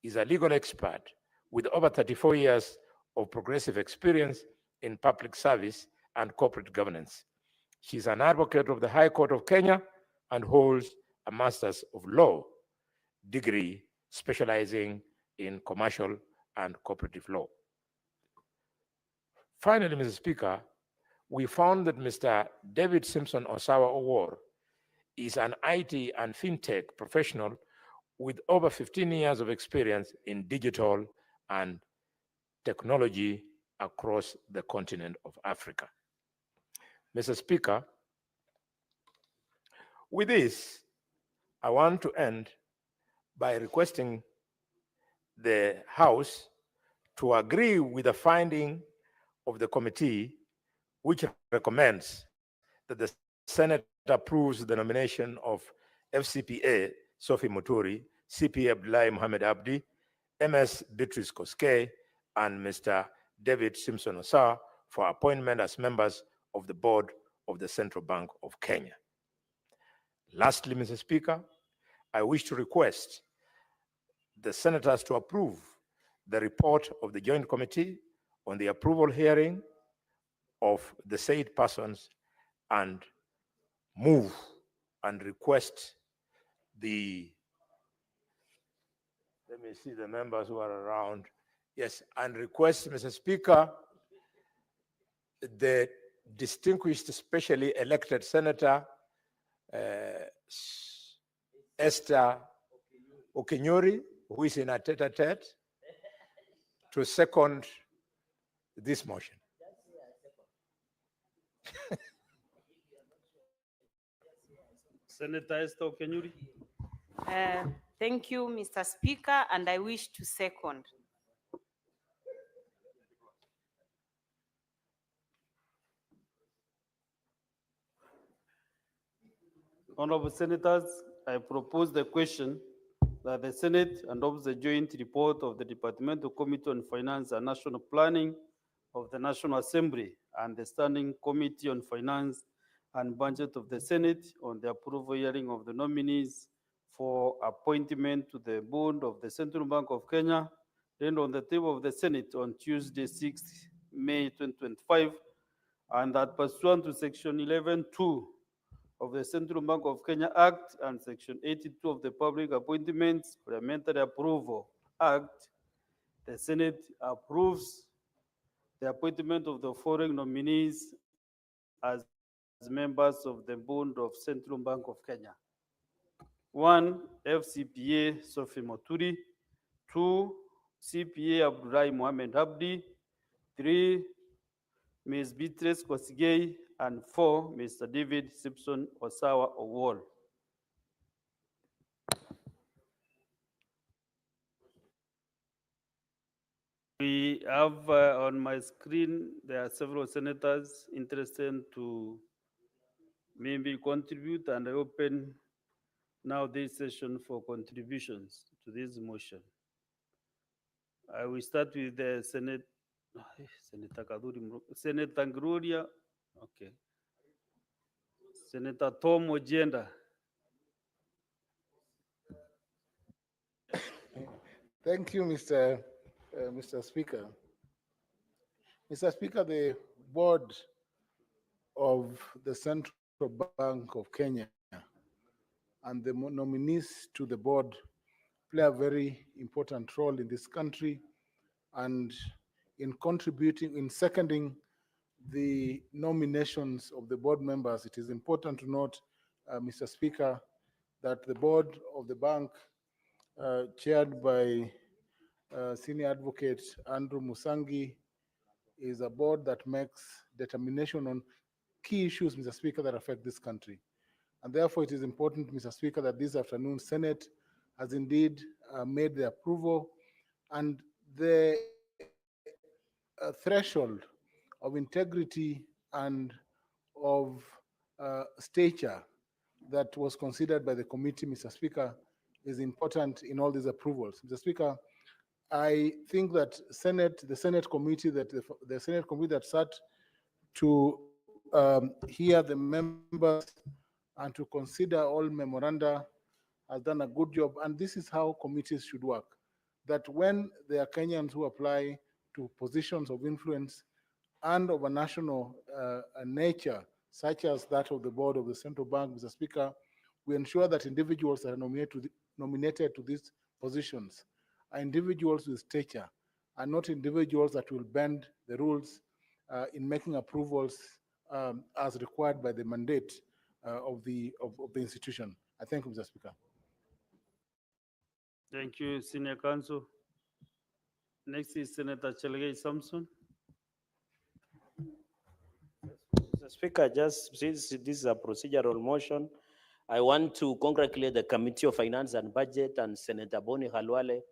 [SPEAKER 11] is a legal expert with over 34 years of progressive experience in public service and corporate governance. She's an advocate of the High Court of Kenya and holds a Master's of Law degree specializing in commercial and cooperative law. Finally, Mr. Speaker, we found that Mr. David Simpson Osawa Owor is an IT and fintech professional with over 15 years of experience in digital and technology across the continent of Africa. Mr. Speaker, with this, I want to end by requesting the House to agree with the finding of the committee, which recommends that the Senate approves the nomination of FCPA Sophie Muturi, CPA Abdullahi Mohammed Abdi, MS Beatrice Koskei, and Mr. David Simpson Osawa for appointment as members of the board of the Central Bank of Kenya. Lastly, Mr. Speaker, I wish to request the senators to approve the report of the Joint Committee on the approval hearing of the said persons and move and request the, let me see the members who are around. Yes, and request, Mr. Speaker, the distinguished specially elected Senator Esther Okenyori, who is in a tete-a-tete, to second this motion.
[SPEAKER 12] Senator Esther Okenyuri.
[SPEAKER 14] Thank you, Mr. Speaker, and I wish to second.
[SPEAKER 17] Honorable Senators, I propose the question that the Senate adopts the joint report of the Departmental Committee on Finance and National Planning of the National Assembly and the Standing Committee on Finance and Budget of the Senate on the approval hearing of the nominees for appointment to the board of the Central Bank of Kenya, then on the table of the Senate on Tuesday, 6 May 2025, and that pursuant to Section 11(2) of the Central Bank of Kenya Act and Section 82 of the Public Appointments Parliamentary Approval Act, the Senate approves the appointment of the following nominees as members of the board of Central Bank of Kenya. 1, FCPA Sophie Moturi. 2, CPA Abdullahi Mohamed Abdi. 3, Ms. Beatrice Kosigei. And 4, Mr. David Simpson Osawa Owol. We have on my screen, there are several senators interested to maybe contribute, and I open now this session for contributions to this motion. I will start with the Senator Nguria, okay. Senator Tom Ojenda.
[SPEAKER 15] Thank you, Mr. Speaker. Mr. Speaker, the board of the Central Bank of Kenya and the nominees to the board play a very important role in this country, and in contributing, in seconding the nominations of the board members. It is important to note, Mr. Speaker, that the board of the bank, chaired by Senior Advocate Andrew Musangi, is a board that makes determination on key issues, Mr. Speaker, that affect this country. And therefore, it is important, Mr. Speaker, that this afternoon Senate has indeed made the approval, and the threshold of integrity and of stature that was considered by the committee, Mr. Speaker, is important in all these approvals. Mr. Speaker, I think that the Senate committee that sat to hear the members and to consider all memoranda has done a good job. And this is how committees should work, that when there are Kenyans who apply to positions of influence and of a national nature, such as that of the board of the central bank, Mr. Speaker, we ensure that individuals that are nominated to these positions are individuals with stature, and not individuals that will bend the rules in making approvals as required by the mandate of the institution. I thank you, Mr. Speaker.
[SPEAKER 17] Thank you, Senior Counsel. Next is Senator Chelgei Samson.
[SPEAKER 19] Mr. Speaker, just since this is a procedural motion, I want to congratulate the Committee of Finance and Budget and Senator Boni Halwale,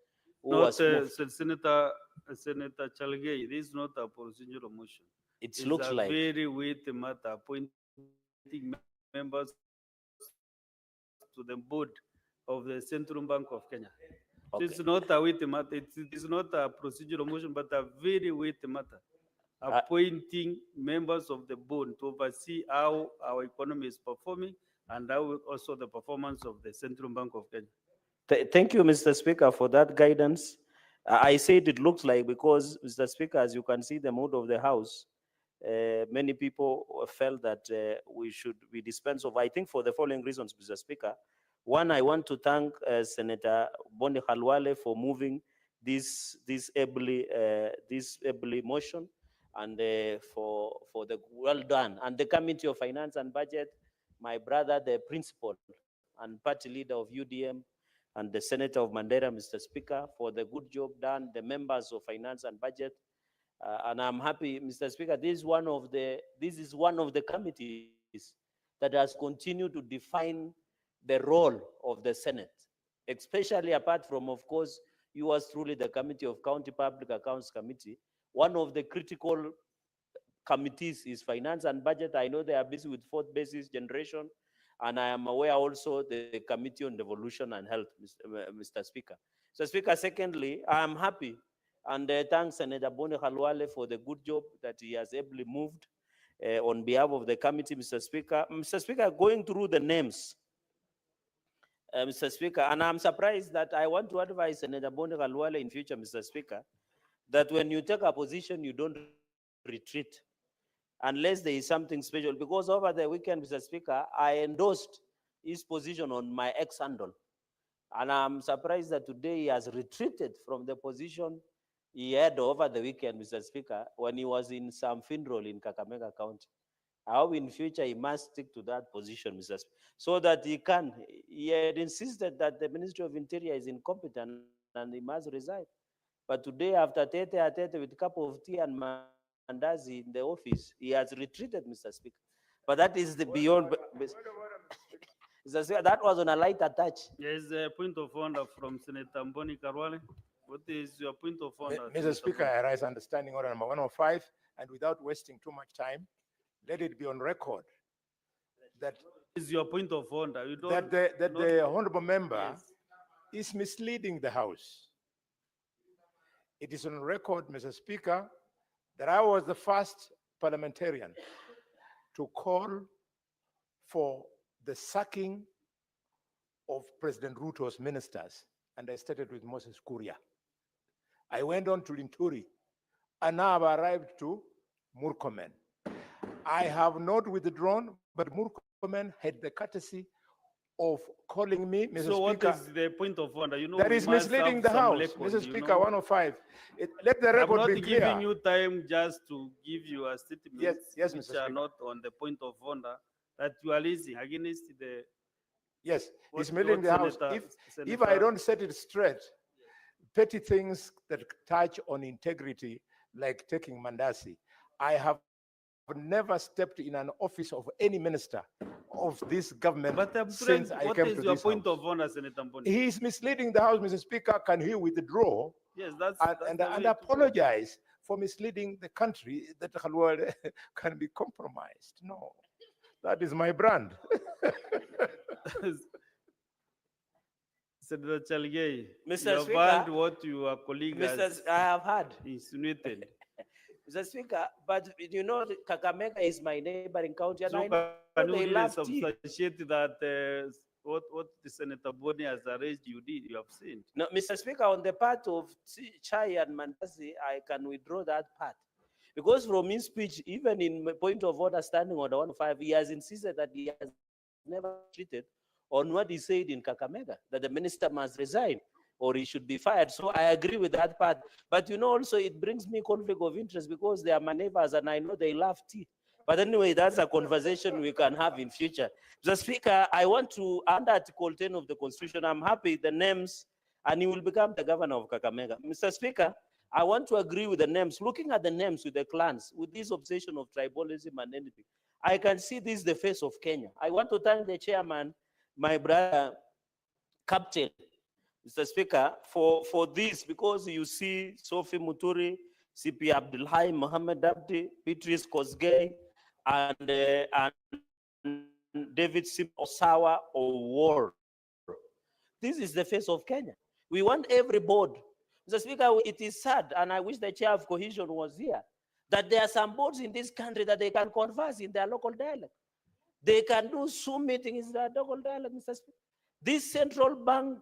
[SPEAKER 19] who was
[SPEAKER 17] Senator Chelgei, this is not a procedural motion.
[SPEAKER 19] It looks like
[SPEAKER 17] a very weighty matter, appointing members to the board of the Central Bank of Kenya. Okay. It's not a weighty matter. It is not a procedural motion, but a very weighty matter. Appointing members of the board to oversee how our economy is performing and how also the performance of the Central Bank of Kenya.
[SPEAKER 19] Thank you, Mr. Speaker, for that guidance. I said it looks like because, Mr. Speaker, as you can see the mood of the House, many people felt that we should be dispensed of, I think, for the following reasons, Mr. Speaker. One, I want to thank Senator Boni Halwale for moving this ably motion, and for the well done. And the Committee of Finance and Budget, my brother, the principal and party leader of UDM, and the Senator of Mandera, Mr. Speaker, for the good job done, the members of Finance and Budget. And I'm happy, Mr. Speaker, this is one of the committees that has continued to define the role of the Senate, especially apart from, of course, yours truly, the Committee of County Public Accounts Committee. One of the critical committees is Finance and Budget. I know they are busy with fourth basis generation, and I am aware also the Committee on Devolution and Health, Mr. Speaker. So, Speaker, secondly, I am happy and thank Senator Boni Khalwale for the good job that he has ably moved on behalf of the committee, Mr. Speaker. Mr. Speaker, going through the names, Mr. Speaker, and I'm surprised that I want to advise Senator Boni Khalwale in future, Mr. Speaker, that when you take a position, you don't retreat unless there is something special. Because over the weekend, Mr. Speaker, I endorsed his position on my ex-handle. And I'm surprised that today he has retreated from the position he had over the weekend, Mr. Speaker, when he was in some funeral in Kakamega County. I hope in future he must stick to that position, Mr. Speaker, so that he had insisted that the Ministry of Interior is incompetent and he must resign. But today, after tete with a cup of tea and mandazi in the office, he has retreated, Mr. Speaker. But that is the beyond. Mr. Speaker, that was on a lighter touch.
[SPEAKER 17] There is a point of order from Senator Boni Khalwale. What is your point of order?
[SPEAKER 11] Mr. Speaker, I rise understanding order number 105, and without wasting too much time, let it be on record that
[SPEAKER 17] is your point of order. You don't,
[SPEAKER 11] that the honorable member is misleading the House. It is on record, Mr. Speaker, that I was the first parliamentarian to call for the sacking of President Ruto's ministers, and I started with Moses Kuria. I went on to Linturi, and now I've arrived to Murkomen. I have not withdrawn, but Murkomen had the courtesy of calling me, Mr.
[SPEAKER 17] So
[SPEAKER 11] Speaker.
[SPEAKER 17] what is the point of order? You know,
[SPEAKER 11] That
[SPEAKER 17] we
[SPEAKER 11] is
[SPEAKER 17] must
[SPEAKER 11] misleading
[SPEAKER 17] have
[SPEAKER 11] the
[SPEAKER 17] some
[SPEAKER 11] House,
[SPEAKER 17] record,
[SPEAKER 11] Mr.
[SPEAKER 17] you
[SPEAKER 11] Speaker,
[SPEAKER 17] know.
[SPEAKER 11] 105. Let the record
[SPEAKER 17] I'm
[SPEAKER 11] be
[SPEAKER 17] not
[SPEAKER 11] clear.
[SPEAKER 17] giving you time just to give you a statement
[SPEAKER 11] Yes,
[SPEAKER 17] which
[SPEAKER 11] Mr.
[SPEAKER 17] are
[SPEAKER 11] Speaker.
[SPEAKER 17] not on the point of order that you are raising against the.
[SPEAKER 11] Yes,
[SPEAKER 17] what-
[SPEAKER 11] it's misleading the
[SPEAKER 17] what
[SPEAKER 11] House.
[SPEAKER 17] Senator-
[SPEAKER 11] If I
[SPEAKER 17] Senator-
[SPEAKER 11] don't set it straight, petty things that touch on integrity, like taking mandasi, I have never stepped in an office of any minister of this government
[SPEAKER 17] But I'm
[SPEAKER 11] since
[SPEAKER 17] trying,
[SPEAKER 11] I
[SPEAKER 17] what
[SPEAKER 11] came
[SPEAKER 17] is
[SPEAKER 11] to
[SPEAKER 17] your
[SPEAKER 11] this
[SPEAKER 17] point
[SPEAKER 11] House.
[SPEAKER 17] of order, Senator Mboni?
[SPEAKER 11] He is misleading the House, Mr. Speaker. Can he withdraw
[SPEAKER 17] Yes, that's
[SPEAKER 11] and
[SPEAKER 17] the way to go.
[SPEAKER 11] apologize for misleading the country that Khalwale can be compromised? No, that is my brand.
[SPEAKER 17] Senator Chalgei,
[SPEAKER 19] Mr.
[SPEAKER 17] you have
[SPEAKER 19] Speaker,
[SPEAKER 17] heard what your colleague has
[SPEAKER 19] I have heard.
[SPEAKER 17] insinuated.
[SPEAKER 19] Mr. Speaker, but you know, Kakamega is my neighboring county, and
[SPEAKER 17] So
[SPEAKER 19] I know
[SPEAKER 17] can you
[SPEAKER 19] they
[SPEAKER 17] really
[SPEAKER 19] love tea.
[SPEAKER 17] substantiate that what the Senator Boni has arranged you did, you have seen?
[SPEAKER 19] No, Mr. Speaker, on the part of chai and mandazi, I can withdraw that part. Because from his speech, even in my point of order standing on the 105, he has insisted that he has never treated on what he said in Kakamega, that the minister must resign or he should be fired. So I agree with that part. But you know, also it brings me conflict of interest because they are my neighbors and I know they love tea. But anyway, that's a conversation we can have in future. The Speaker, I want to, under Article 10 of the Constitution, I'm happy the names, and he will become the governor of Kakamega. Mr. Speaker, I want to agree with the names. Looking at the names with the clans, with this obsession of tribalism and anything, I can see this is the face of Kenya. I want to thank the chairman, my brother, Captain, Mr. Speaker, for this, because you see Sophie Muturi, CP Abdulhai, Mohammed Abdi, Beatrice Kosgei, and David Sim Osawa Owor. This is the face of Kenya. We want every board. Mr. Speaker, it is sad, and I wish the chair of cohesion was here, that there are some boards in this country that they can converse in their local dialect. They can do Zoom meetings in their local dialect, Mr. Speaker. This central bank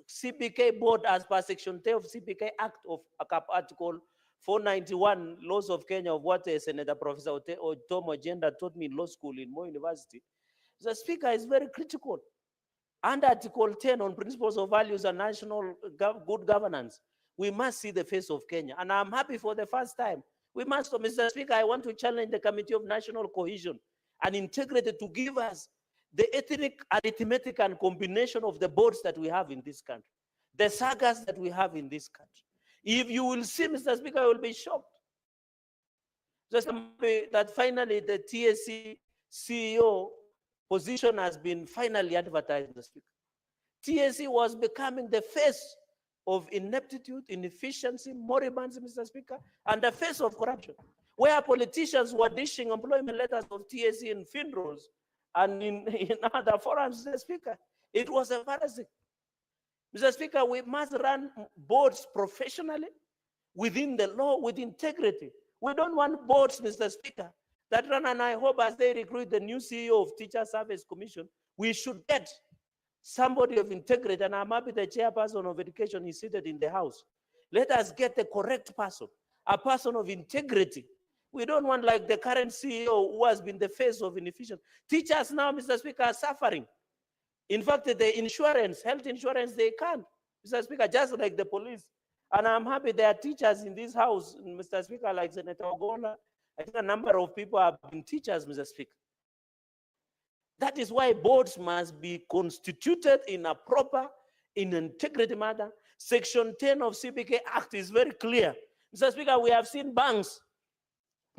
[SPEAKER 19] CPK board, as per Section 10 of CPK Act of Article 491, laws of Kenya, of what Senator Professor Tom Ojenda taught me in law school in Moi University, the Speaker is very critical. Under Article 10 on principles of values and national good governance, we must see the face of Kenya. And I'm happy for the first time. We must, Mr. Speaker, I want to challenge the Committee of National Cohesion and Integrity to give us the ethnic arithmetic and combination of the boards that we have in this country, the sagas that we have in this country. If you will see, Mr. Speaker, you will be shocked. Just that finally the TSC CEO position has been finally advertised, Mr. Speaker. TSC was becoming the face of ineptitude, inefficiency, moribunds, Mr. Speaker, and the face of corruption, where politicians were dishing employment letters of TSC in FINROs and in other forums, Mr. Speaker. It was embarrassing. Mr. Speaker, we must run boards professionally, within the law, with integrity. We don't want boards, Mr. Speaker, that run, and I hope as they recruit the new CEO of Teacher Service Commission, we should get somebody of integrity, and I'm happy the chairperson of education is seated in the house. Let us get the correct person, a person of integrity. We don't want like the current CEO who has been the face of inefficiency. Teachers now, Mr. Speaker, are suffering. In fact, the insurance, health insurance, they can't, Mr. Speaker, just like the police. And I'm happy there are teachers in this house, Mr. Speaker, like Senator Ogola. I think a number of people have been teachers, Mr. Speaker. That is why boards must be constituted in a proper, in integrity manner. Section 10 of CBK Act is very clear. Mr. Speaker, we have seen banks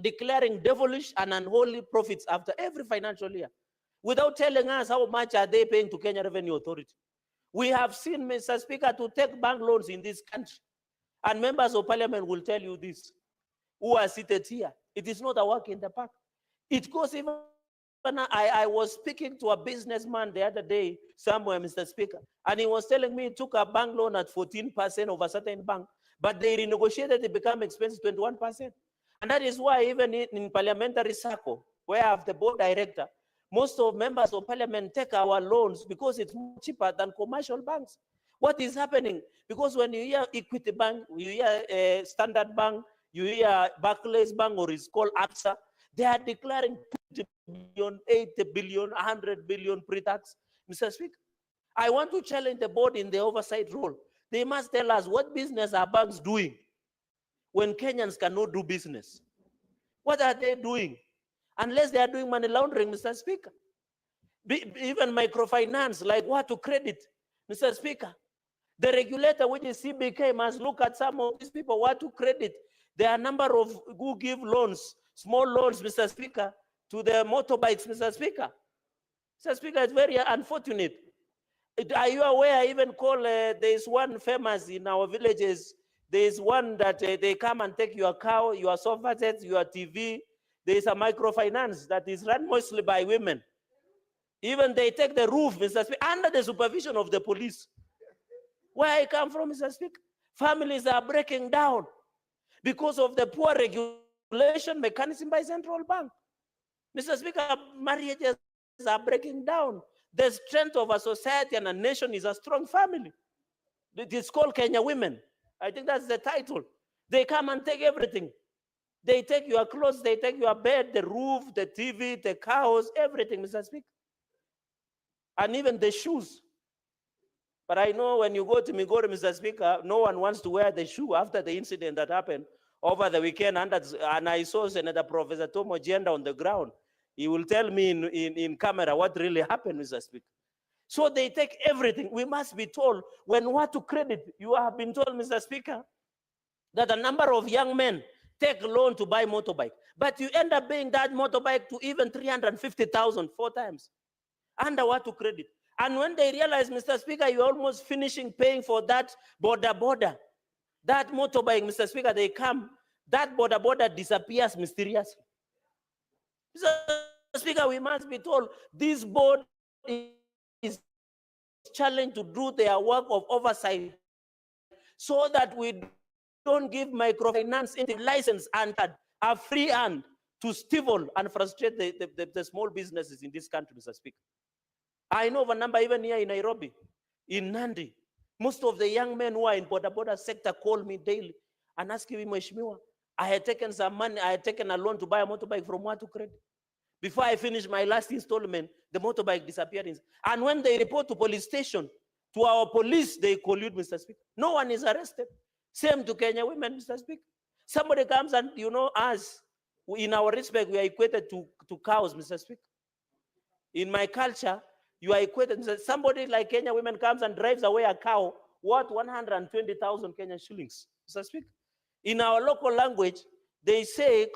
[SPEAKER 19] declaring devilish and unholy profits after every financial year, without telling us how much are they paying to Kenya Revenue Authority. We have seen, Mr. Speaker, to take bank loans in this country. And members of parliament will tell you this, who are seated here. It is not a walk in the park. It goes even, I was speaking to a businessman the other day somewhere, Mr. Speaker, and he was telling me he took a bank loan at 14% of a certain bank, but they renegotiated, it became expensive, 21%. And that is why even in parliamentary circle, where I have the board director, most of members of parliament take our loans because it's more cheaper than commercial banks. What is happening? Because when you hear Equity Bank, you hear Standard Bank, you hear Barclays Bank, or it's called AXA, they are declaring 20 billion, 80 billion, 100 billion pre-tax. Mr. Speaker, I want to challenge the board in the oversight role. They must tell us what business are banks doing when Kenyans cannot do business. What are they doing? Unless they are doing money laundering, Mr. Speaker. Even microfinance, like what to credit, Mr. Speaker. The regulator, which is CBK, must look at some of these people, what to credit. There are a number of who give loans, small loans, Mr. Speaker, to the motorbikes, Mr. Speaker. Mr. Speaker, it's very unfortunate. Are you aware, I even call, there is one famous in our villages, there is one that they come and take your cow, your sofa sets, your TV. There is a microfinance that is run mostly by women. Even they take the roof, Mr. Speaker, under the supervision of the police. Where I come from, Mr. Speaker, families are breaking down because of the poor regulation mechanism by central bank. Mr. Speaker, marriages are breaking down. The strength of a society and a nation is a strong family. It is called Kenya Women. I think that's the title. They come and take everything. They take your clothes, they take your bed, the roof, the TV, the cows, everything, Mr. Speaker. And even the shoes. But I know when you go to Migori, Mr. Speaker, no one wants to wear the shoe after the incident that happened over the weekend. And I saw Senator Professor Tomo Jenda on the ground. He will tell me in camera what really happened, Mr. Speaker. So they take everything. We must be told when what to credit. You have been told, Mr. Speaker, that a number of young men take loan to buy motorbike. But you end up paying that motorbike to even 350,000 4 times. Under what to credit. And when they realize, Mr. Speaker, you're almost finishing paying for that border, that motorbike, Mr. Speaker, they come, that border disappears mysteriously. Mr. Speaker, we must be told this board is challenged to do their work of oversight so that we don't give microfinance into license and a free hand to stifle and frustrate the small businesses in this country, Mr. Speaker. I know of a number even here in Nairobi, in Nandi. Most of the young men who are in border sector call me daily and ask me, Mheshimiwa, I had taken some money, I had taken a loan to buy a motorbike from what to credit. Before I finish my last installment, the motorbike disappeared. And when they report to police station, to our police, they collude, Mr. Speaker. No one is arrested. Same to Kenya Women, Mr. Speaker. Somebody comes and, us, in our respect, we are equated to cows, Mr. Speaker. In my culture, you are equated. Somebody like Kenya women comes and drives away a cow worth 120,000 Kenyan shillings. Mr. Speaker, in our local language, they say,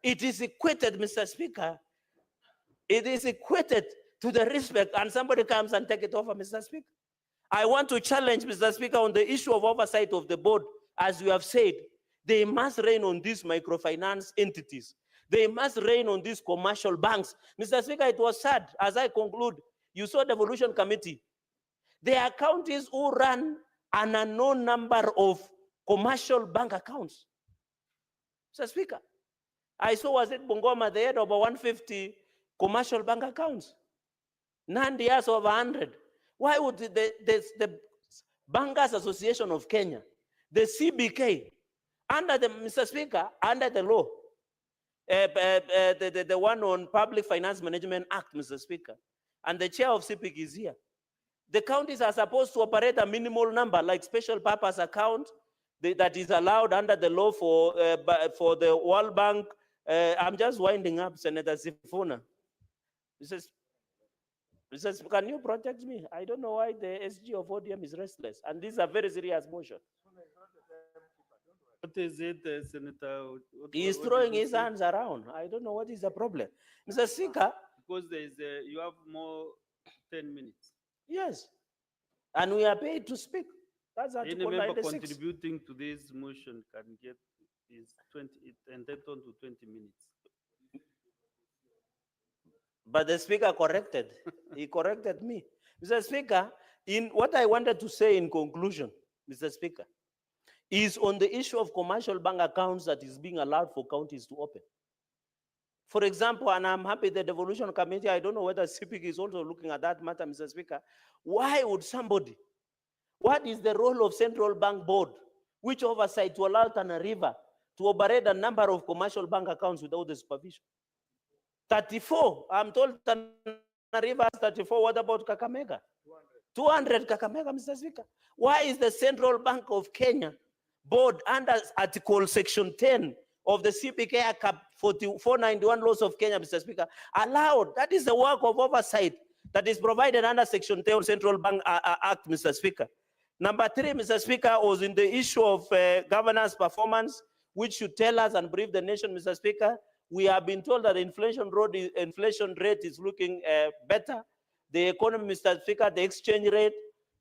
[SPEAKER 19] it is equated, Mr. Speaker. It is equated to the respect, and somebody comes and take it over, Mr. Speaker. I want to challenge, Mr. Speaker, on the issue of oversight of the board. As you have said, they must reign on these microfinance entities. They must reign on these commercial banks. Mr. Speaker, it was sad, as I conclude, you saw the Devolution Committee. There are counties who run an unknown number of commercial bank accounts. Mr. Speaker, I saw, was it Bungoma, they had over 150 commercial bank accounts. Nandi has over 100. Why would the Bankers Association of Kenya, the CBK, under the, Mr. Speaker, under the law, the one on Public Finance Management Act, Mr. Speaker, and the chair of CPK is here. The counties are supposed to operate a minimal number, like special purpose account that is allowed under the law for the World Bank. I'm just winding up, Senator Sifuna. He says, can you protect me? I don't know why the SG of ODM is restless. And this is a very serious motion.
[SPEAKER 17] What is it, Senator?
[SPEAKER 19] He's throwing his hands around. I don't know what is the problem. Mr. Speaker.
[SPEAKER 17] Because there is you have more 10 minutes.
[SPEAKER 19] Yes. And we are paid to speak. That's Article 96.
[SPEAKER 17] Any member contributing to this motion can get entitled to 20 minutes.
[SPEAKER 19] But the Speaker corrected. He corrected me. Mr. Speaker, in what I wanted to say in conclusion, Mr. Speaker, is on the issue of commercial bank accounts that is being allowed for counties to open. For example, and I'm happy the Devolution Committee, I don't know whether CPK is also looking at that matter, Mr. Speaker. Why would somebody, what is the role of Central Bank Board, which oversight to allow Tana River to operate a number of commercial bank accounts without the supervision? 34, I'm told Tana River has 34, what about Kakamega? 200 Kakamega, Mr. Speaker. Why is the Central Bank of Kenya Board under Article Section 10 of the CPK Cap 491 laws of Kenya, Mr. Speaker, allowed? That is the work of oversight that is provided under Section 10 of Central Bank Act, Mr. Speaker. Number 3, Mr. Speaker, was in the issue of governance performance, which should tell us and brief the nation, Mr. Speaker. We have been told that the inflation rate is looking better. The economy, Mr. Speaker, the exchange rate,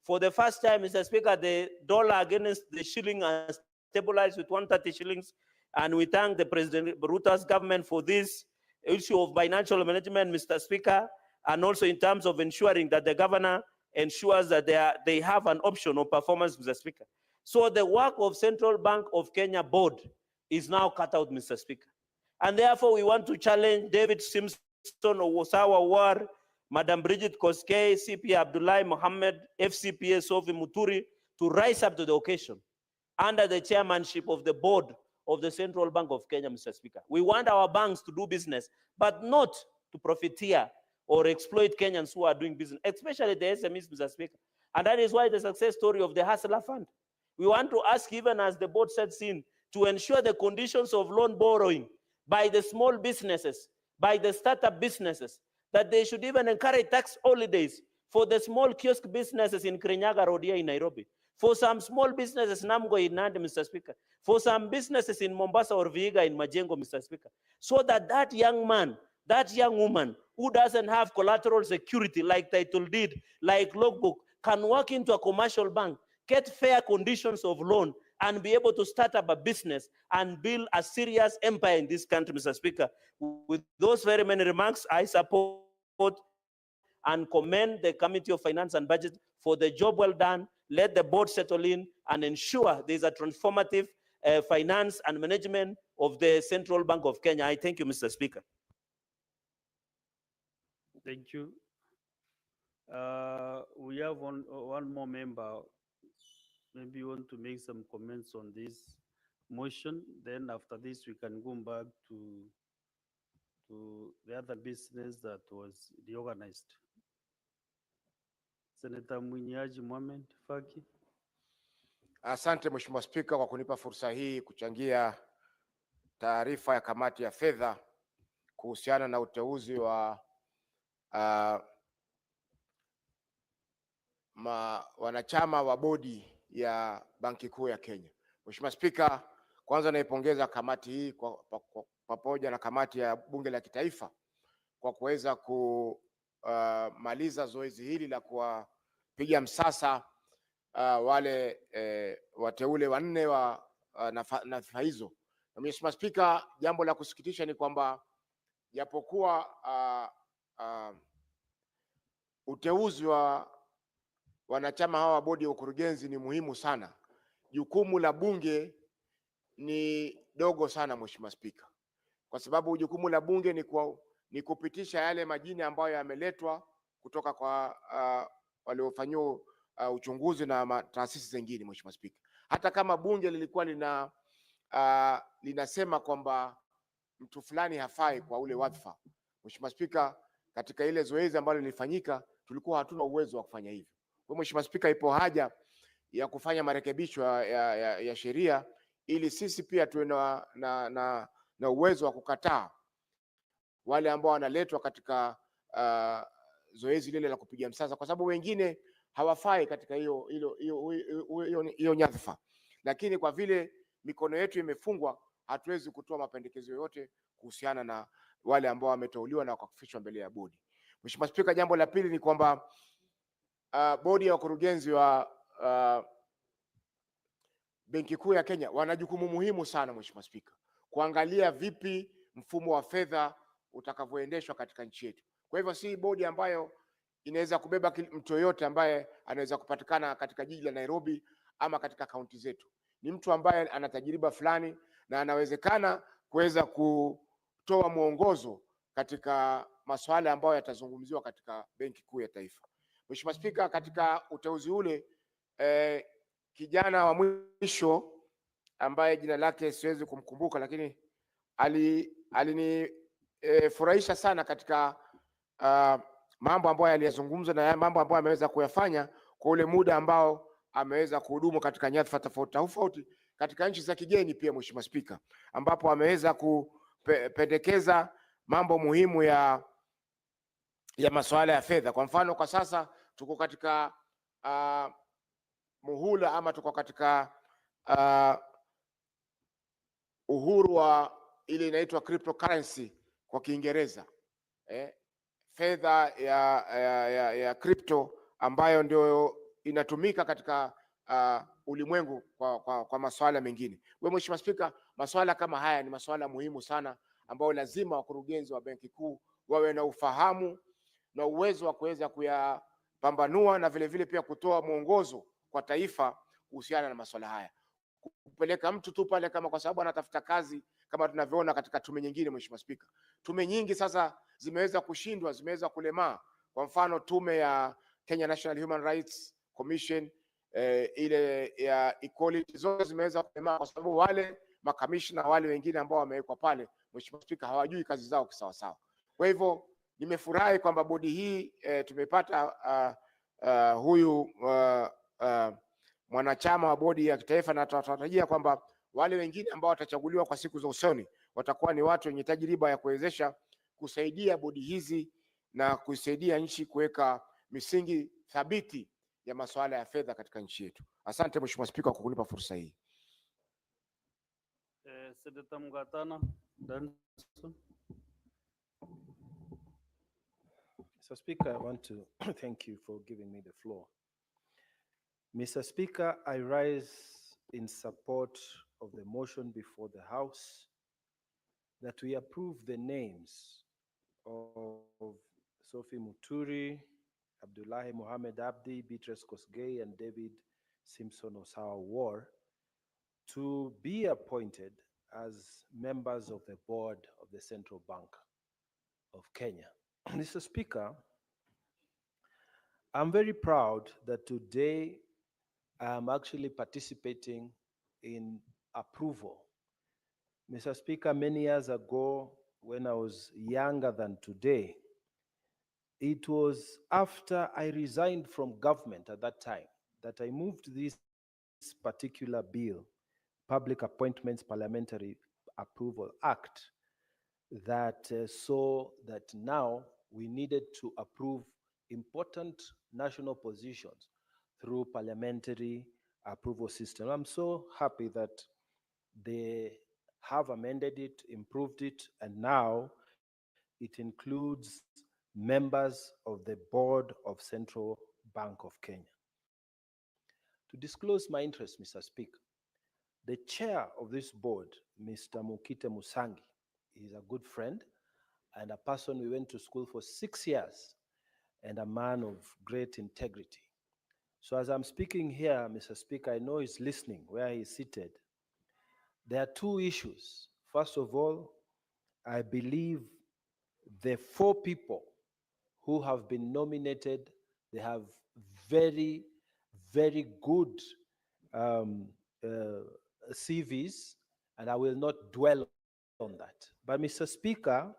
[SPEAKER 19] for the first time, Mr. Speaker, the dollar against the shilling has stabilized with 130 shillings. And we thank the President Ruto's government for this issue of financial management, Mr. Speaker, and also in terms of ensuring that the governor ensures that they have an option of performance, Mr. Speaker. So the work of Central Bank of Kenya Board is now cut out, Mr. Speaker. And therefore, we want to challenge David Simpson, Owosawa War, Madam Bridget Koskei, CP Abdullahi Mohammed, FCPA Sophie Muturi, to rise up to the occasion under the chairmanship of the board of the Central Bank of Kenya, Mr. Speaker. We want our banks to do business, but not to profiteer or exploit Kenyans who are doing business, especially the SMEs, Mr. Speaker. And that is why the success story of the Hustler Fund. We want to ask, even as the board sets in, to ensure the conditions of loan borrowing by the small businesses, by the startup businesses, that they should even encourage tax holidays for the small kiosk businesses in Kirinyaga Road here in Nairobi, for some small businesses in Namgo in Nandi, Mr. Speaker, for some businesses in Mombasa or Vihiga in Majengo, Mr. Speaker, so that that young man, that young woman who doesn't have collateral security like title deed, like logbook, can walk into a commercial bank, get fair conditions of loan, and be able to start up a business and build a serious empire in this country, Mr. Speaker. With those very many remarks, I support and commend the Committee of Finance and Budget for the job well done. Let the board settle in and ensure there's a transformative finance and management of the Central Bank of Kenya. I thank you, Mr. Speaker.
[SPEAKER 17] Thank you. We have one more member. Maybe you want to make some comments on this motion. Then after this, we can go back to the other business that was reorganized. Senator Mwinyaji Mohamed Faki.
[SPEAKER 22] Asante Mheshimiwa Spika kwa kunipa fursa hii kuchangia taarifa ya kamati ya fedha kuhusiana na uteuzi wa wanachama wa bodi ya Banki Kuu ya Kenya. Mheshimiwa Spika, kwanza naipongeza kamati hii pamoja na kamati ya Bunge la Kitaifa kwa kuweza kumaliza zoezi hili la kuwapiga msasa wale wateule wanne wa nafasi hizo. Na Mheshimiwa Spika, jambo la kusikitisha ni kwamba japokuwa uteuzi wa wanachama hawa wa bodi ya ukurugenzi ni muhimu sana, jukumu la bunge ni dogo sana Mheshimiwa Spika, kwa sababu jukumu la bunge ni kupitisha yale majina ambayo yameletwa kutoka kwa waliofanyiwa uchunguzi na taasisi zingine. Mheshimiwa Spika, hata kama bunge lilikuwa linasema kwamba mtu fulani hafai kwa ule wadhifa, Mheshimiwa Spika, katika ile zoezi ambalo lilifanyika tulikuwa hatuna uwezo wa kufanya hivyo. Kwa Mheshimiwa Spika, ipo haja ya kufanya marekebisho ya sheria ili sisi pia tuwe na uwezo wa kukataa wale ambao wanaletwa katika zoezi lile la kupiga msasa, kwa sababu wengine hawafai katika hiyo nyadhifa, lakini kwa vile mikono yetu imefungwa hatuwezi kutoa mapendekezo yote kuhusiana na wale ambao wameteuliwa na kufikishwa mbele ya bodi. Mheshimiwa Spika, jambo la pili ni kwamba bodi ya wakurugenzi wa Benki Kuu ya Kenya wana jukumu muhimu sana Mheshimiwa Spika, kuangalia vipi mfumo wa fedha utakavyoendeshwa katika nchi yetu. Kwa hivyo si bodi ambayo inaweza kubeba mtu yoyote ambaye anaweza kupatikana katika jiji la Nairobi ama katika kaunti zetu. Ni mtu ambaye ana tajriba fulani na anawezekana kuweza kutoa mwongozo katika masuala ambayo yatazungumziwa katika Benki Kuu ya Taifa. Mheshimiwa Spika, katika uteuzi ule kijana wa mwisho ambaye jina lake siwezi kumkumbuka, lakini alinifurahisha sana katika mambo ambayo aliyazungumza na mambo ambayo ameweza kuyafanya kwa ule muda ambao ameweza kuhudumu katika nyadhifa tofauti tofauti katika nchi za kigeni pia Mheshimiwa Spika, ambapo ameweza kupendekeza mambo muhimu ya masuala ya fedha. Kwa mfano, kwa sasa tuko katika muhula ama tuko katika uhuru wa ile inaitwa cryptocurrency kwa Kiingereza, fedha ya crypto ambayo ndio inatumika katika ulimwengu kwa masuala mengine. Wewe Mheshimiwa Spika, masuala kama haya ni masuala muhimu sana ambayo lazima wakurugenzi wa Benki Kuu wawe na ufahamu na uwezo wa kuweza kuyapambanua na vile vile pia kutoa mwongozo kwa taifa kuhusiana na masuala haya. Kupeleka mtu tu pale kama kwa sababu anatafuta kazi, kama tunavyoona katika tume nyingine Mheshimiwa Spika. Tume nyingi sasa zimeweza kushindwa, zimeweza kulemaa. Kwa mfano tume ya Kenya National Human Rights Commission, ile ya equality, zote zimeweza kulemaa kwa sababu wale makamishna wale wengine ambao wamewekwa pale Mheshimiwa Spika hawajui kazi zao kisawasawa. Kwa hivyo nimefurahi kwamba bodi hii tumepata huyu mwanachama wa bodi ya kitaifa, na tunatarajia kwamba wale wengine ambao watachaguliwa kwa siku za usoni watakuwa ni watu wenye tajriba ya kuwezesha kusaidia bodi hizi na kusaidia nchi kuweka misingi thabiti ya masuala ya fedha katika nchi yetu. Asante Mheshimiwa Spika kwa kunipa fursa hii.
[SPEAKER 16] Senator Mgatana, Danson.
[SPEAKER 4] Mr. Speaker, I want to thank you for giving me the floor. Mr. Speaker, I rise in support of the motion before the House that we approve the names of Sophie Muturi, Abdullahi Mohamed Abdi, Beatrice Kosgei, and David Simpson Osawa War to be appointed as members of the board of the Central Bank of Kenya. Mr. Speaker, I'm very proud that today I'm actually participating in approval. Mr. Speaker, many years ago, when I was younger than today, it was after I resigned from government at that time that I moved this particular bill, Public Appointments Parliamentary Approval Act, that saw that now we needed to approve important national positions through parliamentary approval system. I'm so happy that they have amended it, improved it, and now it includes members of the board of Central Bank of Kenya. To disclose my interest, Mr. Speaker, the chair of this board, Mr. Mukite Musangi, is a good friend and a person we went to school for 6 years and a man of great integrity. So as I'm speaking here, Mr. Speaker, I know he's listening where he's seated. There are two issues. First of all, I believe the 4 people who have been nominated, they have very, very good CVs, and I will not dwell on that. But Mr. Speaker,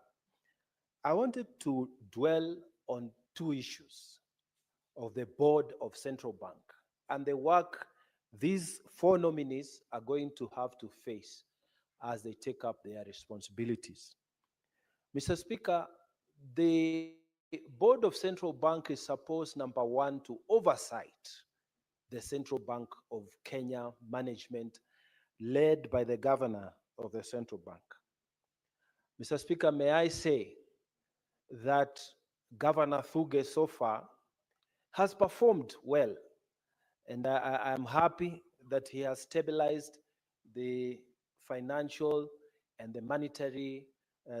[SPEAKER 4] I wanted to dwell on 2 issues of the board of Central Bank and the work these 4 nominees are going to have to face as they take up their responsibilities. Mr. Speaker, the board of Central Bank is supposed, number 1, to oversight the Central Bank of Kenya management led by the governor of the Central Bank. Mr. Speaker, may I say that Governor Thuge so far has performed well, and I'm happy that he has stabilized the financial and the monetary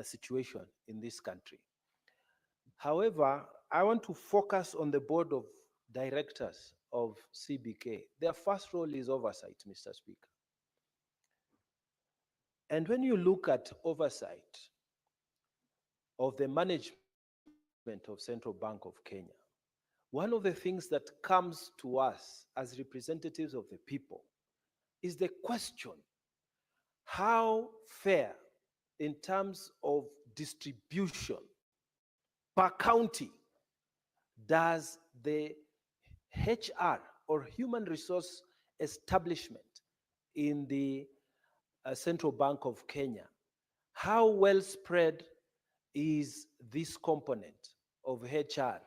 [SPEAKER 4] situation in this country. However, I want to focus on the board of directors of CBK. Their first role is oversight, Mr. Speaker. And when you look at oversight of the management of Central Bank of Kenya, one of the things that comes to us as representatives of the people is the question, how fair in terms of distribution per county does the HR or human resource establishment in the Central Bank of Kenya, how well spread is this component of HR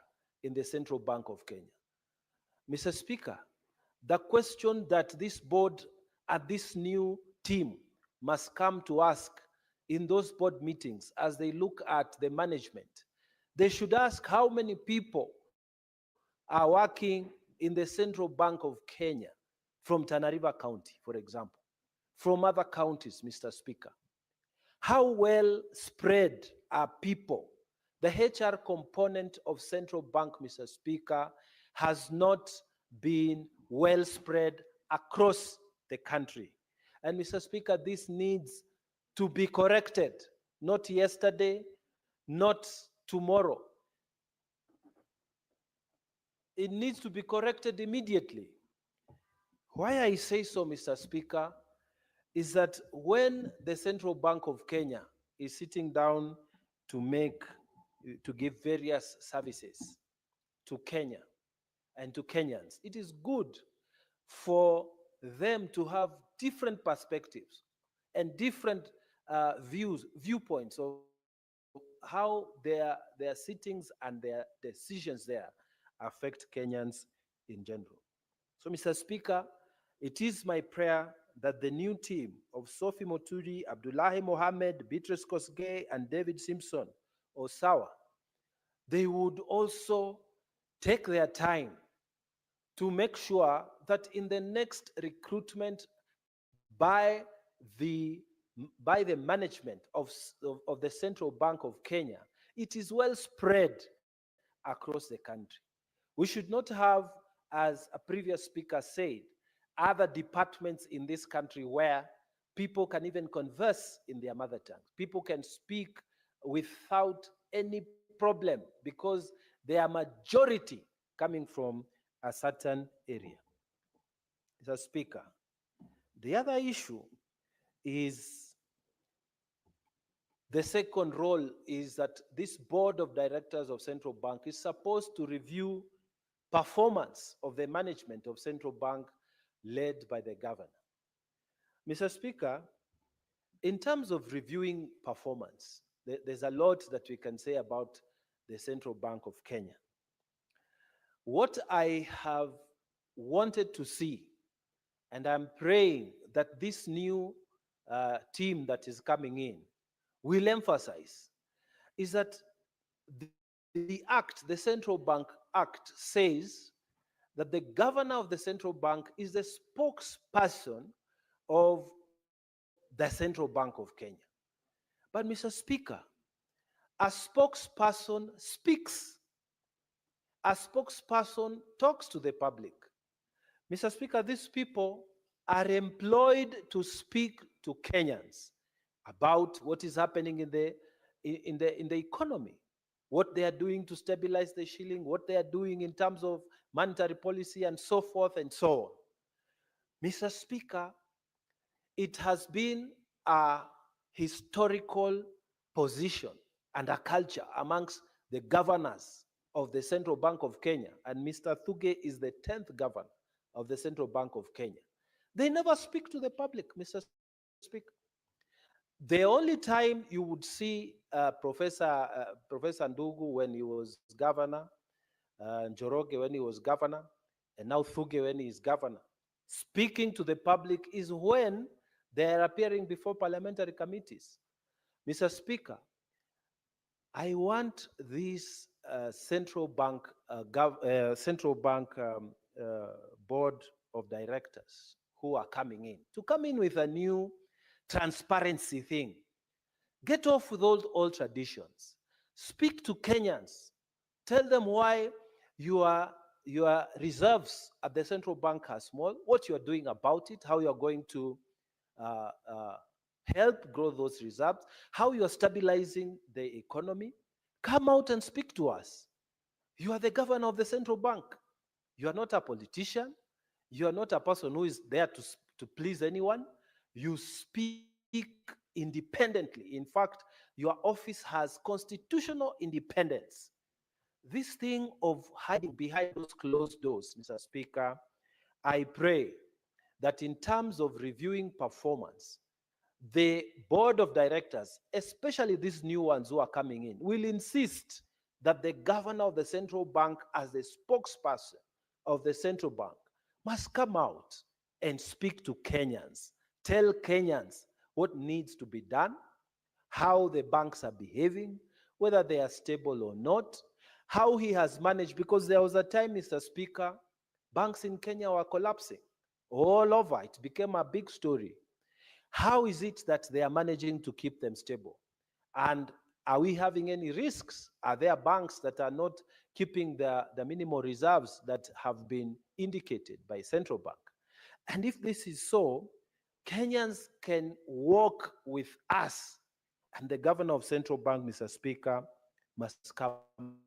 [SPEAKER 4] in the Central Bank of Kenya? Mr. Speaker, the question that this board and this new team must come to ask in those board meetings as they look at the management, they should ask how many people are working in the Central Bank of Kenya from Tana River County, for example, from other counties, Mr. Speaker. How well spread are people? The HR component of Central Bank, Mr. Speaker, has not been well spread across the country. And Mr. Speaker, this needs to be corrected, not yesterday, not tomorrow. It needs to be corrected immediately. Why I say so, Mr. Speaker, is that when the Central Bank of Kenya is sitting down to give various services to Kenya and to Kenyans, it is good for them to have different perspectives and different viewpoints of how their sittings and their decisions there affect Kenyans in general. So, Mr. Speaker, it is my prayer that the new team of Sophie Moturi, Abdullahi Mohammed, Beatrice Kosgei, and David Simpson Osawa, they would also take their time to make sure that in the next recruitment by the management of the Central Bank of Kenya, it is well spread across the country. We should not have, as a previous speaker said, other departments in this country where people can even converse in their mother tongue. People can speak without any problem because they are majority coming from a certain area. Mr. Speaker, the other issue is the second role is that this board of directors of Central Bank is supposed to review performance of the management of Central Bank led by the governor. Mr. Speaker, in terms of reviewing performance, there's a lot that we can say about the Central Bank of Kenya. What I have wanted to see, and I'm praying that this new team that is coming in will emphasize, is that the act, the Central Bank Act, says that the governor of the central bank is the spokesperson of the Central Bank of Kenya. But Mr. Speaker, a spokesperson speaks. A spokesperson talks to the public. Mr. Speaker, these people are employed to speak to Kenyans about what is happening in the economy, what they are doing to stabilize the shilling, what they are doing in terms of monetary policy, and so forth and so on. Mr. Speaker, it has been a historical position and a culture amongst the governors of the Central Bank of Kenya, and Mr. Thuge is the 10th governor of the Central Bank of Kenya. They never speak to the public, Mr. Speaker. The only time you would see Professor Ndugu when he was governor, Njoroge when he was governor, and now Thuge when he is governor, speaking to the public is when they are appearing before parliamentary committees. Mr. Speaker, I want this central bank board of directors who are coming in to come in with a new transparency thing. Get off with all old traditions. Speak to Kenyans. Tell them why your reserves at the central bank are small, what you are doing about it, how you are going to help grow those reserves, how you are stabilizing the economy. Come out and speak to us. You are the governor of the central bank. You are not a politician. You are not a person who is there to please anyone. You speak independently. In fact, your office has constitutional independence. This thing of hiding behind those closed doors, Mr. Speaker, I pray that in terms of reviewing performance, the board of directors, especially these new ones who are coming in, will insist that the governor of the central bank, as the spokesperson of the central bank, must come out and speak to Kenyans, tell Kenyans what needs to be done, how the banks are behaving, whether they are stable or not, how he has managed, because there was a time, Mr. Speaker, banks in Kenya were collapsing all over. It became a big story. How is it that they are managing to keep them stable? And are we having any risks? Are there banks that are not keeping the minimal reserves that have been indicated by central bank? And if this is so, Kenyans can work with us, and the governor of central bank, Mr. Speaker, must come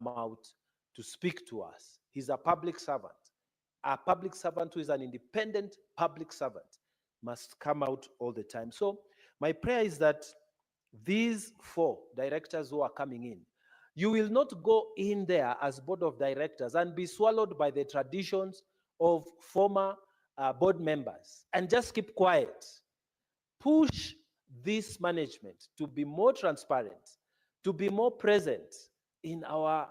[SPEAKER 4] out to speak to us. He's a public servant who is an independent public servant, must come out all the time. So my prayer is that these 4 directors who are coming in, you will not go in there as board of directors and be swallowed by the traditions of former board members and just keep quiet. Push this management to be more transparent, to be more present in our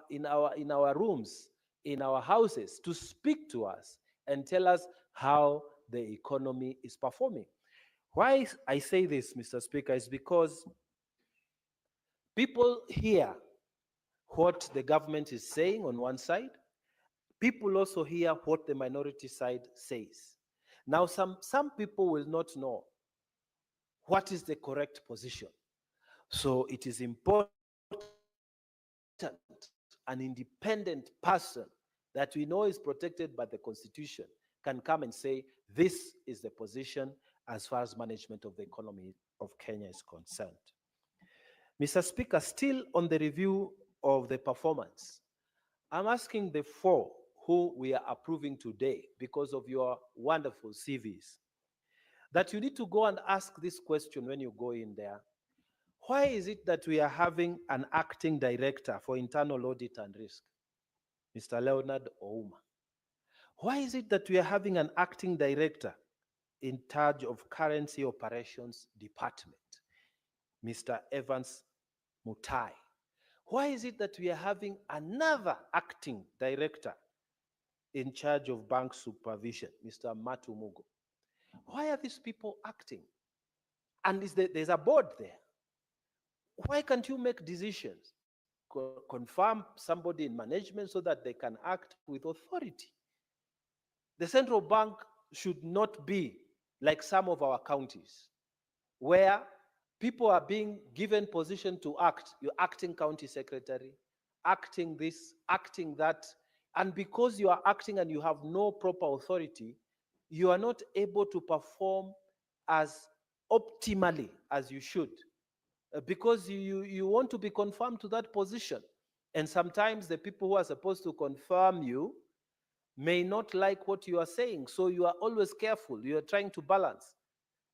[SPEAKER 4] rooms, in our houses, to speak to us and tell us how the economy is performing. Why I say this, Mr. Speaker, is because people hear what the government is saying on one side. People also hear what the minority side says. Now, some people will not know what is the correct position. So it is important an independent person that we know is protected by the Constitution can come and say, this is the position as far as management of the economy of Kenya is concerned. Mr. Speaker, still on the review of the performance, I'm asking the 4 who we are approving today because of your wonderful CVs, that you need to go and ask this question when you go in there. Why is it that we are having an acting director for internal audit and risk, Mr. Leonard Ouma? Why is it that we are having an acting director in charge of currency operations department, Mr. Evans Mutai? Why is it that we are having another acting director in charge of bank supervision, Mr. Matu Mugo? Why are these people acting? And there's a board there. Why can't you make decisions? Confirm somebody in management so that they can act with authority. The central bank should not be like some of our counties, where people are being given position to act. You're acting county secretary, acting this, acting that. And because you are acting and you have no proper authority, you are not able to perform as optimally as you should. Because you want to be confirmed to that position. And sometimes the people who are supposed to confirm you may not like what you are saying. So you are always careful. You are trying to balance.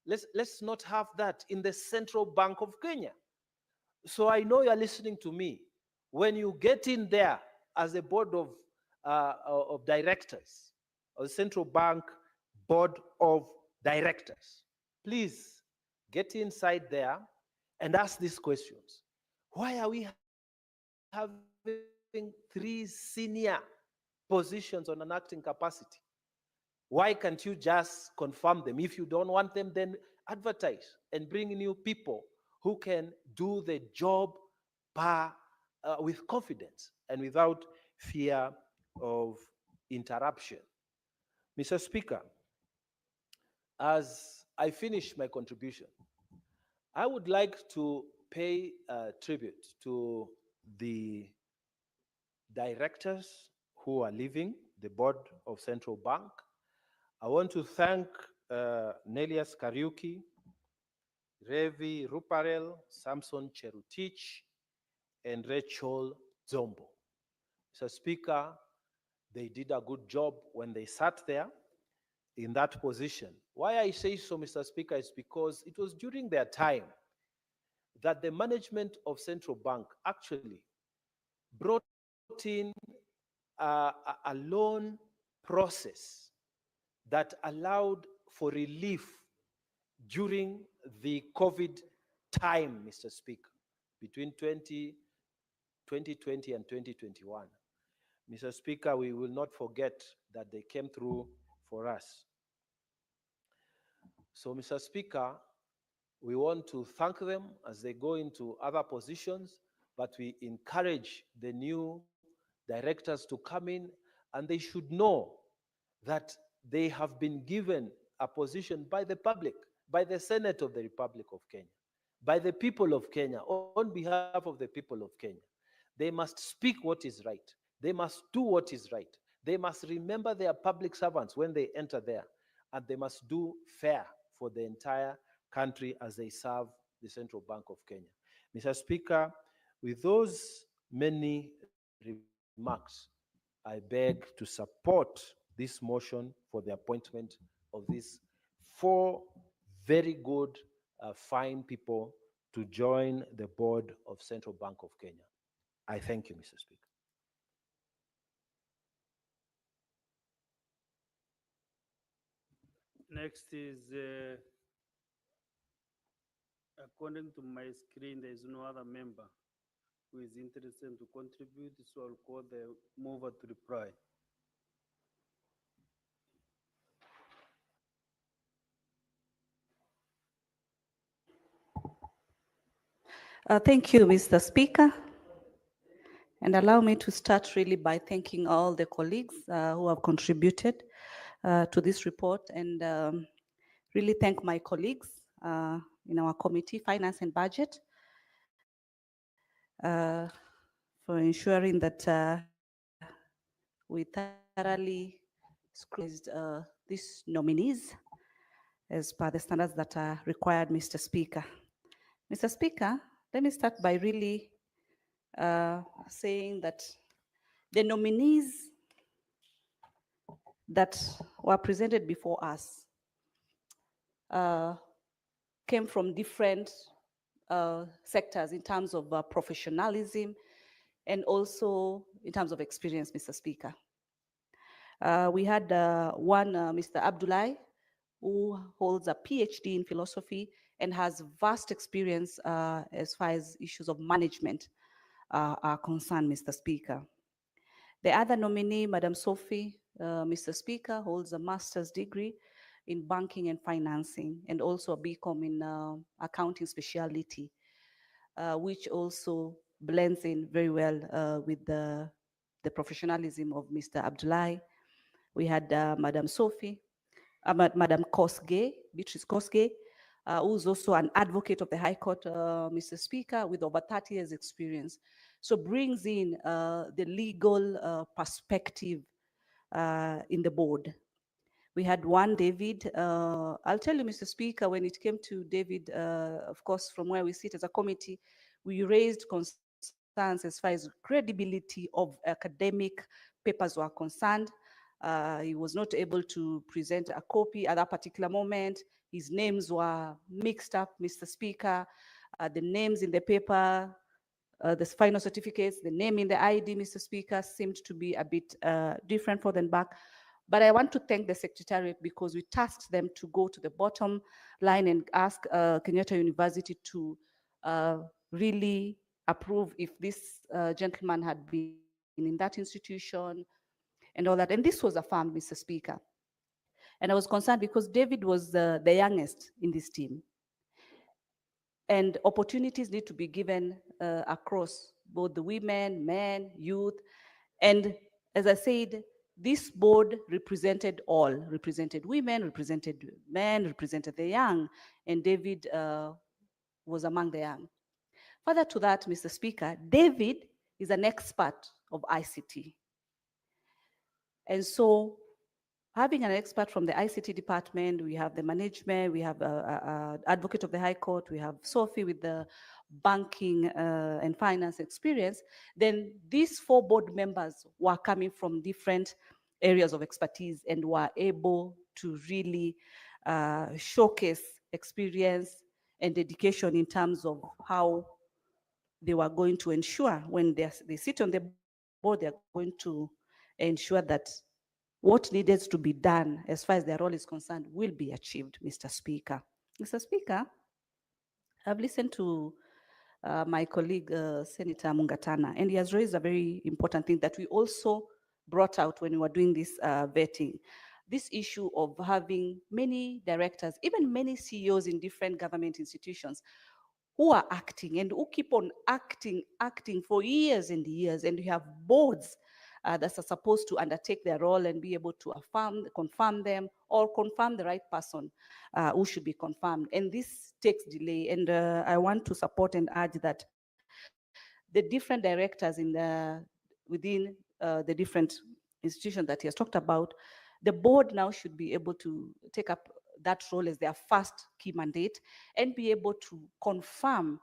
[SPEAKER 4] Let's not have that in the Central Bank of Kenya. So I know you are listening to me. When you get in there as a board of directors, or the Central Bank Board of Directors, please get inside there and ask these questions. Why are we having 3 senior positions on an acting capacity? Why can't you just confirm them? If you don't want them, then advertise and bring new people who can do the job with confidence and without fear of interruption. Mr. Speaker, as I finish my contribution, I would like to pay tribute to the directors who are leaving the board of Central Bank. I want to thank Nelias Kariuki, Revi Ruparel, Samson Cherutich, and Rachel Zombo. Mr. Speaker, they did a good job when they sat there in that position. Why I say so, Mr. Speaker, is because it was during their time that the management of Central Bank actually brought in a loan process that allowed for relief during the COVID time, Mr. Speaker, between 2020 and 2021. Mr. Speaker, we will not forget that they came through for us. So, Mr. Speaker, we want to thank them as they go into other positions, but we encourage the new directors to come in, and they should know that they have been given a position by the public, by the Senate of the Republic of Kenya, by the people of Kenya, on behalf of the people of Kenya. They must speak what is right. They must do what is right. They must remember their public servants when they enter there, and they must do fair for the entire country as they serve the Central Bank of Kenya. Mr. Speaker, with those many remarks, I beg to support this motion for the appointment of these 4 very good, fine people to join the board of Central Bank of Kenya. I thank you, Mr. Speaker.
[SPEAKER 16] Next is, according to my screen, there is no other member who is interested to contribute, so I'll call the mover to reply.
[SPEAKER 18] Thank you, Mr. Speaker. And allow me to start really by thanking all the colleagues who have contributed to this report, and really thank my colleagues in our committee, Finance and Budget, for ensuring that we thoroughly scrutinized these nominees as per the standards that are required, Mr. Speaker. Mr. Speaker, let me start by really saying that the nominees that were presented before us came from different sectors in terms of professionalism and also in terms of experience, Mr. Speaker. We had one, Mr. Abdullahi, who holds a PhD in philosophy and has vast experience as far as issues of management are concerned, Mr. Speaker. The other nominee, Madam Sophie, Mr. Speaker, holds a master's degree in banking and financing and also a BCom in accounting speciality, which also blends in very well with the professionalism of Mr. Abdullahi. We had Madam Sophie, Madam Kosgei, Beatrice Kosgei, who's also an advocate of the High Court, Mr. Speaker, with over 30 years experience. So brings in the legal perspective in the board. We had one David. I'll tell you, Mr. Speaker, when it came to David, of course, from where we sit as a committee, we raised concerns as far as credibility of academic papers were concerned. He was not able to present a copy at that particular moment. His names were mixed up, Mr. Speaker. The names in the paper, the final certificates, the name in the ID, Mr. Speaker, seemed to be a bit different for them back. But I want to thank the Secretariat because we tasked them to go to the bottom line and ask Kenyatta University to really approve if this gentleman had been in that institution and all that. And this was affirmed, Mr. Speaker. And I was concerned because David was the youngest in this team. And opportunities need to be given across both the women, men, youth. And as I said, this board represented all, represented women, represented men, represented the young, and David was among the young. Further to that, Mr. Speaker, David is an expert of ICT. And so having an expert from the ICT department, we have the management, we have an advocate of the High Court, we have Sophie with the banking and finance experience, then these 4 board members were coming from different areas of expertise and were able to really showcase experience and dedication in terms of how they were going to ensure when they sit on the board, they're going to ensure that what needed to be done as far as their role is concerned will be achieved, Mr. Speaker. Mr. Speaker, I've listened to my colleague, Senator Mungatana, and he has raised a very important thing that we also brought out when we were doing this vetting. This issue of having many directors, even many CEOs in different government institutions who are acting and who keep on acting for years and years, and we have boards that are supposed to undertake their role and be able to confirm them or confirm the right person who should be confirmed. And this takes delay. And I want to support and urge that the different directors within the different institutions that he has talked about, the board now should be able to take up that role as their first key mandate and be able to confirm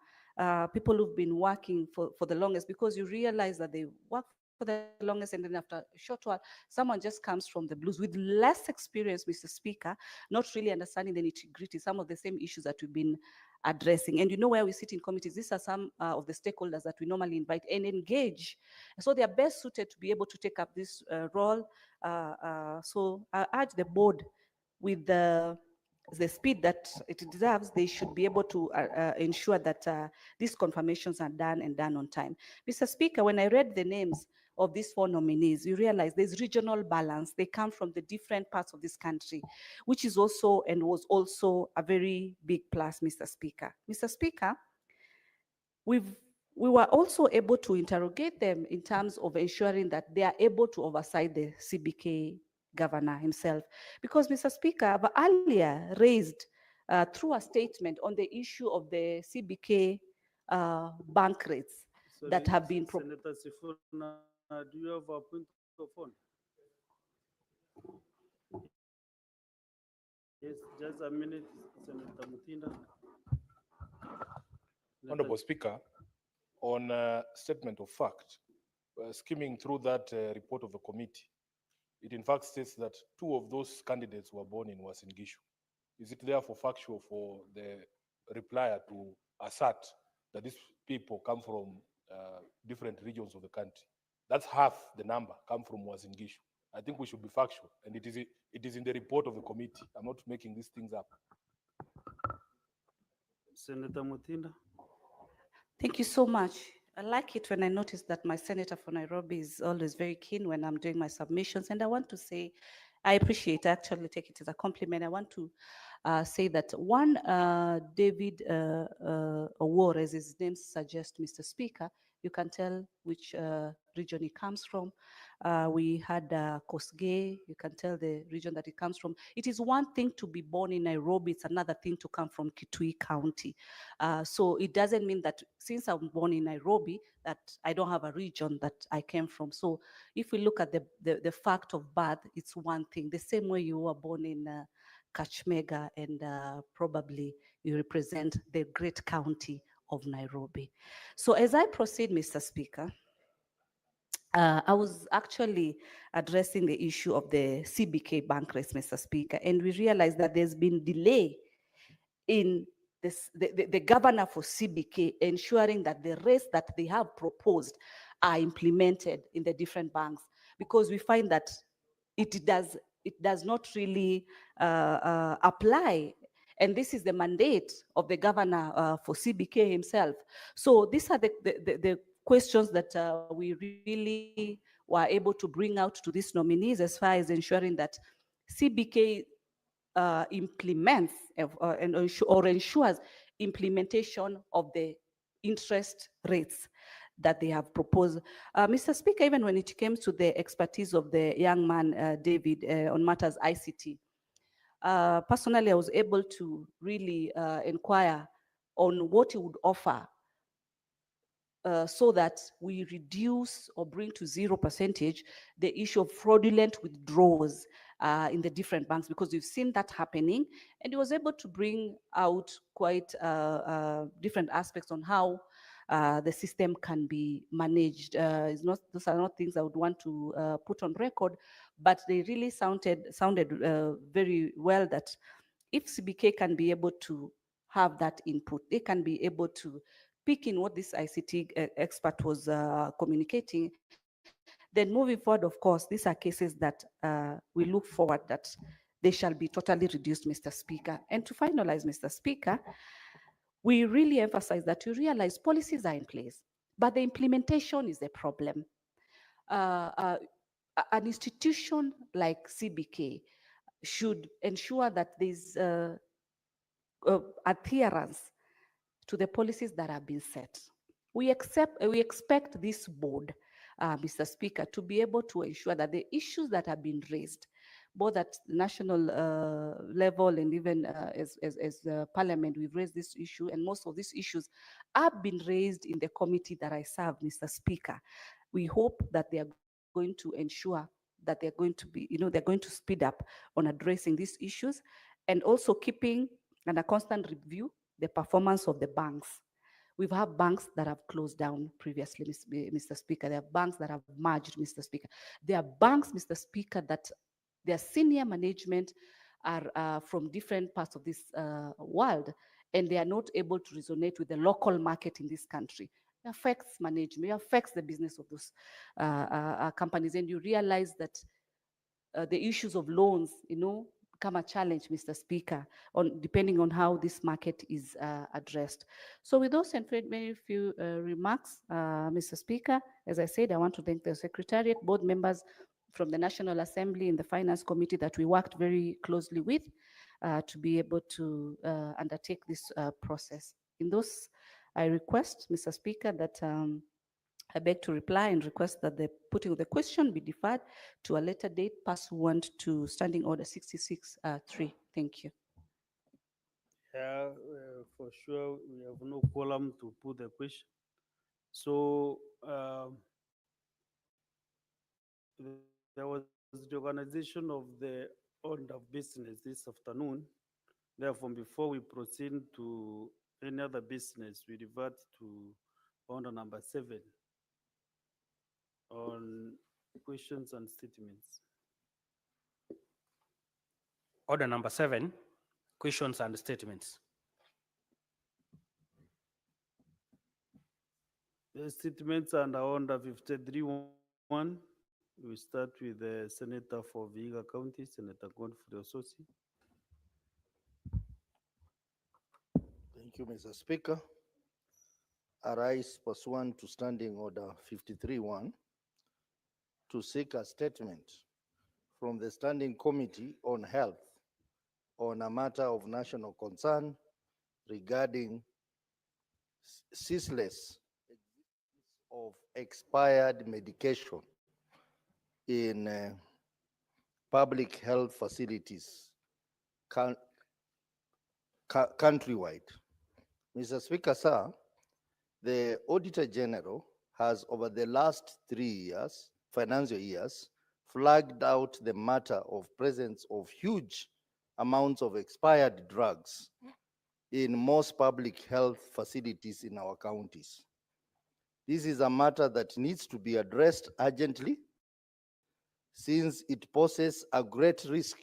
[SPEAKER 18] people who've been working for the longest, because you realize that they work for the longest, and then after a short while, someone just comes from the blues with less experience, Mr. Speaker, not really understanding the nitty-gritty, some of the same issues that we've been addressing. And you know where we sit in committees, these are some of the stakeholders that we normally invite and engage. So they are best suited to be able to take up this role. So I urge the board with the speed that it deserves, they should be able to ensure that these confirmations are done and done on time. Mr. Speaker, when I read the names of these 4 nominees, you realize there's regional balance. They come from the different parts of this country, which is also and was also a very big plus, Mr. Speaker. Mr. Speaker, we were also able to interrogate them in terms of ensuring that they are able to oversight the CBK governor himself. Because, Mr. Speaker, I've earlier raised through a statement on the issue of the CBK bank rates that have been
[SPEAKER 16] Senator Sifuna, do you have a point of phone? Yes, just a minute, Senator Mutinda.
[SPEAKER 10] Honorable Speaker, on statement of fact, skimming through that report of the committee, it in fact states that 2 of those candidates were born in Uasin Gishu. Is it therefore factual for the replier to assert that these people come from different regions of the country? That's half the number come from Uasin Gishu. I think we should be factual, and it is in the report of the committee. I'm not making these things up.
[SPEAKER 16] Senator Mutinda.
[SPEAKER 18] Thank you so much. I like it when I notice that my senator for Nairobi is always very keen when I'm doing my submissions. And I want to say, I appreciate, I actually take it as a compliment. I want to say that one, David Awar, as his name suggests, Mr. Speaker, you can tell which region he comes from. We had Kosgei, you can tell the region that it comes from. It is one thing to be born in Nairobi, it's another thing to come from Kitui County. So it doesn't mean that since I'm born in Nairobi, that I don't have a region that I came from. So if we look at the fact of birth, it's one thing. The same way you were born in Kakamega and probably you represent the great county of Nairobi. So as I proceed, Mr. Speaker, I was actually addressing the issue of the CBK bank race, Mr. Speaker, and we realized that there's been delay in this, the governor for CBK ensuring that the rates that they have proposed are implemented in the different banks, because we find that it does not really apply. And this is the mandate of the governor for CBK himself. So these are the questions that we really were able to bring out to these nominees as far as ensuring that CBK implements or ensures implementation of the interest rates that they have proposed. Mr. Speaker, even when it came to the expertise of the young man, David, on matters ICT, personally, I was able to really inquire on what he would offer so that we reduce or bring to 0% the issue of fraudulent withdrawals in the different banks, because we've seen that happening, and he was able to bring out quite different aspects on how the system can be managed. Those are not things I would want to put on record, but they really sounded very well, that if CBK can be able to have that input, they can be able to pick in what this ICT expert was communicating, then moving forward, of course, these are cases that we look forward that they shall be totally reduced, Mr. Speaker. And to finalize, Mr. Speaker, we really emphasize that you realize policies are in place, but the implementation is a problem. An institution like CBK should ensure that there's adherence to the policies that have been set. We expect this board, Mr. Speaker, to be able to ensure that the issues that have been raised, both at national level and even as Parliament, we've raised this issue, and most of these issues have been raised in the committee that I serve, Mr. Speaker. We hope that they are going to ensure that they're going to be, they're going to speed up on addressing these issues, and also keeping under constant review the performance of the banks. We've had banks that have closed down previously, Mr. Speaker. There are banks that have merged, Mr. Speaker. There are banks, Mr. Speaker, that their senior management are from different parts of this world, and they are not able to resonate with the local market in this country. It affects management, it affects the business of those companies, and you realize that the issues of loans, become a challenge, Mr. Speaker, depending on how this market is addressed. So with those and very few remarks, Mr. Speaker, as I said, I want to thank the Secretariat, board members from the National Assembly and the Finance Committee that we worked very closely with to be able to undertake this process. In those, I request, Mr. Speaker, that I beg to reply and request that the putting of the question be deferred to a later date pursuant to Standing Order 66-3. Thank you.
[SPEAKER 16] Yeah, for sure, we have no quorum to put the question. So there was the organization of the order of business this afternoon. Therefore, before we proceed to any other business, we revert to order number 7 on questions and statements.
[SPEAKER 12] Order number 7, questions and statements.
[SPEAKER 16] The statements under order 53.1 We start with the Senator for Vihiga County, Senator Godfrey Ososi.
[SPEAKER 20] Thank you, Mr. Speaker. Arise pursuant to Standing Order 53-1 to seek a statement from the Standing Committee on Health on a matter of national concern regarding ceaseless of expired medication in public health facilities countrywide. Mr. Speaker, sir, the Auditor General has over the last 3 years, financial years, flagged out the matter of presence of huge amounts of expired drugs in most public health facilities in our counties. This is a matter that needs to be addressed urgently, since it poses a great risk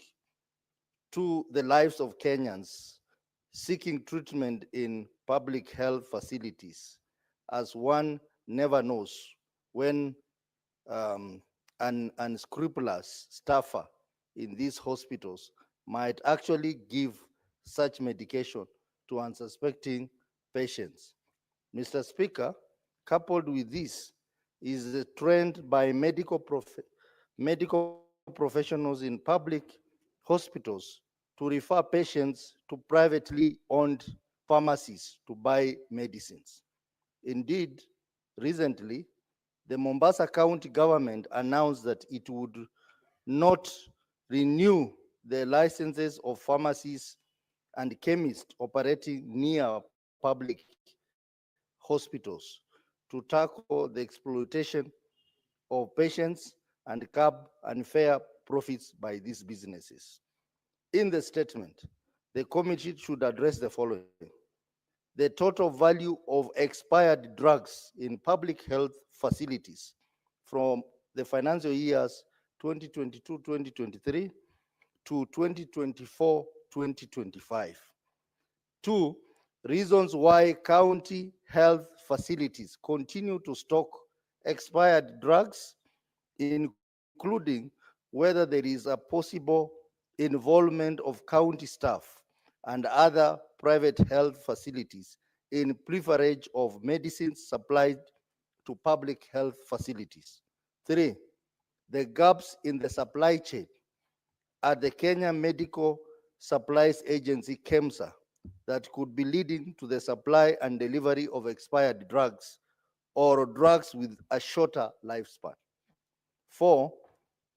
[SPEAKER 20] to the lives of Kenyans seeking treatment in public health facilities, as one never knows when an unscrupulous staffer in these hospitals might actually give such medication to unsuspecting patients. Mr. Speaker, coupled with this is the trend by medical professionals in public hospitals to refer patients to privately owned pharmacies to buy medicines. Indeed, recently, the Mombasa County government announced that it would not renew the licenses of pharmacies and chemists operating near public hospitals to tackle the exploitation of patients and curb unfair profits by these businesses. In the statement, the committee should address the following: the total value of expired drugs in public health facilities from the financial years 2022-2023 to 2024-2025. 2, reasons why county health facilities continue to stock expired drugs, including whether there is a possible involvement of county staff and other private health facilities in preference of medicines supplied to public health facilities. 3, the gaps in the supply chain at the Kenya Medical Supplies Agency, KEMSA, that could be leading to the supply and delivery of expired drugs or drugs with a shorter lifespan. 4,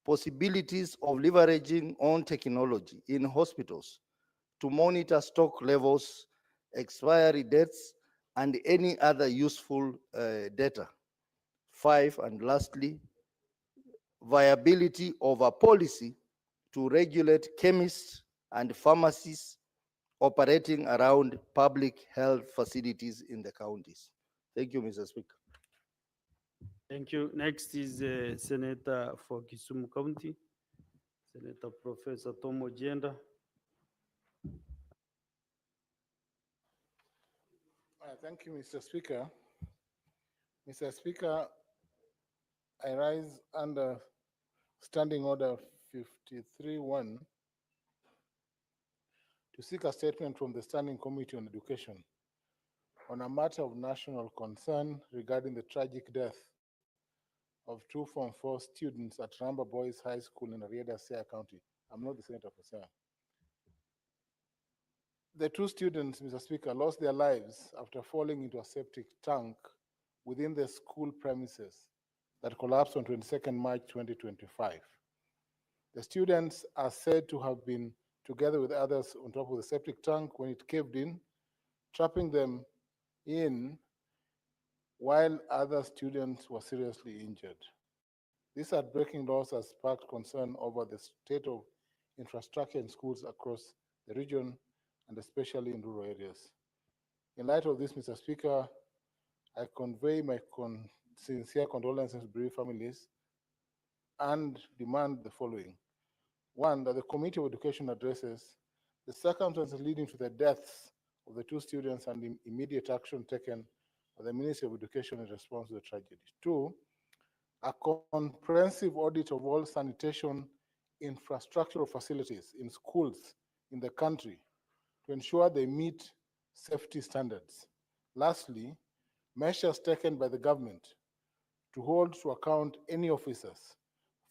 [SPEAKER 20] possibilities of leveraging on technology in hospitals to monitor stock levels, expiry dates, and any other useful data. 5, and lastly, viability of a policy to regulate chemists and pharmacies operating around public health facilities in the counties. Thank you, Mr. Speaker.
[SPEAKER 16] Thank you. Next is Senator for Kisumu County, Senator Professor Tomo Jenda.
[SPEAKER 15] Thank you, Mr. Speaker. Mr. Speaker, I rise under Standing Order 53-1 to seek a statement from the Standing Committee on Education on a matter of national concern regarding the tragic death of 2 Form 4 students at Ramba Boys High School in Rieda, Siaya County. I'm not the senator for Siaya. The 2 students, Mr. Speaker, lost their lives after falling into a septic tank within the school premises that collapsed on 22nd March 2025. The students are said to have been together with others on top of the septic tank when it caved in, trapping them in while other students were seriously injured. This heartbreaking loss has sparked concern over the state of infrastructure in schools across the region and especially in rural areas. In light of this, Mr. Speaker, I convey my sincere condolences to bereaved families and demand the following. 1, that the Committee of Education addresses the circumstances leading to the deaths of the 2 students and the immediate action taken by the Ministry of Education in response to the tragedy. 2, a comprehensive audit of all sanitation infrastructural facilities in schools in the country to ensure they meet safety standards. Lastly, measures taken by the government to hold to account any officers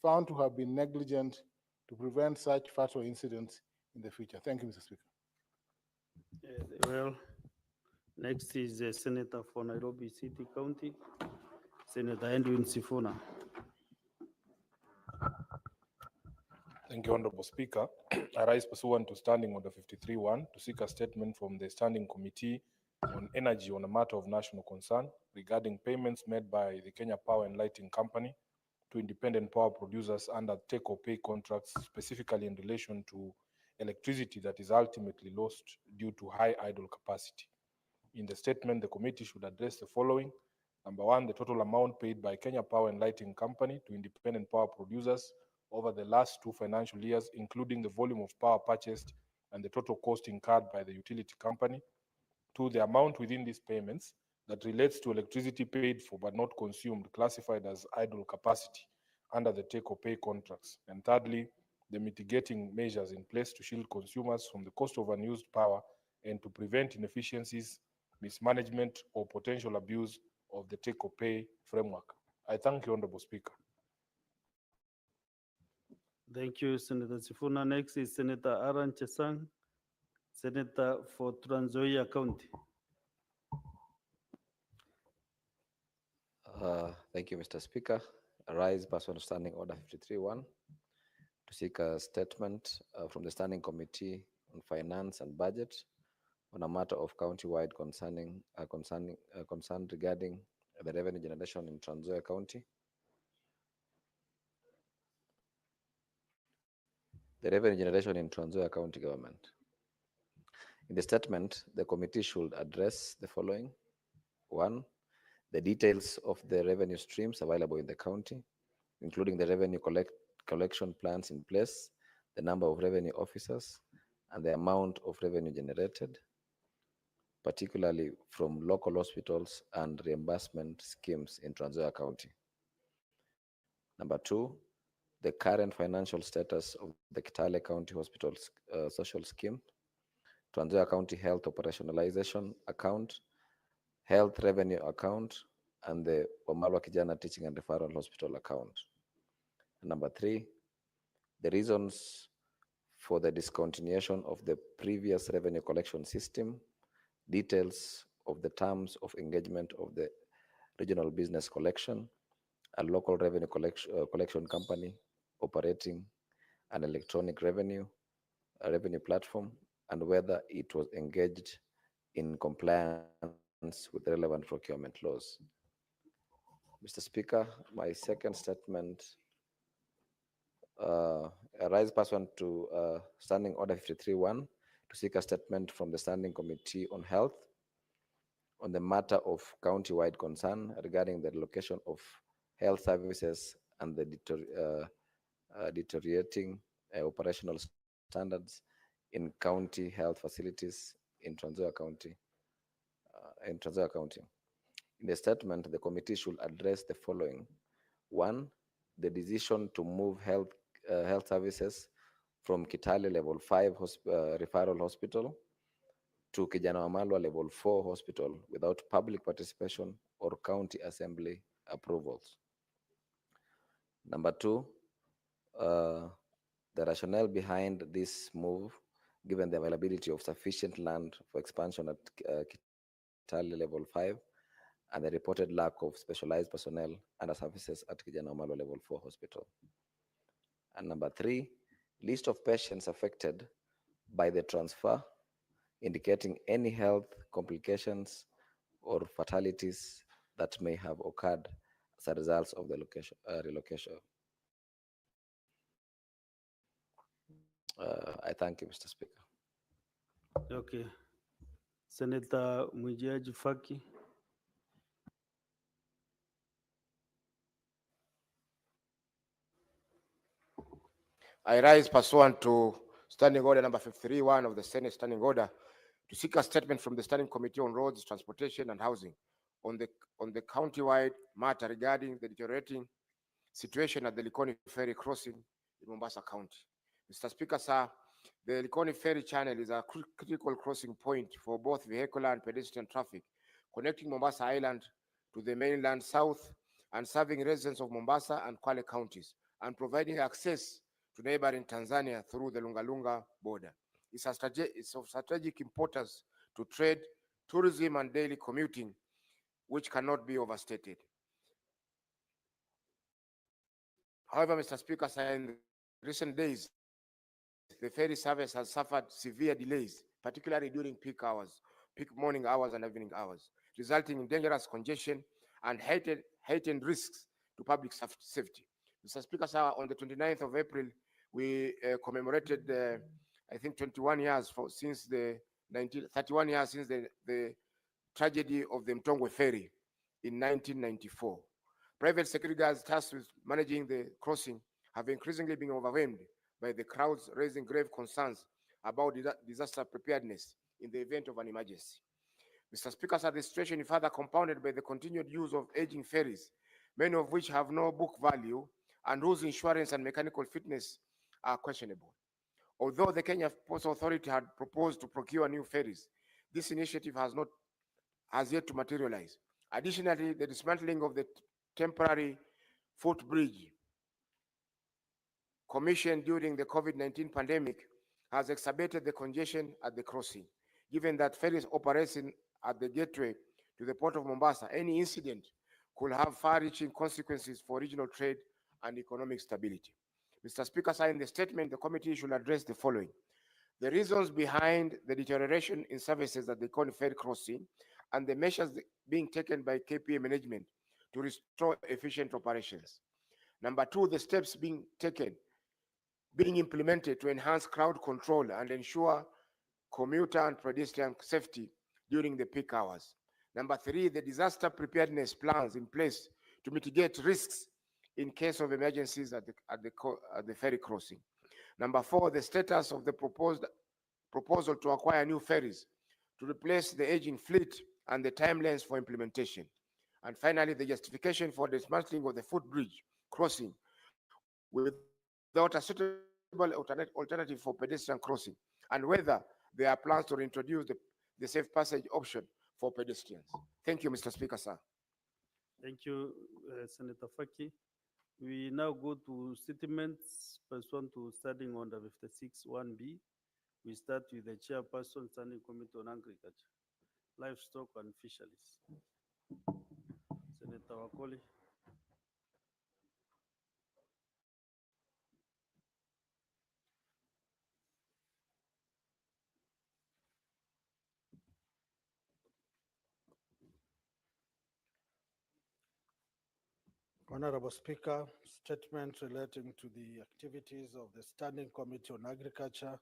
[SPEAKER 15] found to have been negligent to prevent such fatal incidents in the future. Thank you, Mr. Speaker.
[SPEAKER 16] Well, next is the Senator for Nairobi City County, Senator Edwin Sifuna.
[SPEAKER 10] Thank you, Honorable Speaker. I rise pursuant to Standing Order 53-1 to seek a statement from the Standing Committee on Energy on a matter of national concern regarding payments made by the Kenya Power and Lighting Company to independent power producers under take-or-pay contracts, specifically in relation to electricity that is ultimately lost due to high idle capacity. In the statement, the committee should address the following. Number one, the total amount paid by Kenya Power and Lighting Company to independent power producers over the last 2 financial years, including the volume of power purchased and the total cost incurred by the utility company. 2, the amount within these payments that relates to electricity paid for but not consumed, classified as idle capacity under the take-or-pay contracts. And thirdly, the mitigating measures in place to shield consumers from the cost of unused power and to prevent inefficiencies, mismanagement, or potential abuse of the take-or-pay framework. I thank you, Honorable Speaker.
[SPEAKER 16] Thank you, Senator Sifuna. Next is Senator Aaron Chesang, Senator for Trans Nzoia County.
[SPEAKER 3] Thank you, Mr. Speaker. I rise pursuant to Standing Order 53-1 to seek a statement from the Standing Committee on Finance and Budget on a matter of county-wide concern regarding the revenue generation in Trans Nzoia County. The revenue generation in Trans Nzoia County government. In the statement, the committee should address the following. 1, the details of the revenue streams available in the county, including the revenue collection plans in place, the number of revenue officers, and the amount of revenue generated, particularly from local hospitals and reimbursement schemes in Trans Nzoia County. Number 2, the current financial status of the Kitale County Hospital Social Scheme, Trans Nzoia County Health Operationalization Account, Health Revenue Account, and the Wamalwa Kijana Teaching and Referral Hospital Account. And number 3, the reasons for the discontinuation of the previous revenue collection system, details of the terms of engagement of the regional business collection, a local revenue collection company operating an electronic revenue platform, and whether it was engaged in compliance with relevant procurement laws. Mr. Speaker, my second statement arises pursuant to Standing Order 53-1 to seek a statement from the Standing Committee on Health on the matter of county-wide concern regarding the relocation of health services and the deteriorating operational standards in county health facilities in Trans Nzoia County. In the statement, the committee should address the following. 1, the decision to move health services from Kitale Level 5 Referral Hospital to Kijana Wamalwa Level 4 Hospital without public participation or county assembly approvals. Number 2, the rationale behind this move, given the availability of sufficient land for expansion at Kitale Level 5 and the reported lack of specialized personnel and services at Kijana Wamalwa Level 4 Hospital. And number 3, list of patients affected by the transfer, indicating any health complications or fatalities that may have occurred as a result of the relocation. I thank you, Mr. Speaker.
[SPEAKER 16] Okay. Senator Mwijaji Faki.
[SPEAKER 22] I rise pursuant to Standing Order number 53-1 of the Senate Standing Order to seek a statement from the Standing Committee on Roads, Transportation and Housing on the county-wide matter regarding the deteriorating situation at the Likoni Ferry crossing in Mombasa County. Mr. Speaker, sir, the Likoni Ferry channel is a critical crossing point for both vehicular and pedestrian traffic, connecting Mombasa Island to the mainland south and serving residents of Mombasa and Kwale counties, and providing access to neighboring Tanzania through the Lunga border. It's of strategic importance to trade, tourism, and daily commuting, which cannot be overstated. However, Mr. Speaker, in recent days, the ferry service has suffered severe delays, particularly during peak hours, peak morning hours and evening hours, resulting in dangerous congestion and heightened risks to public safety. Mr. Speaker, sir, on the 29th of April, we commemorated, I think, 21 years since the 31 years since the tragedy of the Mtongwe Ferry in 1994. Private security guards tasked with managing the crossing have increasingly been overwhelmed by the crowds, raising grave concerns about disaster preparedness in the event of an emergency. Mr. Speaker, sir, the situation is further compounded by the continued use of aging ferries, many of which have no book value and whose insurance and mechanical fitness are questionable. Although the Kenya Ports Authority had proposed to procure new ferries, this initiative has yet to materialize. Additionally, the dismantling of the temporary footbridge commissioned during the COVID-19 pandemic has exacerbated the congestion at the crossing. Given that ferries operating at the gateway to the port of Mombasa, any incident could have far-reaching consequences for regional trade and economic stability. Mr. Speaker, sir, in the statement, the committee should address the following: the reasons behind the deterioration in services at the Likoni Ferry crossing and the measures being taken by KPA management to restore efficient operations. Number two, the steps being implemented to enhance crowd control and ensure commuter and pedestrian safety during the peak hours. Number three, the disaster preparedness plans in place to mitigate risks in case of emergencies at the ferry crossing. Number four, the status of the proposal to acquire new ferries to replace the aging fleet and the timelines for implementation. And finally, the justification for dismantling of the footbridge crossing without a suitable alternative for pedestrian crossing, and whether there are plans to reintroduce the safe passage option for pedestrians. Thank you, Mr. Speaker, sir.
[SPEAKER 16] Thank you, Senator Faki. We now go to statements pursuant to Standing Order 56(1)B. We start with the Chairperson, Standing Committee on Agriculture, Livestock and Fisheries. Senator Wakoli.
[SPEAKER 5] Honorable Speaker, statement relating to the activities of the Standing Committee on Agriculture,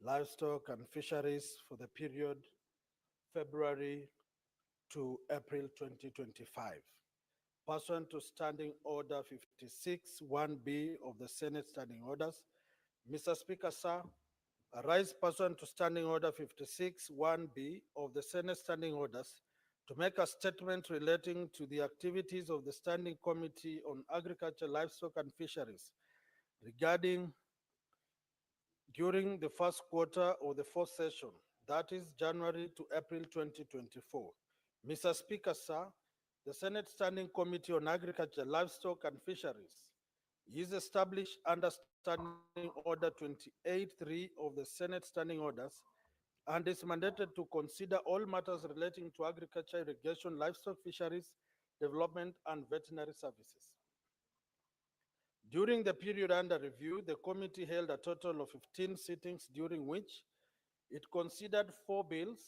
[SPEAKER 5] Livestock and Fisheries for the period February to April 2025. Pursuant to Standing Order 56(1)B of the Senate Standing Orders, Mr. Speaker, sir, I rise pursuant to Standing Order 56(1)B of the Senate Standing Orders to make a statement relating to the activities of the Standing Committee on Agriculture, Livestock and Fisheries regarding during the first quarter of the fourth session, that is January to April 2024. Mr. Speaker, sir, the Senate Standing Committee on Agriculture, Livestock and Fisheries is established under Standing Order 28(3) of the Senate Standing Orders and is mandated to consider all matters relating to agriculture, irrigation, livestock, fisheries, development, and veterinary services. During the period under review, the committee held a total of 15 sittings, during which it considered 4 bills,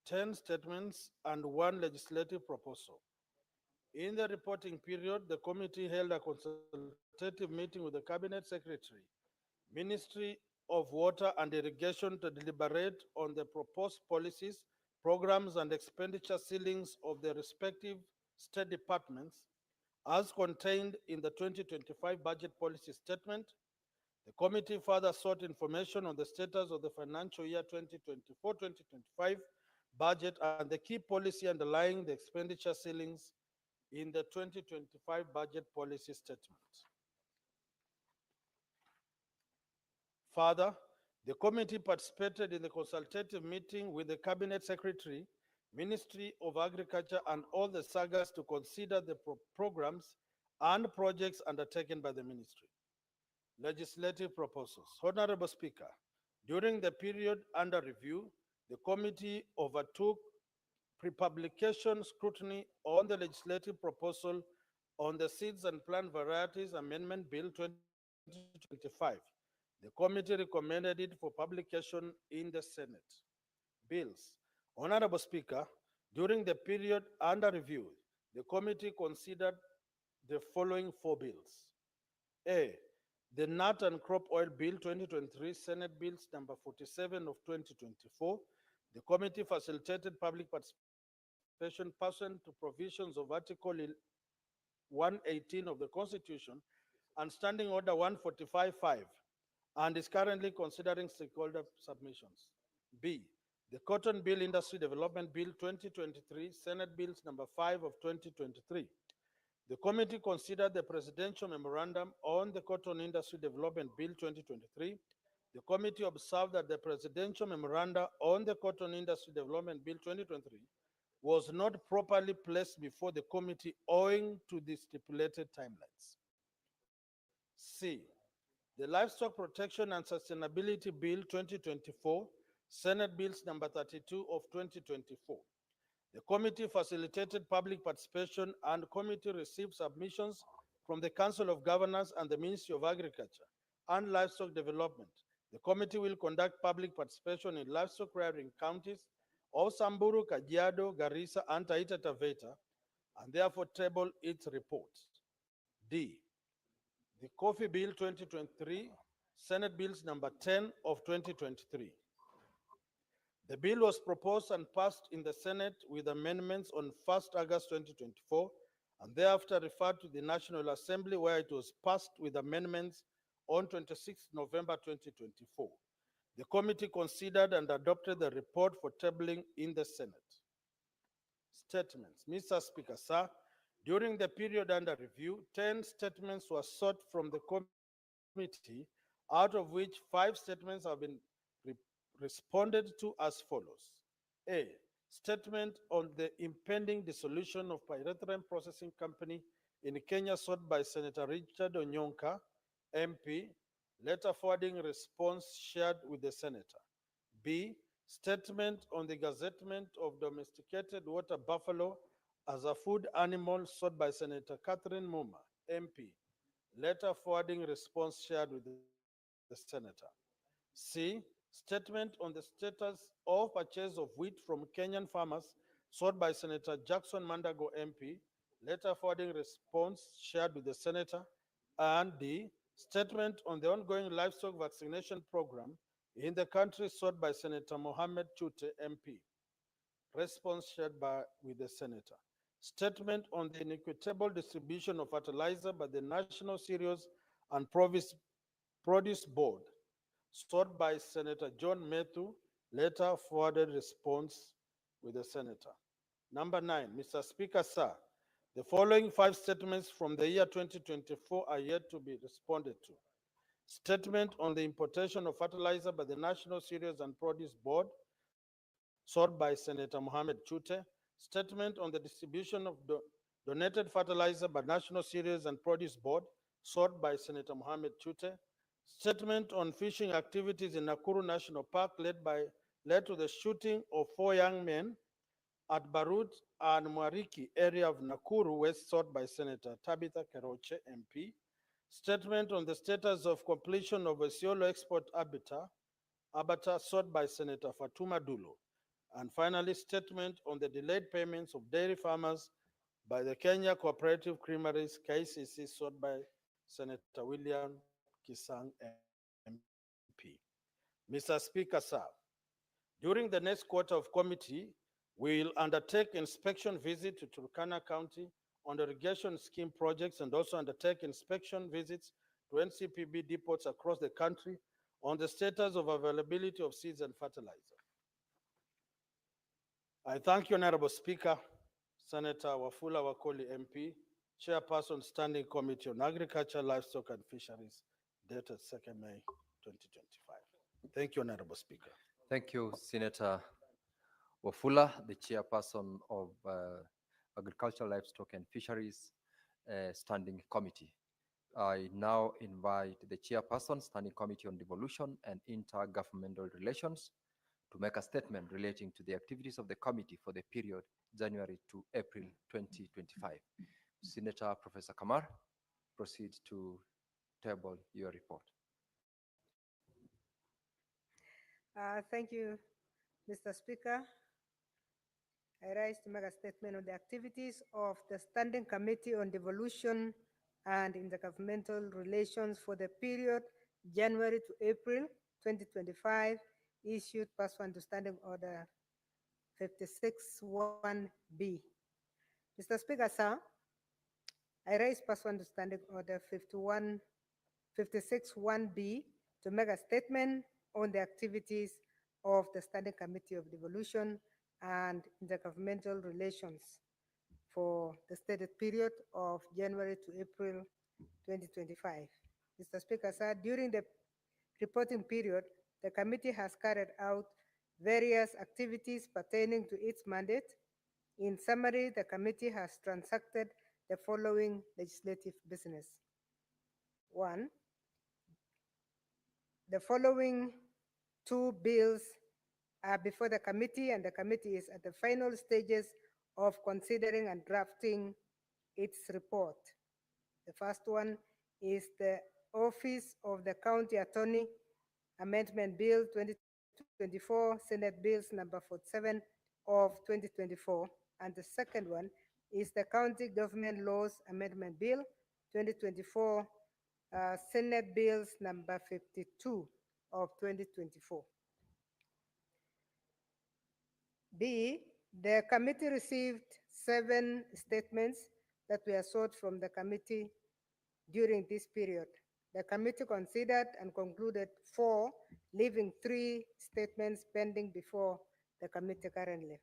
[SPEAKER 5] 10 statements, and 1 legislative proposal. In the reporting period, the committee held a consultative meeting with the Cabinet Secretary, Ministry of Water and Irrigation to deliberate on the proposed policies, programs, and expenditure ceilings of the respective state departments as contained in the 2025 budget policy statement. The committee further sought information on the status of the financial year 2024-2025 budget and the key policy underlying the expenditure ceilings in the 2025 budget policy statement. Further, the committee participated in the consultative meeting with the Cabinet Secretary, Ministry of Agriculture, and all the SAGAs to consider the programs and projects undertaken by the ministry. Legislative proposals. Honorable Speaker, during the period under review, the committee overtook pre-publication scrutiny on the legislative proposal on the Seeds and Plant Varieties Amendment Bill 2025. The committee recommended it for publication in the Senate. Bills. Honorable Speaker, during the period under review, the committee considered the following 4 bills. A, the Nut and Crop Oil Bill 2023, Senate Bills number 47 of 2024. The committee facilitated public participation pursuant to provisions of Article 118 of the Constitution and Standing Order 145.5, and is currently considering stakeholder submissions. B, the Cotton Bill Industry Development Bill 2023, Senate Bills number 5 of 2023. The committee considered the Presidential Memorandum on the Cotton Industry Development Bill 2023. The committee observed that the Presidential Memorandum on the Cotton Industry Development Bill 2023 was not properly placed before the committee owing to the stipulated timelines. C, the Livestock Protection and Sustainability Bill 2024, Senate Bills number 32 of 2024. The committee facilitated public participation and committee received submissions from the Council of Governors and the Ministry of Agriculture and Livestock Development. The committee will conduct public participation in livestock rearing counties of Samburu, Kajiado, Garissa, and Taita Taveta, and therefore table its report. D, the Coffee Bill 2023, Senate Bills number 10 of 2023. The bill was proposed and passed in the Senate with amendments on 1st August 2024 and thereafter referred to the National Assembly, where it was passed with amendments on 26 November 2024. The committee considered and adopted the report for tabling in the Senate. Statements. Mr. Speaker, sir, during the period under review, 10 statements were sought from the committee, out of which 5 statements have been responded to as follows. A, statement on the impending dissolution of Pyrethrum Processing Company in Kenya sought by Senator Richard Onyonka, MP, letter forwarding response shared with the senator. B, statement on the gazettement of domesticated water buffalo as a food animal sought by Senator Catherine Muma, MP, letter forwarding response shared with the senator. C, statement on the status of purchase of wheat from Kenyan farmers sought by Senator Jackson Mandago, MP, letter forwarding response shared with the senator. And D, statement on the ongoing livestock vaccination program in the country sought by Senator Mohammed Chute, MP, response shared with the senator. Statement on the inequitable distribution of fertilizer by the National Cereals and Produce Board, sought by Senator John Methu, later forwarded response with the senator. Number 9, Mr. Speaker, sir, the following 5 statements from the year 2024 are yet to be responded to. Statement on the importation of fertilizer by the National Cereals and Produce Board, sought by Senator Mohammed Chute. Statement on the distribution of donated fertilizer by National Cereals and Produce Board, sought by Senator Mohammed Chute. Statement on fishing activities in Nakuru National Park led to the shooting of 4 young men at Barut and Mwariki area of Nakuru West, sought by Senator Tabitha Keroche, MP. Statement on the status of completion of Isiolo Export Abata, sought by Senator Fatuma Dulo. And finally, statement on the delayed payments of dairy farmers by the Kenya Cooperative Creameries, KCC, sought by Senator William Kisang, MP. Mr. Speaker, sir, during the next quarter of committee, we will undertake inspection visit to Turkana County on the irrigation scheme projects and also undertake inspection visits to NCPB depots across the country on the status of availability of seeds and fertilizer. I thank you, Honorable Speaker. Senator Wafula Wakoli MP, Chairperson Standing Committee on Agriculture, Livestock and Fisheries, dated 2nd May 2025. Thank you, Honorable Speaker.
[SPEAKER 8] Thank you, Senator Wafula, the chairperson of Agriculture, Livestock and Fisheries Standing Committee. I now invite the chairperson, Standing Committee on Devolution and Intergovernmental Relations, to make a statement relating to the activities of the committee for the period January to April 2025. Senator Professor Kamar, proceed to table your report.
[SPEAKER 1] Thank you, Mr. Speaker. I rise to make a statement on the activities of the Standing Committee on Devolution and Intergovernmental Relations for the period January to April 2025, issued pursuant to Standing Order 56-1B. Mr. Speaker, sir, I raise pursuant to Standing Order 56-1B to make a statement on the activities of the Standing Committee of Devolution and Intergovernmental Relations for the stated period of January to April 2025. Mr. Speaker, sir, during the reporting period, the committee has carried out various activities pertaining to its mandate. In summary, the committee has transacted the following legislative business. 1, the following 2 bills are before the committee, and the committee is at the final stages of considering and drafting its report. The first one is the Office of the County Attorney Amendment Bill 2024, Senate Bills number 47 of 2024. And the second one is the County Government Laws Amendment Bill 2024, Senate Bills number 52 of 2024. B, the committee received 7 statements that were sought from the committee during this period. The committee considered and concluded 4, leaving 3 statements pending before the committee currently.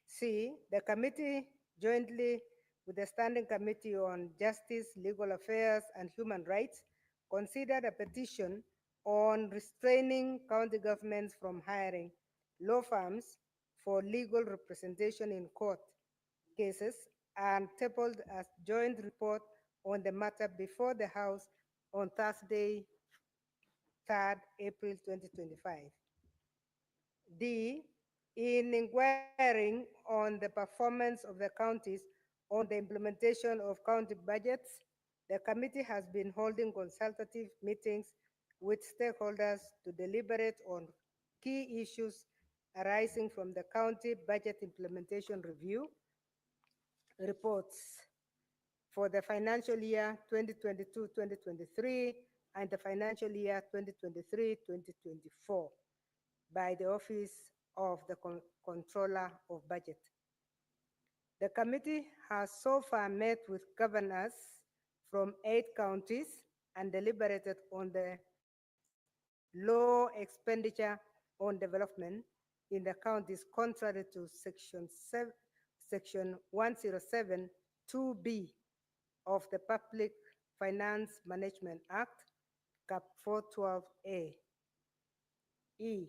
[SPEAKER 1] C, the committee jointly with the Standing Committee on Justice, Legal Affairs, and Human Rights considered a petition on restraining county governments from hiring law firms for legal representation in court cases and tabled a joint report on the matter before the House on Thursday, 3rd April 2025. D, in inquiring on the performance of the counties on the implementation of county budgets, the committee has been holding consultative meetings with stakeholders to deliberate on key issues arising from the county budget implementation review reports for the financial year 2022-2023 and the financial year 2023-2024 by the Office of the Controller of Budget. The committee has so far met with governors from 8 counties and deliberated on the low expenditure on development in the counties contrary to Section 107 2B of the Public Finance Management Act, Cap 412A. E,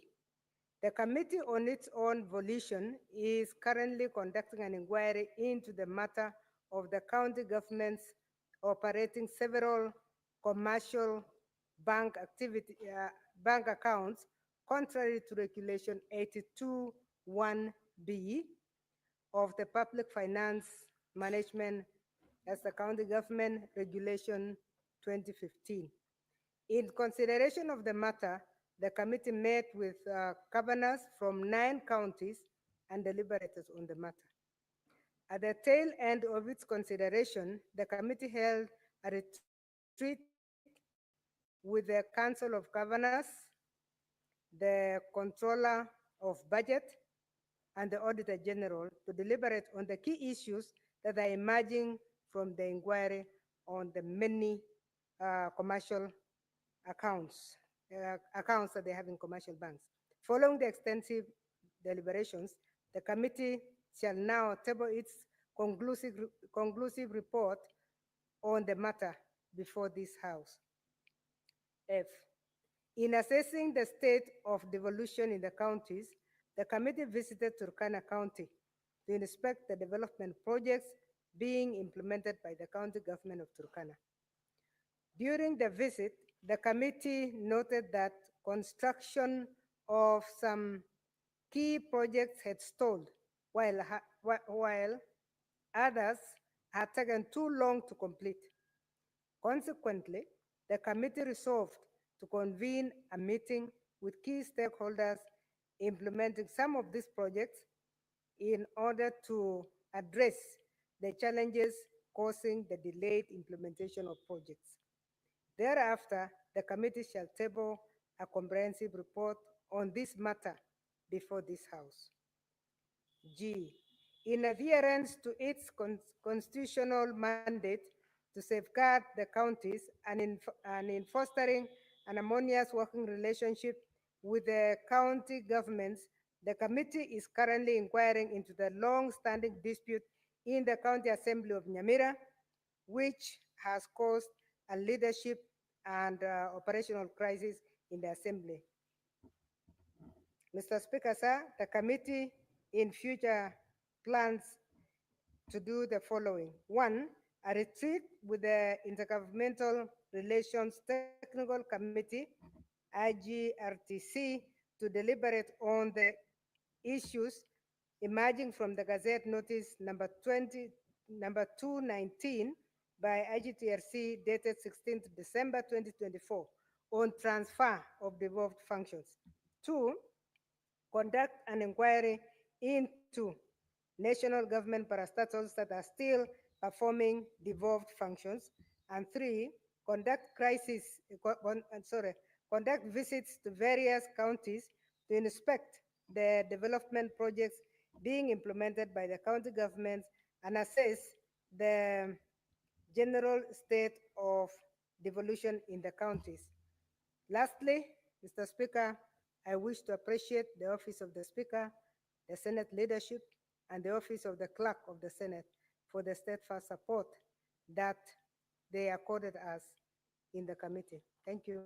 [SPEAKER 1] the committee on its own volition is currently conducting an inquiry into the matter of the county governments operating several commercial bank accounts contrary to Regulation 82(1)B of the Public Finance Management as the County Government Regulation 2015. In consideration of the matter, the committee met with governors from 9 counties and deliberated on the matter. At the tail end of its consideration, the committee held a retreat with the Council of Governors, the Controller of Budget, and the Auditor General to deliberate on the key issues that are emerging from the inquiry on the many commercial accounts that they have in commercial banks. Following the extensive deliberations, the committee shall now table its conclusive report on the matter before this House. F. In assessing the state of devolution in the counties, the committee visited Turkana County to inspect the development projects being implemented by the county government of Turkana. During the visit, the committee noted that construction of some key projects had stalled, while others had taken too long to complete. Consequently, the committee resolved to convene a meeting with key stakeholders implementing some of these projects in order to address the challenges causing the delayed implementation of projects. Thereafter, the committee shall table a comprehensive report on this matter before this House. G. In adherence to its constitutional mandate to safeguard the counties and in fostering an harmonious working relationship with the county governments, the committee is currently inquiring into the long-standing dispute in the County Assembly of Nyamira, which has caused a leadership and operational crisis in the Assembly. Mr. Speaker, sir, the committee in future plans to do the following. One, a retreat with the Intergovernmental Relations Technical Committee, IGRTC, to deliberate on the issues emerging from the Gazette Notice number 219 by IGTRC dated 16th December 2024 on transfer of devolved functions. Two, conduct an inquiry into national government parastatals that are still performing devolved functions. And three, conduct visits to various counties to inspect the development projects being implemented by the county governments and assess the general state of devolution in the counties. Lastly, Mr. Speaker, I wish to appreciate the Office of the Speaker, the Senate leadership, and the Office of the Clerk of the Senate for the steadfast support that they accorded us in the committee. Thank you.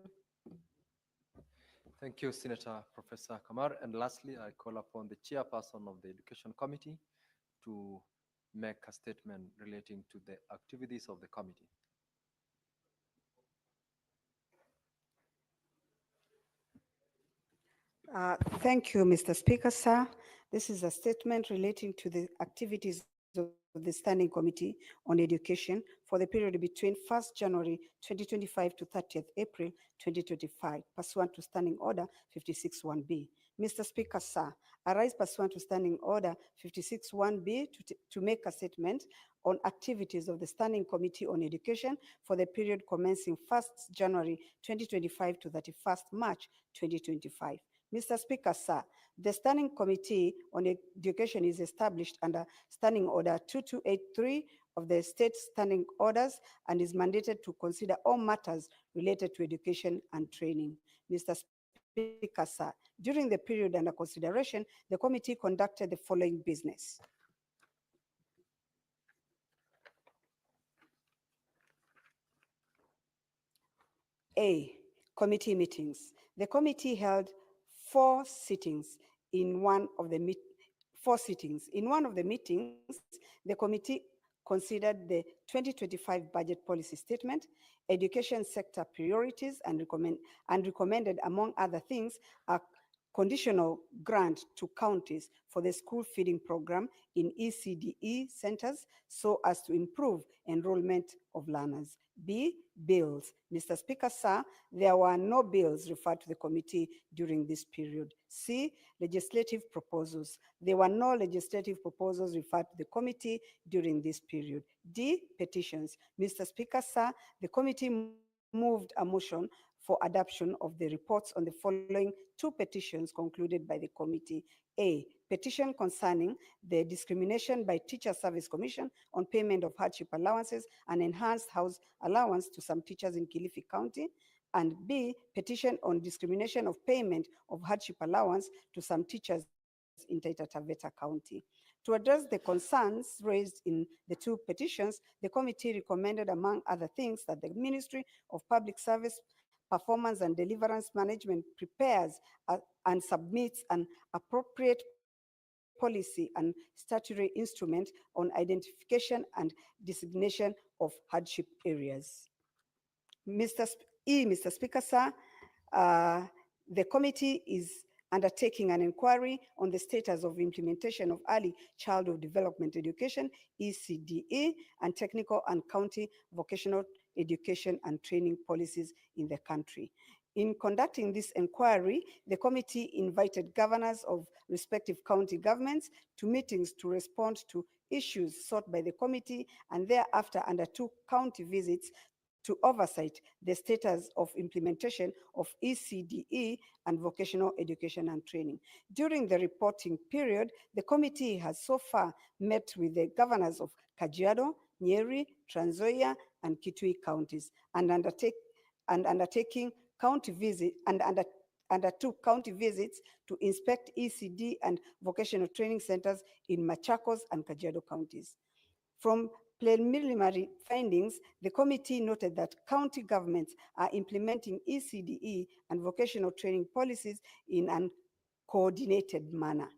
[SPEAKER 8] Thank you, Senator Professor Kamar. And lastly, I call upon the chairperson of the Education Committee to make a statement relating to the activities of the committee.
[SPEAKER 13] Thank you, Mr. Speaker, sir. This is a statement relating to the activities of the Standing Committee on Education for the period between 1st January 2025 to 30th April 2025, pursuant to Standing Order 56.1b. Mr. Speaker, sir, I rise pursuant to Standing Order 56.1b to make a statement on activities of the Standing Committee on Education for the period commencing 1st January 2025 to 31st March 2025. Mr. Speaker, sir, the Standing Committee on Education is established under Standing Order 2283 of the State Standing Orders and is mandated to consider all matters related to education and training. Mr. Speaker, sir, during the period under consideration, the committee conducted the following business. A, committee meetings. The committee held four sittings. In one of the meetings, the committee considered the 2025 budget policy statement, education sector priorities, and recommended, among other things, a conditional grant to counties for the school feeding program in ECDE centers so as to improve enrollment of learners. B, bills. Mr. Speaker, sir, there were no bills referred to the committee during this period. C, legislative proposals. There were no legislative proposals referred to the committee during this period. D, petitions. Mr. Speaker, sir, the committee moved a motion for adoption of the reports on the following two petitions concluded by the committee. A, petition concerning the discrimination by Teacher Service Commission on payment of hardship allowances and enhanced house allowance to some teachers in Kilifi County. And B, petition on discrimination of payment of hardship allowance to some teachers in Taita Taveta County. To address the concerns raised in the two petitions, the committee recommended, among other things, that the Ministry of Public Service Performance and Deliverance Management prepares and submits an appropriate policy and statutory instrument on identification and designation of hardship areas. Mr. Speaker, sir, the committee is undertaking an inquiry on the status of implementation of early childhood development education, ECDE, and technical and county vocational education and training policies in the country. In conducting this inquiry, the committee invited governors of respective county governments to meetings to respond to issues sought by the committee, and thereafter undertook county visits to oversight the status of implementation of ECDE and vocational education and training. During the reporting period, the committee has so far met with the governors of Kajiado, Nyeri, Trans Nzoia, and Kitui counties, and undertook county visits to inspect ECD and vocational training centers in Machakos and Kajiado counties. From preliminary findings, the committee noted that county governments are implementing ECDE and vocational training policies in a coordinated manner.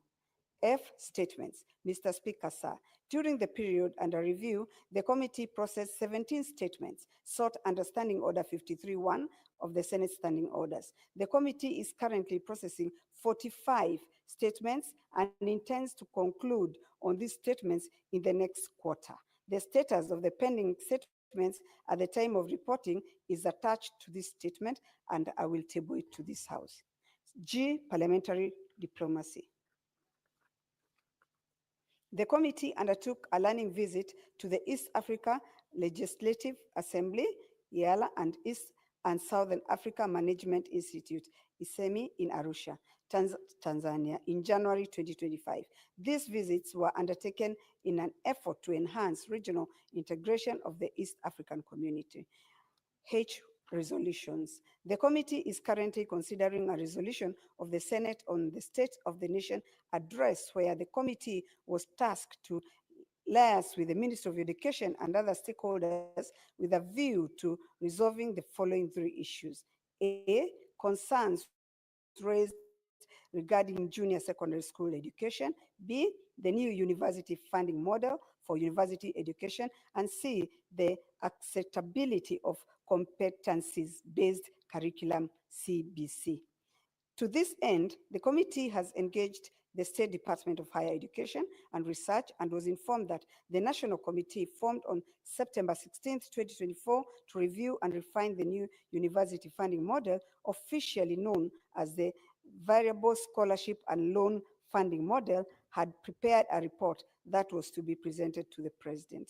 [SPEAKER 13] F statements. Mr. Speaker, sir, during the period under review, the committee processed 17 statements, sought under Standing Order 53-1 of the Senate Standing Orders. The committee is currently processing 45 statements and intends to conclude on these statements in the next quarter. The status of the pending statements at the time of reporting is attached to this statement, and I will table it to this House. G, parliamentary diplomacy. The committee undertook a learning visit to the East Africa Legislative Assembly, YALA, and East and Southern Africa Management Institute, ISEMI, in Arusha, Tanzania, in January 2025. These visits were undertaken in an effort to enhance regional integration of the East African community. H, resolutions. The committee is currently considering a resolution of the Senate on the State of the Nation address, where the committee was tasked to liaise with the Ministry of Education and other stakeholders with a view to resolving the following three issues. A, concerns raised regarding junior secondary school education. B, the new university funding model for university education. And C, the acceptability of competencies-based curriculum, CBC. To this end, the committee has engaged the State Department of Higher Education and Research and was informed that the National Committee formed on September 16, 2024 to review and refine the new university funding model, officially known as the Variable Scholarship and Loan Funding Model, had prepared a report that was to be presented to the President.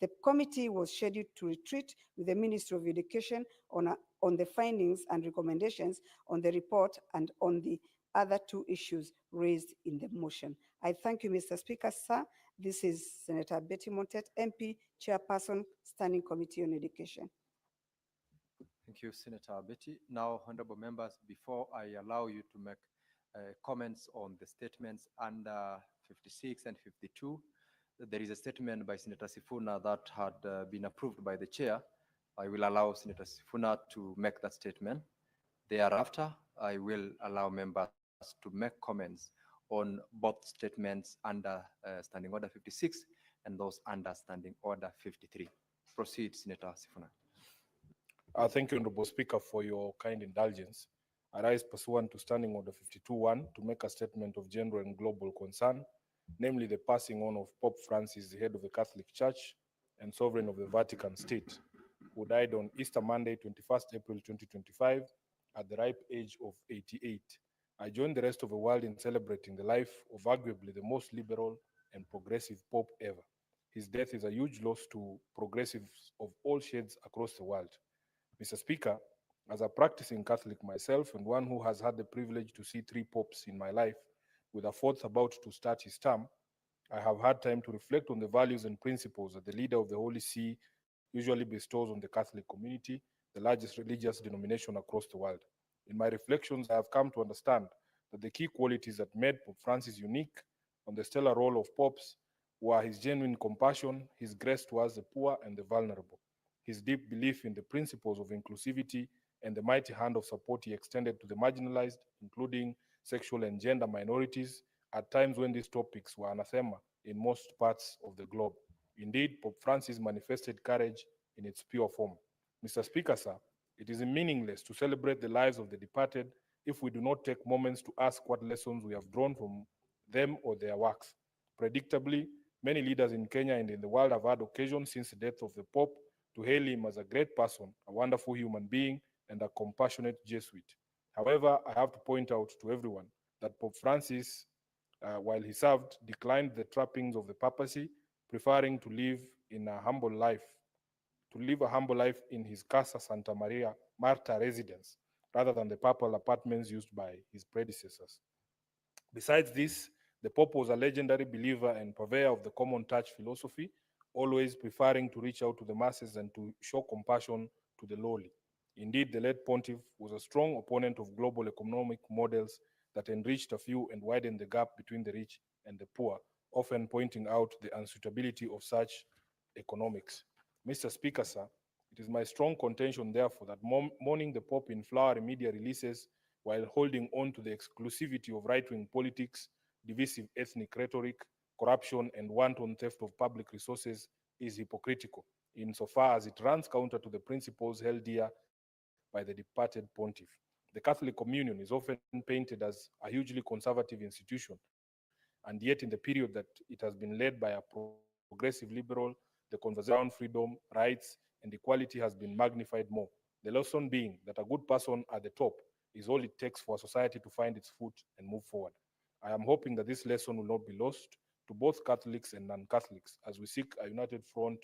[SPEAKER 13] The committee was scheduled to retreat with the Ministry of Education on the findings and recommendations on the report and on the other two issues raised in the motion. I thank you, Mr. Speaker, sir. This is Senator Betty Montet, MP, Chairperson, Standing Committee on Education.
[SPEAKER 8] Thank you, Senator Betty. Now, honorable members, before I allow you to make comments on the statements under 56 and 52, there is a statement by Senator Sifuna that had been approved by the chair. I will allow Senator Sifuna to make that statement. Thereafter, I will allow members to make comments on both statements under Standing Order 56 and those under Standing Order 53. Proceed, Senator Sifuna.
[SPEAKER 10] Thank you, Honorable Speaker, for your kind indulgence. I rise pursuant to Standing Order 52-1 to make a statement of general and global concern, namely the passing on of Pope Francis, the head of the Catholic Church and sovereign of the Vatican State, who died on Easter Monday, 21st April 2025, at the ripe age of 88. I join the rest of the world in celebrating the life of arguably the most liberal and progressive Pope ever. His death is a huge loss to progressives of all shades across the world. Mr. Speaker, as a practicing Catholic myself and one who has had the privilege to see 3 popes in my life, with a 4th about to start his term, I have had time to reflect on the values and principles that the leader of the Holy See usually bestows on the Catholic community, the largest religious denomination across the world. In my reflections, I have come to understand that the key qualities that made Pope Francis unique on the stellar role of popes were his genuine compassion, his grace towards the poor and the vulnerable, his deep belief in the principles of inclusivity, and the mighty hand of support he extended to the marginalized, including sexual and gender minorities, at times when these topics were anathema in most parts of the globe. Indeed, Pope Francis manifested courage in its pure form. Mr. Speaker, sir, it is meaningless to celebrate the lives of the departed if we do not take moments to ask what lessons we have drawn from them or their works. Predictably, many leaders in Kenya and in the world have had occasion since the death of the Pope to hail him as a great person, a wonderful human being, and a compassionate Jesuit. However, I have to point out to everyone that Pope Francis, while he served, declined the trappings of the papacy, preferring to live a humble life in his Casa Santa Maria Marta residence, rather than the papal apartments used by his predecessors. Besides this, the Pope was a legendary believer and purveyor of the common touch philosophy, always preferring to reach out to the masses and to show compassion to the lowly. Indeed, the late pontiff was a strong opponent of global economic models that enriched a few and widened the gap between the rich and the poor, often pointing out the unsuitability of such economics. Mr. Speaker, sir, it is my strong contention, therefore, that mourning the Pope in flowery media releases while holding on to the exclusivity of right-wing politics, divisive ethnic rhetoric, corruption, and wanton theft of public resources is hypocritical, insofar as it runs counter to the principles held dear by the departed pontiff. The Catholic Communion is often painted as a hugely conservative institution, and yet in the period that it has been led by a progressive liberal, the conversation around freedom, rights, and equality has been magnified more. The lesson being that a good person at the top is all it takes for a society to find its foot and move forward. I am hoping that this lesson will not be lost to both Catholics and non-Catholics as we seek a united front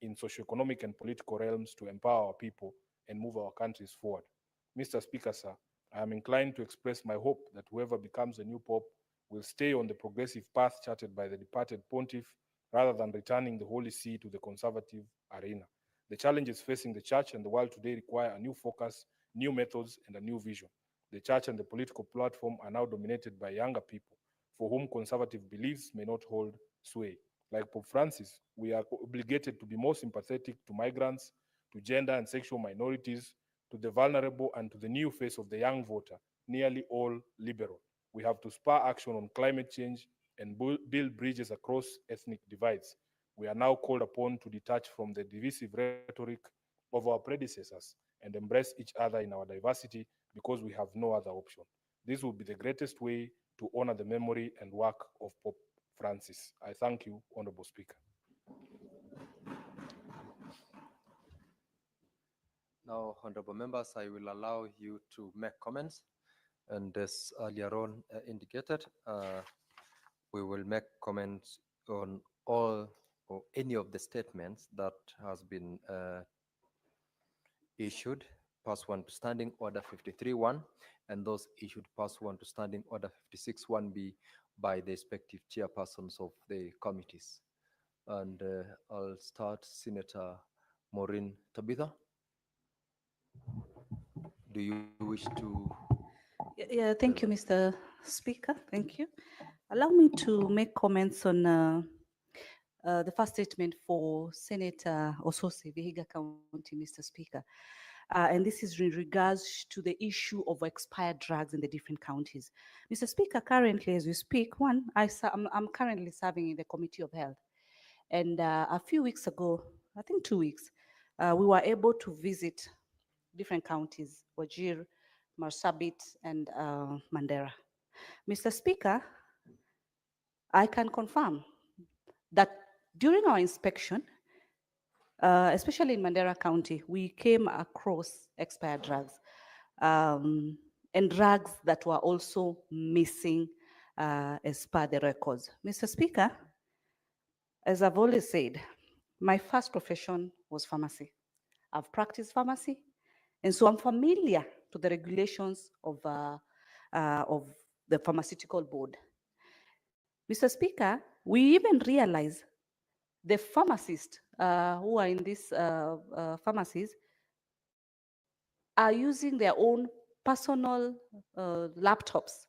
[SPEAKER 10] in socioeconomic and political realms to empower our people and move our countries forward. Mr. Speaker, sir, I am inclined to express my hope that whoever becomes the new Pope will stay on the progressive path charted by the departed pontiff rather than returning the Holy See to the conservative arena. The challenges facing the church and the world today require a new focus, new methods, and a new vision. The church and the political platform are now dominated by younger people for whom conservative beliefs may not hold sway. Like Pope Francis, we are obligated to be more sympathetic to migrants, to gender and sexual minorities, to the vulnerable, and to the new face of the young voter, nearly all liberal. We have to spur action on climate change and build bridges across ethnic divides. We are now called upon to detach from the divisive rhetoric of our predecessors and embrace each other in our diversity because we have no other option. This will be the greatest way to honor the memory and work of Pope Francis. I thank you, Honorable Speaker.
[SPEAKER 8] Now, honorable members, I will allow you to make comments. And as earlier on indicated, we will make comments on all or any of the statements that has been issued pursuant to Standing Order 53.1 and those issued pursuant to Standing Order 56.1b by the respective chairpersons of the committees. And I'll start Senator Maureen Tabitha. Do you wish to?
[SPEAKER 18] Yeah, thank you, Mr. Speaker. Thank you. Allow me to make comments on the first statement for Senator Osose, Vihiga County, Mr. Speaker. And this is in regards to the issue of expired drugs in the different counties. Mr. Speaker, currently as we speak, I'm currently serving in the Committee of Health. And a few weeks ago, I think 2 weeks, we were able to visit different counties, Wajir, Marsabit, and Mandera. Mr. Speaker, I can confirm that during our inspection, especially in Mandera County, we came across expired drugs and drugs that were also missing as per the records. Mr. Speaker, as I've always said, my first profession was pharmacy. I've practiced pharmacy, and so I'm familiar to the regulations of the Pharmaceutical Board. Mr. Speaker, we even realize the pharmacists who are in these pharmacies are using their own personal laptops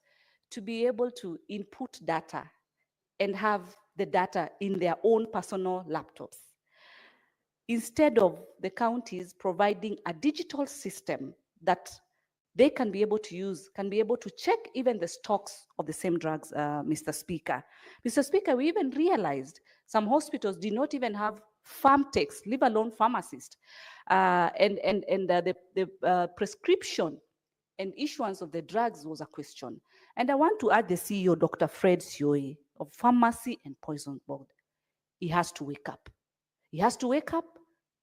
[SPEAKER 18] to be able to input data and have the data in their own personal laptops, instead of the counties providing a digital system that they can be able to use, can be able to check even the stocks of the same drugs, Mr. Speaker. Mr. Speaker, we even realized some hospitals did not even have farm techs, leave alone pharmacists. The prescription and issuance of the drugs was a question. And I want to add the CEO, Dr. Fred Sioe of Pharmacy and Poison Board. He has to wake up. He has to wake up.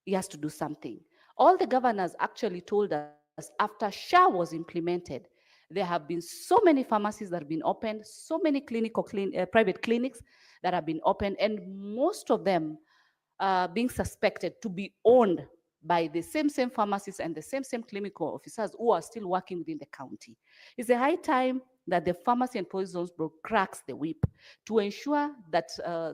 [SPEAKER 18] He has to do something. All the governors actually told us after SHA was implemented, there have been so many pharmacies that have been opened, so many private clinics that have been opened, and most of them being suspected to be owned by the same pharmacists and the same clinical officers who are still working within the county. It's a high time that the Pharmacy and Poisons Board cracks the whip to ensure that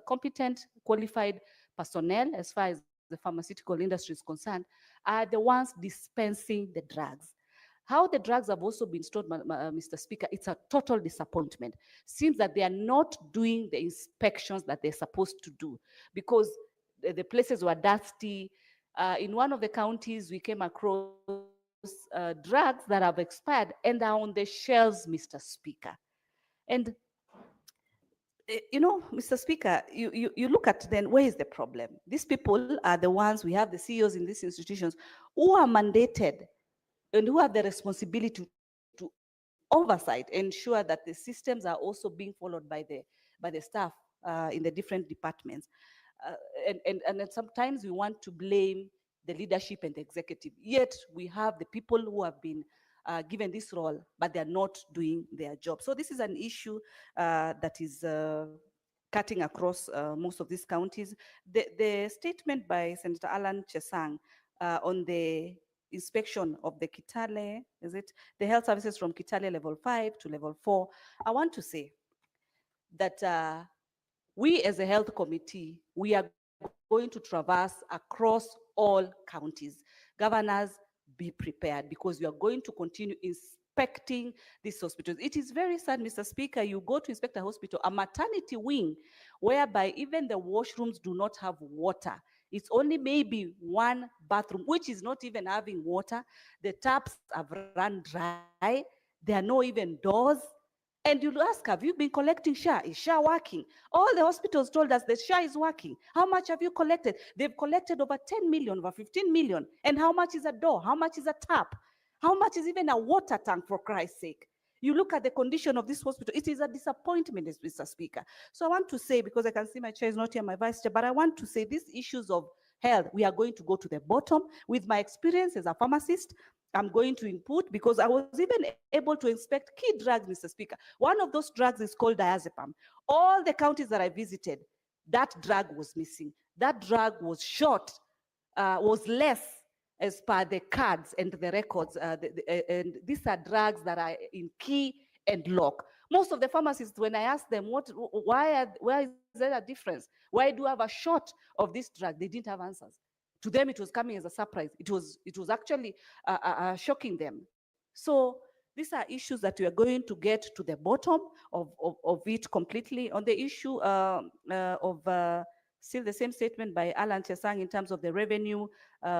[SPEAKER 18] competent, qualified personnel, as far as the pharmaceutical industry is concerned, are the ones dispensing the drugs. How the drugs have also been stored, Mr. Speaker, it's a total disappointment. Seems that they are not doing the inspections that they're supposed to do because the places were dusty. In one of the counties, we came across drugs that have expired and are on the shelves, Mr. Speaker. And you know, Mr. Speaker, you look at then where is the problem? These people are the ones, we have the CEOs in these institutions who are mandated and who have the responsibility to oversight, ensure that the systems are also being followed by the staff in the different departments. And then sometimes we want to blame the leadership and the executive, yet we have the people who have been given this role, but they're not doing their job. So this is an issue that is cutting across most of these counties. The statement by Senator Alan Chesang on the inspection of the Kitale, is it? The health services from Kitale level 5 to level 4. I want to say that we as a health committee, we are going to traverse across all counties. Governors, be prepared because we are going to continue inspecting these hospitals. It is very sad, Mr. Speaker, you go to inspect a hospital, a maternity wing, whereby even the washrooms do not have water. It's only maybe one bathroom, which is not even having water. The taps have run dry. There are no even doors. And you'll ask, have you been collecting SHA? Is SHA working? All the hospitals told us that SHA is working. How much have you collected? They've collected over 10 million, over 15 million. And how much is a door? How much is a tap? How much is even a water tank, for Christ's sake? You look at the condition of this hospital, it is a disappointment, Mr. Speaker. So I want to say, because I can see my chair is not here, my vice chair, but I want to say these issues of health, we are going to go to the bottom. With my experience as a pharmacist, I'm going to input because I was even able to inspect key drugs, Mr. Speaker. One of those drugs is called diazepam. All the counties that I visited, that drug was missing. That drug was short, was less as per the cards and the records. And these are drugs that are in key and lock. Most of the pharmacists, when I asked them, why is there a difference? Why do you have a short of this drug? They didn't have answers. To them, it was coming as a surprise. It was actually shocking them. So these are issues that we are going to get to the bottom of it completely. On the issue of still the same statement by Alan Chesang in terms of the revenue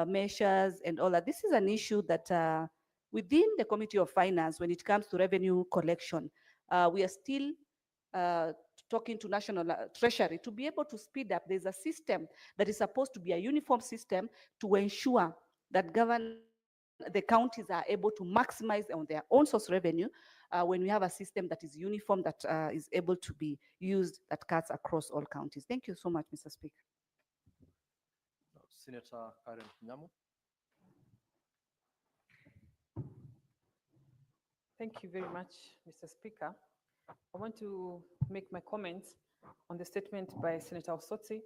[SPEAKER 18] measures and all that. This is an issue that within the Committee of Finance, when it comes to revenue collection, we are still talking to National Treasury to be able to speed up. There's a system that is supposed to be a uniform system to ensure that the counties are able to maximize on their own source revenue when we have a system that is uniform, that is able to be used, that cuts across all counties. Thank you so much, Mr. Speaker.
[SPEAKER 8] Senator Karen Nyamu.
[SPEAKER 7] Thank you very much, Mr. Speaker. I want to make my comments on the statement by Senator Osotsi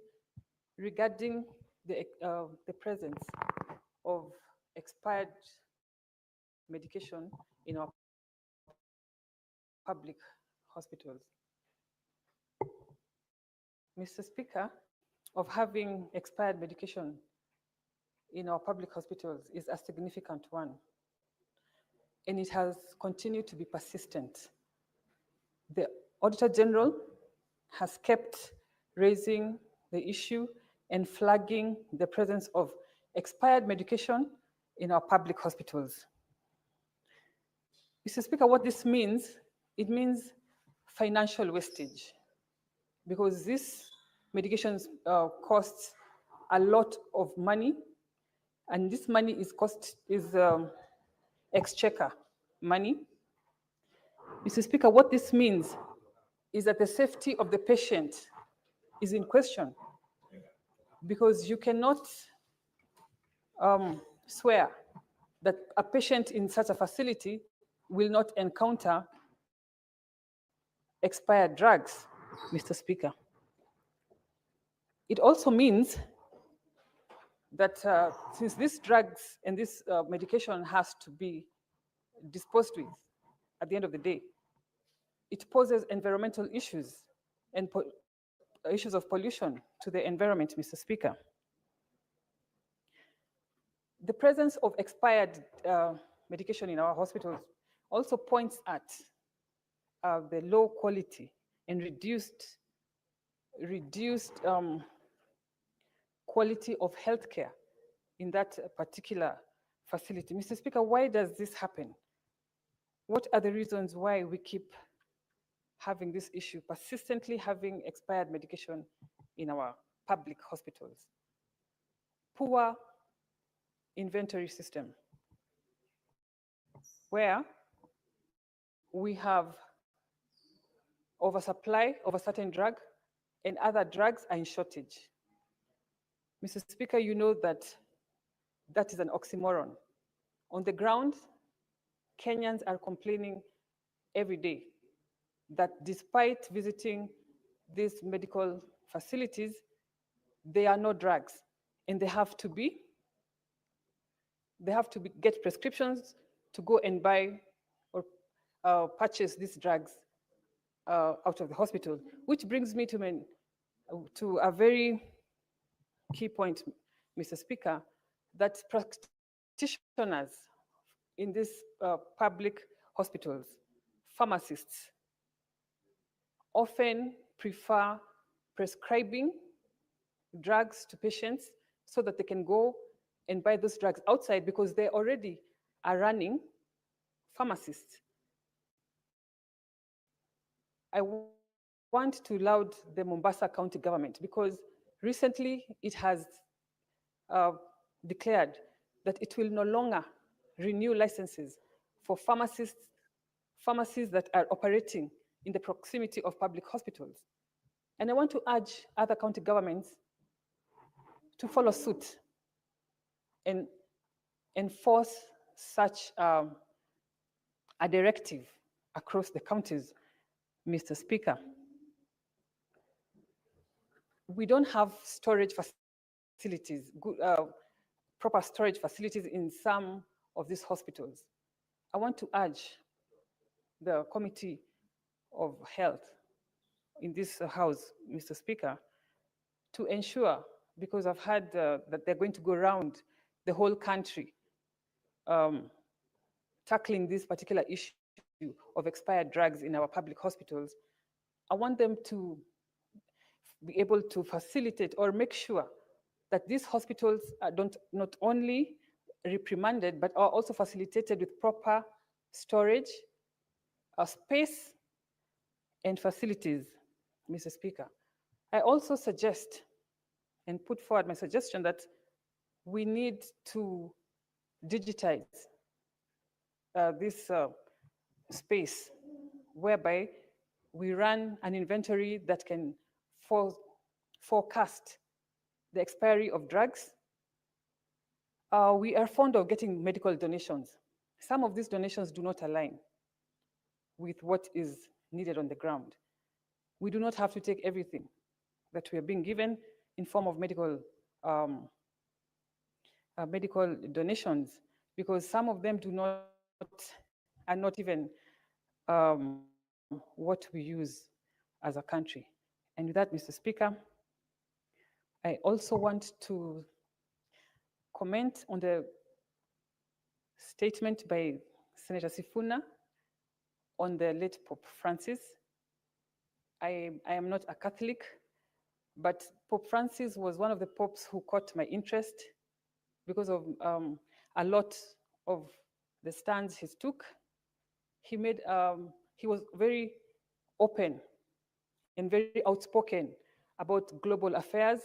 [SPEAKER 7] regarding the presence of expired medication in our public hospitals. Mr. Speaker, of having expired medication in our public hospitals is a significant one, and it has continued to be persistent. The Auditor General has kept raising the issue and flagging the presence of expired medication in our public hospitals. Mr. Speaker, what this means, it means financial wastage, because these medications cost a lot of money, and this money is exchequer money. Mr. Speaker, what this means is that the safety of the patient is in question, because you cannot swear that a patient in such a facility will not encounter expired drugs, Mr. Speaker. It also means that since these drugs and this medication has to be disposed with at the end of the day, it poses environmental issues and issues of pollution to the environment, Mr. Speaker. The presence of expired medication in our hospitals also points at the low quality and reduced quality of healthcare in that particular facility. Mr. Speaker, why does this happen? What are the reasons why we keep having this issue, persistently having expired medication in our public hospitals? Poor inventory system, where we have oversupply of a certain drug and other drugs are in shortage. Mr. Speaker, you know that that is an oxymoron. On the ground, Kenyans are complaining every day that despite visiting these medical facilities, there are no drugs, and they have to get prescriptions to go and buy or purchase these drugs out of the hospital, which brings me to a very key point, Mr. Speaker, that practitioners in these public hospitals, pharmacists, often prefer prescribing drugs to patients so that they can go and buy those drugs outside, because they already are running pharmacists. I want to laud the Mombasa County government, because recently it has declared that it will no longer renew licenses for pharmacies that are operating in the proximity of public hospitals. And I want to urge other county governments to follow suit and enforce such a directive across the counties, Mr. Speaker. We don't have storage facilities, proper storage facilities in some of these hospitals. I want to urge the Committee of Health in this House, Mr. Speaker, to ensure, because I've heard that they're going to go around the whole country tackling this particular issue of expired drugs in our public hospitals. I want them to be able to facilitate or make sure that these hospitals are not only reprimanded, but are also facilitated with proper storage, space, and facilities, Mr. Speaker. I also suggest and put forward my suggestion that we need to digitize this space, whereby we run an inventory that can forecast the expiry of drugs. We are fond of getting medical donations. Some of these donations do not align with what is needed on the ground. We do not have to take everything that we are being given in form of medical donations, because some of them are not even what we use as a country. And with that, Mr. Speaker, I also want to comment on the statement by Senator Sifuna on the late Pope Francis. I am not a Catholic, but Pope Francis was one of the popes who caught my interest because of a lot of the stands he took. He was very open and very outspoken about global affairs.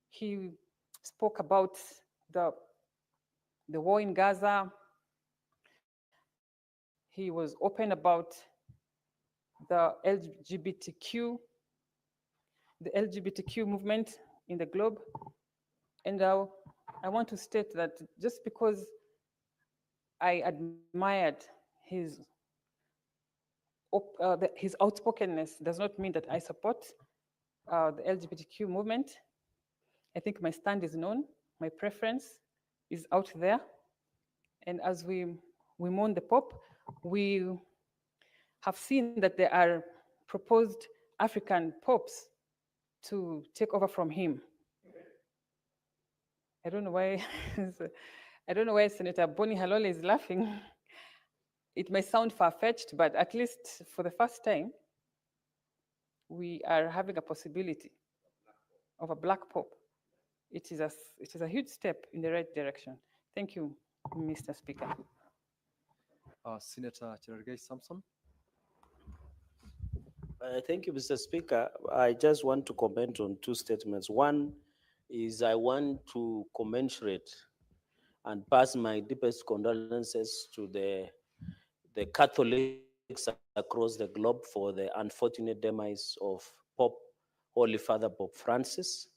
[SPEAKER 7] He spoke about the war in Gaza. He was open about the LGBTQ movement in the globe. And I want to state that just because I admired his outspokenness does not mean that I support the LGBTQ movement. I think my stand is known, my preference is out there. And as we mourn the Pope, we have seen that there are proposed African popes to take over from him. I don't know why, I don't know why Senator Boni Halole is laughing. It may sound far-fetched, but at least for the first time, we are having a possibility of a black pope. It is a huge step in the right direction. Thank you, Mr. Speaker.
[SPEAKER 8] Senator Cherargei Samson.
[SPEAKER 19] Thank you, Mr. Speaker. I just want to comment on two statements. One is I want to commensurate and pass my deepest condolences to the Catholics across the globe for the unfortunate demise of Holy Father Pope Francis.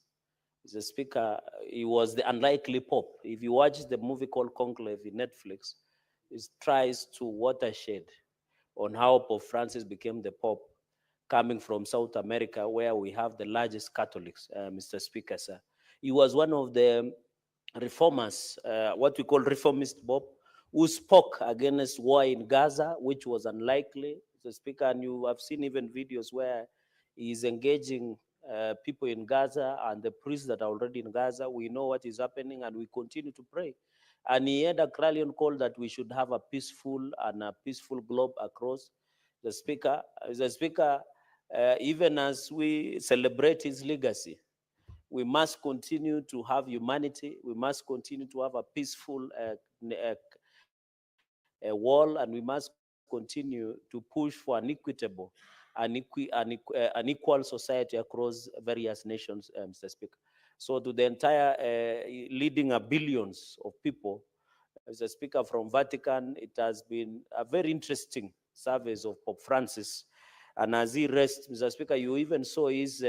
[SPEAKER 19] Mr. Speaker, he was the unlikely Pope. If you watch the movie called Conclave in Netflix, it tries to watershed on how Pope Francis became the Pope, coming from South America, where we have the largest Catholics, Mr. Speaker, sir. He was one of the reformers, what we call reformist Pope, who spoke against war in Gaza, which was unlikely, Mr. Speaker, and you have seen even videos where he is engaging people in Gaza and the priests that are already in Gaza. We know what is happening and we continue to pray. And he had a clarion call that we should have a peaceful globe across. The Speaker, even as we celebrate his legacy, we must continue to have humanity. We must continue to have a peaceful wall, and we must continue to push for an equitable, an equal society across various nations, Mr. Speaker. So to the entire leading billions of people, Mr. Speaker, from Vatican, it has been a very interesting service of Pope Francis. And as he rests, Mr. Speaker, you even saw his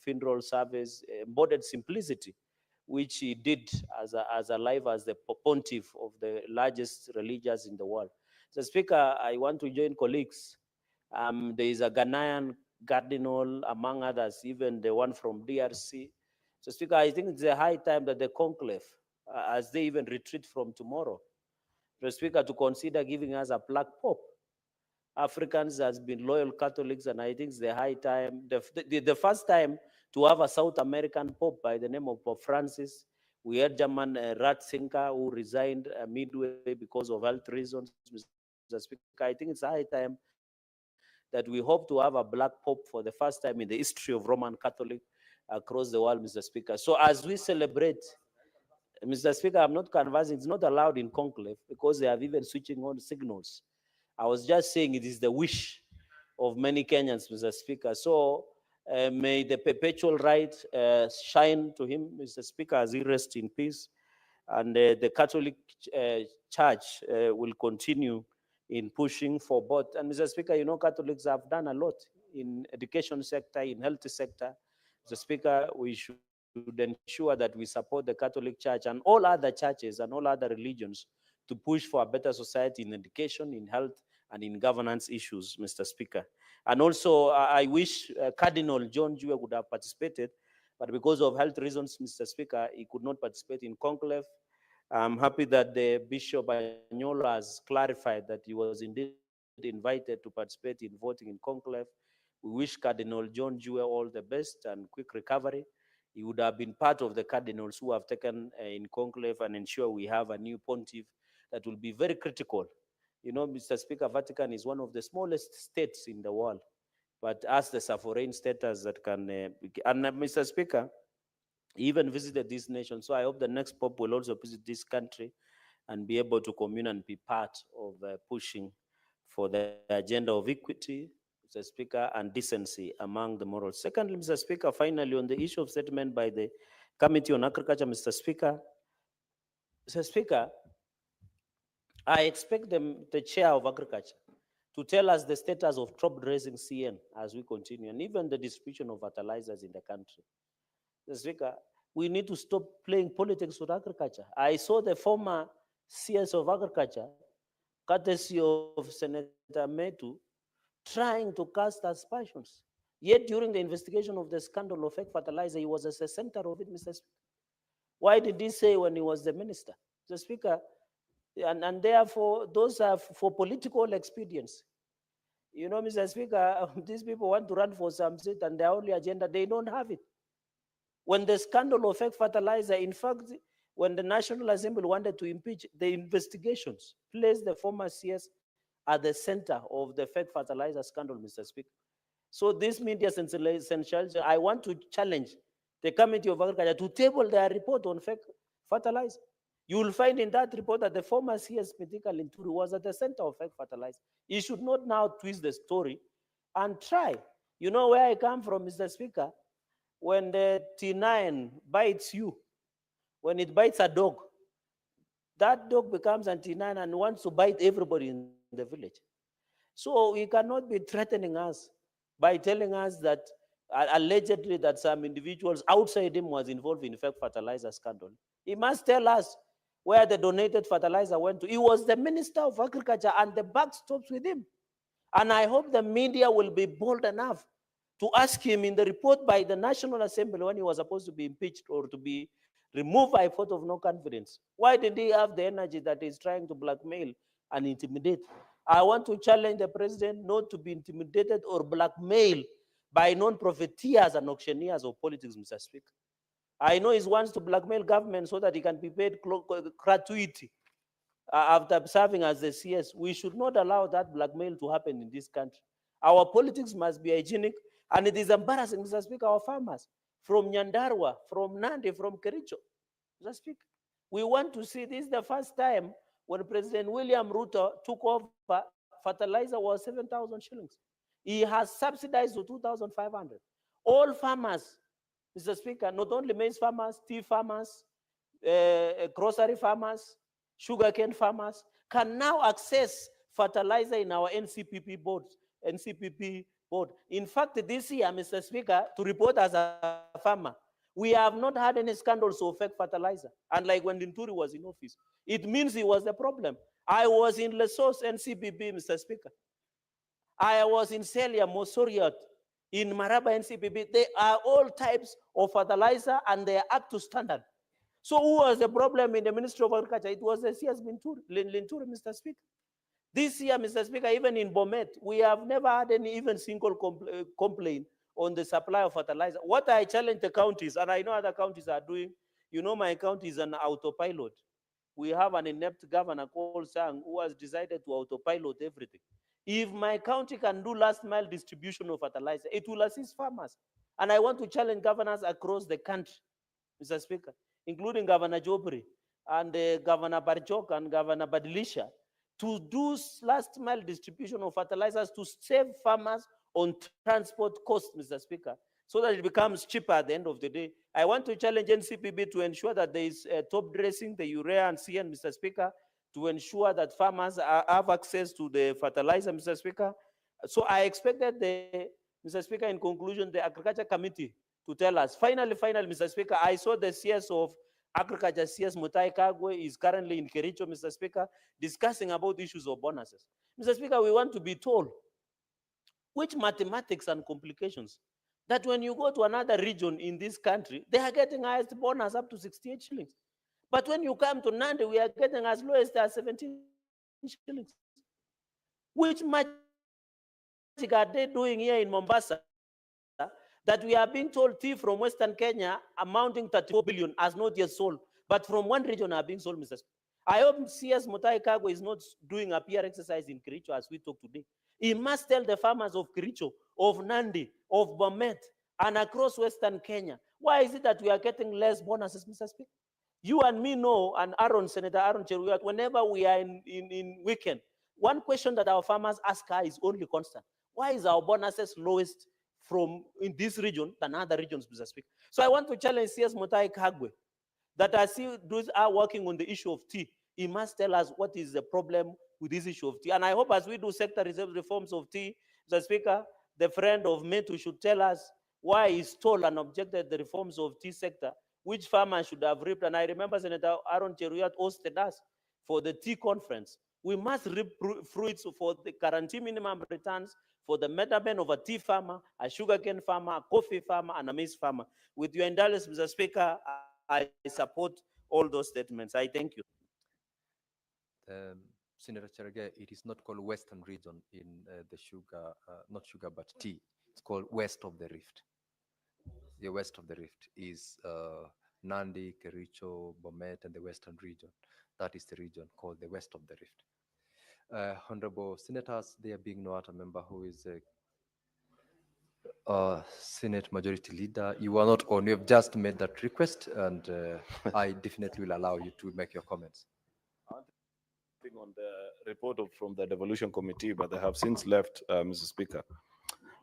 [SPEAKER 19] funeral service, embodied simplicity, which he did as alive as the pontiff of the largest religions in the world. Mr. Speaker, I want to join colleagues. There is a Ghanaian cardinal, among others, even the one from DRC. So, Speaker, I think it's a high time that the conclave, as they even retreat from tomorrow, the Speaker, to consider giving us a black pope. Africans has been loyal Catholics, and I think it's the high time, the first time to have a South American pope by the name of Pope Francis. We had German Ratzinger, who resigned midway because of health reasons. Mr. Speaker, I think it's high time that we hope to have a black pope for the first time in the history of Roman Catholic across the world, Mr. Speaker. So as we celebrate, Mr. Speaker, I'm not conversing, it's not allowed in conclave because they have even switching on signals. I was just saying it is the wish of many Kenyans, Mr. Speaker. So may the perpetual right shine to him, Mr. Speaker, as he rests in peace. And the Catholic Church will continue in pushing for both. And Mr. Speaker, you know, Catholics have done a lot in education sector, in health sector. Mr. Speaker, we should ensure that we support the Catholic Church and all other churches and all other religions to push for a better society in education, in health, and in governance issues, Mr. Speaker. And also, I wish Cardinal John Jue would have participated, but because of health reasons, Mr. Speaker, he could not participate in conclave. I'm happy that the Bishop Anyola has clarified that he was indeed invited to participate in voting in conclave. We wish Cardinal John Jue all the best and quick recovery. He would have been part of the cardinals who have taken in conclave and ensure we have a new pontiff that will be very critical. You know, Mr. Speaker, Vatican is one of the smallest states in the world. but as the sovereign status that can, and Mr. Speaker, he even visited this nation. So I hope the next Pope will also visit this country and be able to commune and be part of pushing for the agenda of equity, Mr. Speaker, and decency among the morals. Secondly, Mr. Speaker, finally, on the issue of settlement by the Committee on Agriculture, Mr. Speaker, I expect the Chair of Agriculture to tell us the status of crop raising CN as we continue, and even the distribution of fertilizers in the country. Mr. Speaker, we need to stop playing politics with agriculture. I saw the former CS of Agriculture, courtesy of Senator Metu, trying to cast aspersions. Yet during the investigation of the scandal of fake fertilizer, he was at the center of it, Mr. Speaker. Why did he say when he was the minister? Mr. Speaker, and therefore, those are for political expedience. You know, Mr. Speaker, these people want to run for some seat and their only agenda, they don't have it. When the scandal of fake fertilizer, in fact, when the National Assembly wanted to impeach, the investigations placed the former CS at the center of the fake fertilizer scandal, Mr. Speaker. So this media sensation, I want to challenge the Committee of Agriculture to table their report on fake fertilizer. You will find in that report that the former CS Medical Linturi was at the center of fake fertilizer. He should not now twist the story and try. You know where I come from, Mr. Speaker? When the T9 bites you, when it bites a dog, that dog becomes an T9 and wants to bite everybody in the village. So he cannot be threatening us by telling us that allegedly that some individuals outside him was involved in fake fertilizer scandal. He must tell us where the donated fertilizer went to. He was the Minister of Agriculture and the buck stops with him. And I hope the media will be bold enough to ask him in the report by the National Assembly when he was supposed to be impeached or to be removed by vote of no confidence. Why did he have the energy that he's trying to blackmail and intimidate? I want to challenge the president not to be intimidated or blackmailed by non-profiteers and auctioneers of politics, Mr. Speaker. I know he wants to blackmail government so that he can be paid gratuity after serving as the CS. We should not allow that blackmail to happen in this country. Our politics must be hygienic, and it is embarrassing, Mr. Speaker, our farmers from Nyandarua, from Nandi, from Kericho. Mr. Speaker, we want to see this the first time when President William Ruto took over, fertilizer was 7,000 shillings. He has subsidized to 2,500. All farmers, Mr. Speaker, not only maize farmers, tea farmers, grocery farmers, sugarcane farmers, can now access fertilizer in our NCPP board. In fact, this year, Mr. Speaker, to report as a farmer, we have not had any scandals of fake fertilizer, unlike when Linturi was in office. It means he was the problem. I was in Lesotho NCPP, Mr. Speaker. I was in Celia, Mosoriot, in Maraba NCPP. They are all types of fertilizer and they are up to standard. So who was the problem in the Ministry of Agriculture? It was the CS Linturi, Mr. Speaker. This year, Mr. Speaker, even in Bomet, we have never had any even single complaint on the supply of fertilizer. What I challenge the counties, and I know other counties are doing, you know, my county is an autopilot. We have an inept governor called Sang who has decided to autopilot everything. If my county can do last mile distribution of fertilizer, it will assist farmers. And I want to challenge governors across the country, Mr. Speaker, including Governor Jobri and Governor Barjok and Governor Badilisha, to do last mile distribution of fertilizers to save farmers on transport costs, Mr. Speaker, so that it becomes cheaper at the end of the day. I want to challenge NCPB to ensure that there is top dressing, the urea and CN, Mr. Speaker, to ensure that farmers have access to the fertilizer, Mr. Speaker. So I expected Mr. Speaker, in conclusion, the Agriculture Committee to tell us. Finally, Mr. Speaker, I saw the CS of Agriculture, CS Mutai Kagwe, is currently in Kericho, Mr. Speaker, discussing about issues of bonuses. Mr. Speaker, we want to be told which mathematics and complications that when you go to another region in this country, they are getting highest bonus up to 68 shillings. But when you come to Nandi, we are getting as low as 17 shillings. Which magic are they doing here in Mombasa that we are being told tea from Western Kenya amounting 34 billion has not yet sold, but from one region are being sold, Mr. Speaker. I hope CS Mutai Kagwe is not doing a PR exercise in Kericho as we talk today. He must tell the farmers of Kericho, of Nandi, of Bomet, and across Western Kenya, why is it that we are getting less bonuses, Mr. Speaker? You and me know, and Aaron, Senator Aaron Cheruiyot, whenever we are in weekend, one question that our farmers ask her is only constant. Why is our bonuses lowest from in this region than other regions, Mr. Speaker? So I want to challenge CS Mutai Kagwe that as those are working on the issue of tea, he must tell us what is the problem with this issue of tea. And I hope as we do sector reforms of tea, Mr. Speaker, the friend of Metu should tell us why he stole and objected the reforms of tea sector, which farmers should have reaped. And I remember Senator Aaron Cheruiyot hosted us for the tea conference. We must reap fruits for the guarantee minimum returns for the betterment of a tea farmer, a sugarcane farmer, a coffee farmer, and a maize farmer. With your indulgence, Mr. Speaker, I support all those statements. I thank you.
[SPEAKER 8] Senator Cherage, it is not called Western region in the sugar, not sugar, but tea. It's called West of the Rift. The West of the Rift is Nandi, Kericho, Bomet, and the Western region. That is the region called the West of the Rift. Honorable Senators, there being no other member who is Senate Majority Leader, you are not on. You have just made that request, and I definitely will allow you to make your comments.
[SPEAKER 6] On the report from the devolution committee, but they have since left, Mr. Speaker.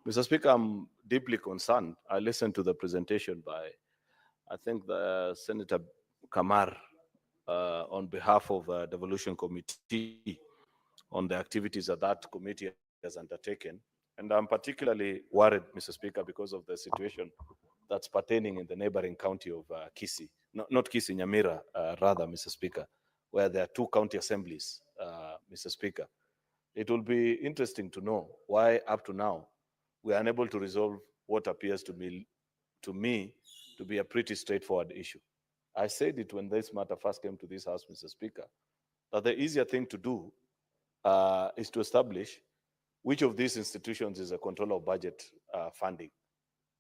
[SPEAKER 6] Mr. Speaker, I'm deeply concerned. I listened to the presentation by, I think, the Senator Kamar on behalf of the devolution committee on the activities that that committee has undertaken. And I'm particularly worried, Mr. Speaker, because of the situation that's pertaining in the neighboring county of Kisii, not Kisii, Nyamira, rather, Mr. Speaker, where there are two county assemblies, Mr. Speaker. It will be interesting to know why up to now we are unable to resolve what appears to me to be a pretty straightforward issue. I said it when this matter first came to this House, Mr. Speaker, that the easier thing to do is to establish which of these institutions is a controller of budget funding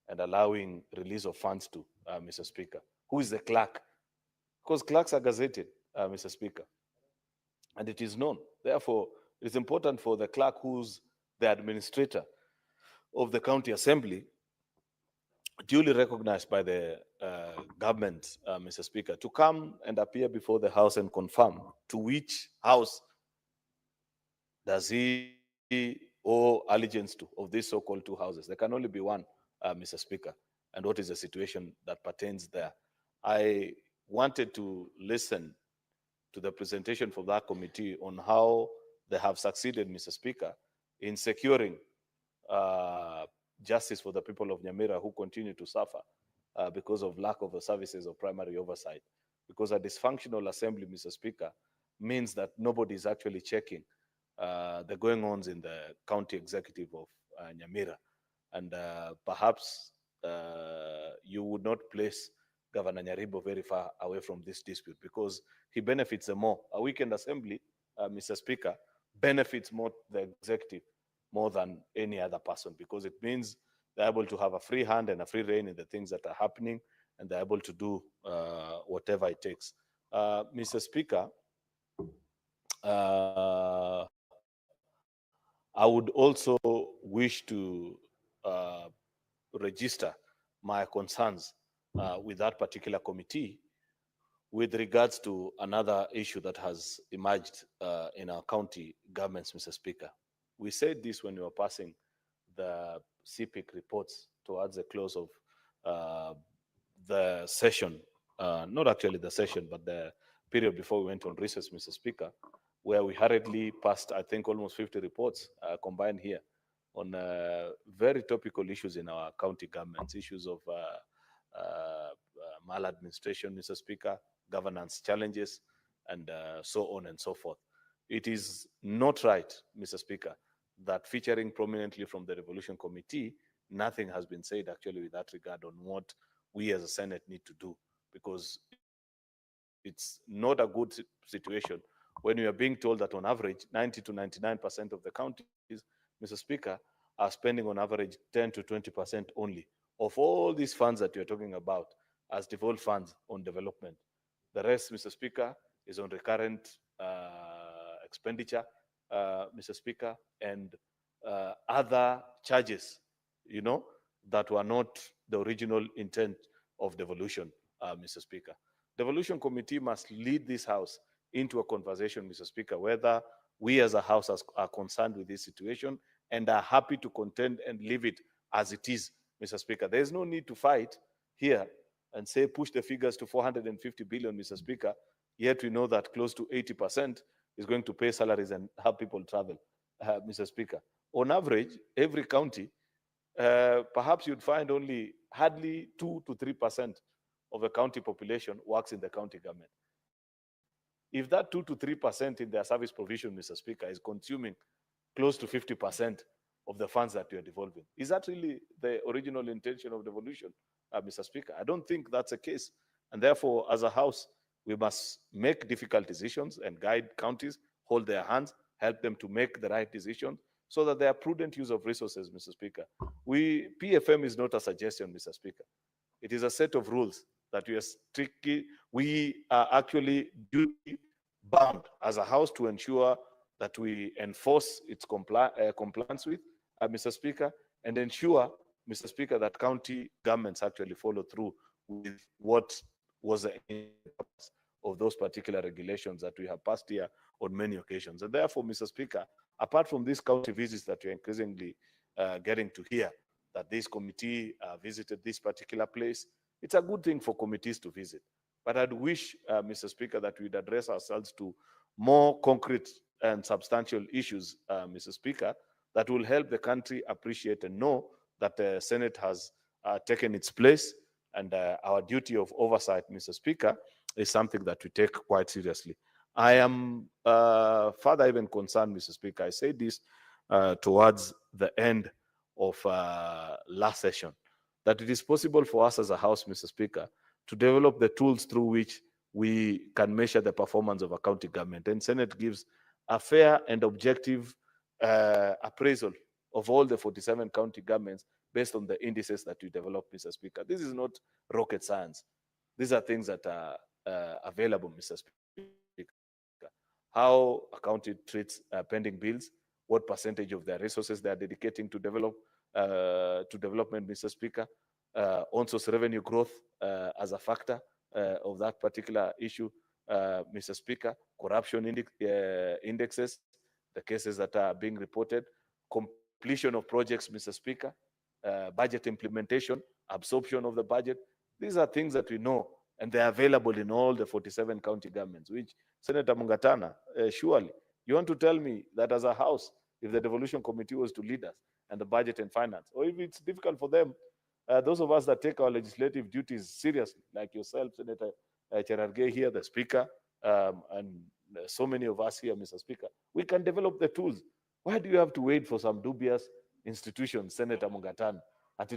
[SPEAKER 6] and allowing release of funds to, Mr. Speaker. Who is the clerk? Because clerks are gazetted, Mr. Speaker, and it is known. Therefore, it's important for the clerk, who's the administrator of the county assembly, duly recognized by the government, Mr. Speaker, to come and appear before the House and confirm to which house does he owe allegiance to of these so-called two houses. There can only be one, Mr. Speaker, and what is the situation that pertains there. I wanted to listen to the presentation from that committee on how they have succeeded, Mr. Speaker, in securing justice for the people of Nyamira who continue to suffer because of lack of the services of primary oversight. Because a dysfunctional assembly, Mr. Speaker, means that nobody is actually checking the going-ons in the county executive of Nyamira. And perhaps you would not place Governor Nyaribo very far away from this dispute, because he benefits the more. A weekend assembly, Mr. Speaker, benefits more the executive more than any other person, because it means they're able to have a free hand and a free reign in the things that are happening, and they're able to do whatever it takes. Mr. Speaker, I would also wish to register my concerns with that particular committee with regards to another issue that has emerged in our county governments, Mr. Speaker. We said this when we were passing the CPIC reports towards the close of the session, not actually the session, but the period before we went on recess, Mr. Speaker, where we hurriedly passed, I think, almost 50 reports combined here on very topical issues in our county governments, issues of maladministration, Mr. Speaker, governance challenges, and so on and so forth. It is not right, Mr. Speaker, that featuring prominently from the Revolution Committee, nothing has been said actually with that regard on what we as a Senate need to do, because it's not a good situation when we are being told that on average 90 to 99% of the counties, Mr. Speaker, are spending on average 10 to 20% only of all these funds that you're talking about as devolved funds on development. The rest, Mr. Speaker, is on recurrent expenditure, Mr. Speaker, and other charges, you know, that were not the original intent of devolution, Mr. Speaker. Devolution committee must lead this House into a conversation, Mr. Speaker, whether we as a House are concerned with this situation and are happy to contend and leave it as it is, Mr. Speaker. There is no need to fight here and say push the figures to 450 billion, Mr. Speaker, yet we know that close to 80% is going to pay salaries and have people travel, Mr. Speaker. On average, every county, perhaps you'd find only hardly 2 to 3% of the county population works in the county government. If that 2 to 3% in their service provision, Mr. Speaker, is consuming close to 50% of the funds that you are devolving, is that really the original intention of devolution, Mr. Speaker? I don't think that's the case. And therefore, as a House, we must make difficult decisions and guide counties, hold their hands, help them to make the right decisions so that they are prudent use of resources, Mr. Speaker. PFM is not a suggestion, Mr. Speaker. It is a set of rules that we are actually duty bound as a House to ensure that we enforce its compliance with, Mr. Speaker, and ensure, Mr. Speaker, that county governments actually follow through with what was the purpose of those particular regulations that we have passed here on many occasions. And therefore, Mr. Speaker, apart from these county visits that we're increasingly getting to hear, that this committee visited this particular place, it's a good thing for committees to visit. But I'd wish, Mr. Speaker, that we'd address ourselves to more concrete and substantial issues, Mr. Speaker, that will help the country appreciate and know that the Senate has taken its place, and our duty of oversight, Mr. Speaker, is something that we take quite seriously. I am further even concerned, Mr. Speaker. I say this towards the end of last session, that it is possible for us as a House, Mr. Speaker, to develop the tools through which we can measure the performance of a county government. And Senate gives a fair and objective appraisal of all the 47 county governments based on the indices that we develop, Mr. Speaker. This is not rocket science. These are things that are available, Mr. Speaker. How a county treats pending bills, what percentage of their resources they are dedicating to development, Mr. Speaker, on-source revenue growth as a factor of that particular issue, Mr. Speaker, corruption indexes, the cases that are being reported, completion of projects, Mr. Speaker, budget implementation, absorption of the budget. These are things that we know, and they're available in all the 47 county governments, which Senator Mungatana, surely, you want to tell me that as a House, if the devolution committee was to lead us and the budget and finance, or if it's difficult for them, those of us that take our legislative duties seriously, like yourself, Senator Cherargei here, the Speaker, and so many of us here, Mr. Speaker, we can develop the tools. Why do you have to wait for some dubious institutions, Senator Mungatana,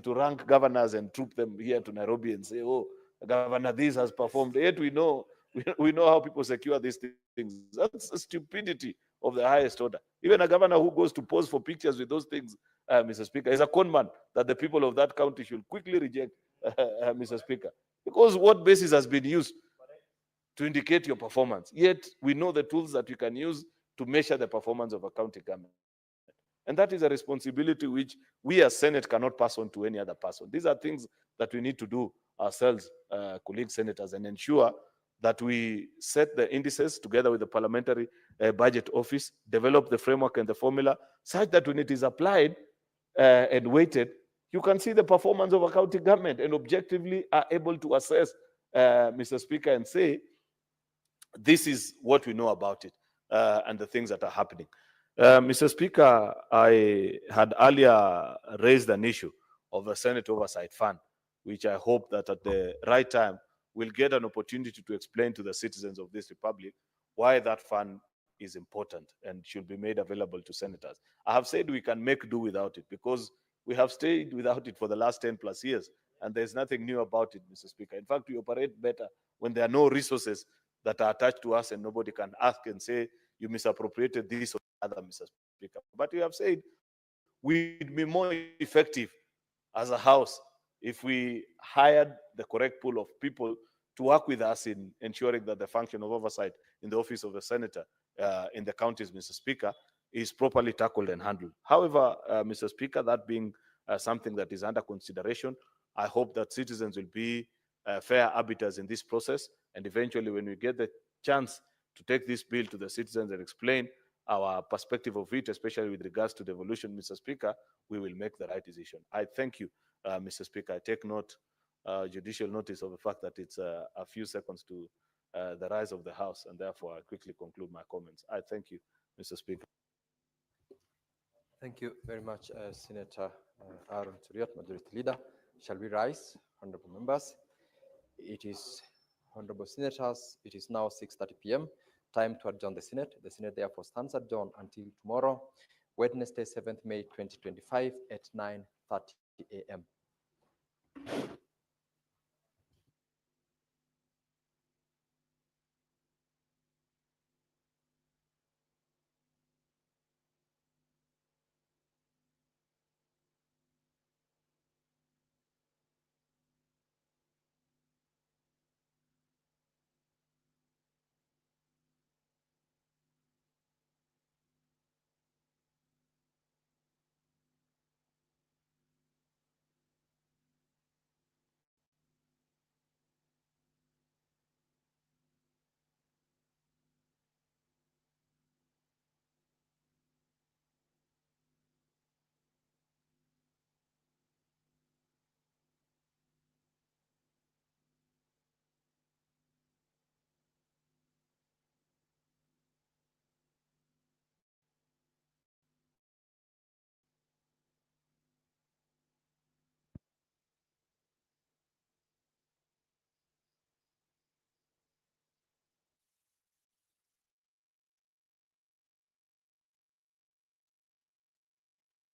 [SPEAKER 6] to rank governors and troop them here to Nairobi and say, oh, Governor this has performed, yet we know how people secure these things. That's the stupidity of the highest order. Even a governor who goes to pose for pictures with those things, Mr. Speaker, is a con man that the people of that county should quickly reject, Mr. Speaker. Because what basis has been used to indicate your performance? Yet we know the tools that we can use to measure the performance of a county government. And that is a responsibility which we as Senate cannot pass on to any other person. These are things that we need to do ourselves, colleagues senators, and ensure that we set the indices together with the Parliamentary Budget Office, develop the framework and the formula such that when it is applied and weighted, you can see the performance of a county government and objectively are able to assess, Mr. Speaker, and say, this is what we know about it and the things that are happening. Mr. Speaker, I had earlier raised an issue of the Senate Oversight Fund, which I hope that at the right time we'll get an opportunity to explain to the citizens of this republic why that fund is important and should be made available to senators. I have said we can make do without it because we have stayed without it for the last 10 plus years, and there's nothing new about it, Mr. Speaker. In fact, we operate better when there are no resources that are attached to us and nobody can ask and say, you misappropriated this or other, Mr. Speaker. But we have said we'd be more effective as a House if we hired the correct pool of people to work with us in ensuring that the function of oversight in the office of the senator in the counties, Mr. Speaker, is properly tackled and handled. However, Mr. Speaker, that being something that is under consideration, I hope that citizens will be fair arbiters in this process, and eventually when we get the chance to take this bill to the citizens and explain our perspective of it, especially with regards to devolution, Mr. Speaker, we will make the right decision. I thank you, Mr. Speaker. I take note, judicial notice of the fact that it's a few seconds to the rise of the House, and therefore I quickly conclude my comments. I thank you, Mr. Speaker.
[SPEAKER 8] Thank you very much, Senator Aaron Cheriot, Majority Leader. Shall we rise, honorable members? It is, honorable senators, it is now 6:30 p.m. Time to adjourn the Senate. The Senate therefore stands adjourned until tomorrow, Wednesday, 7th May 2025 at 9:30 a.m.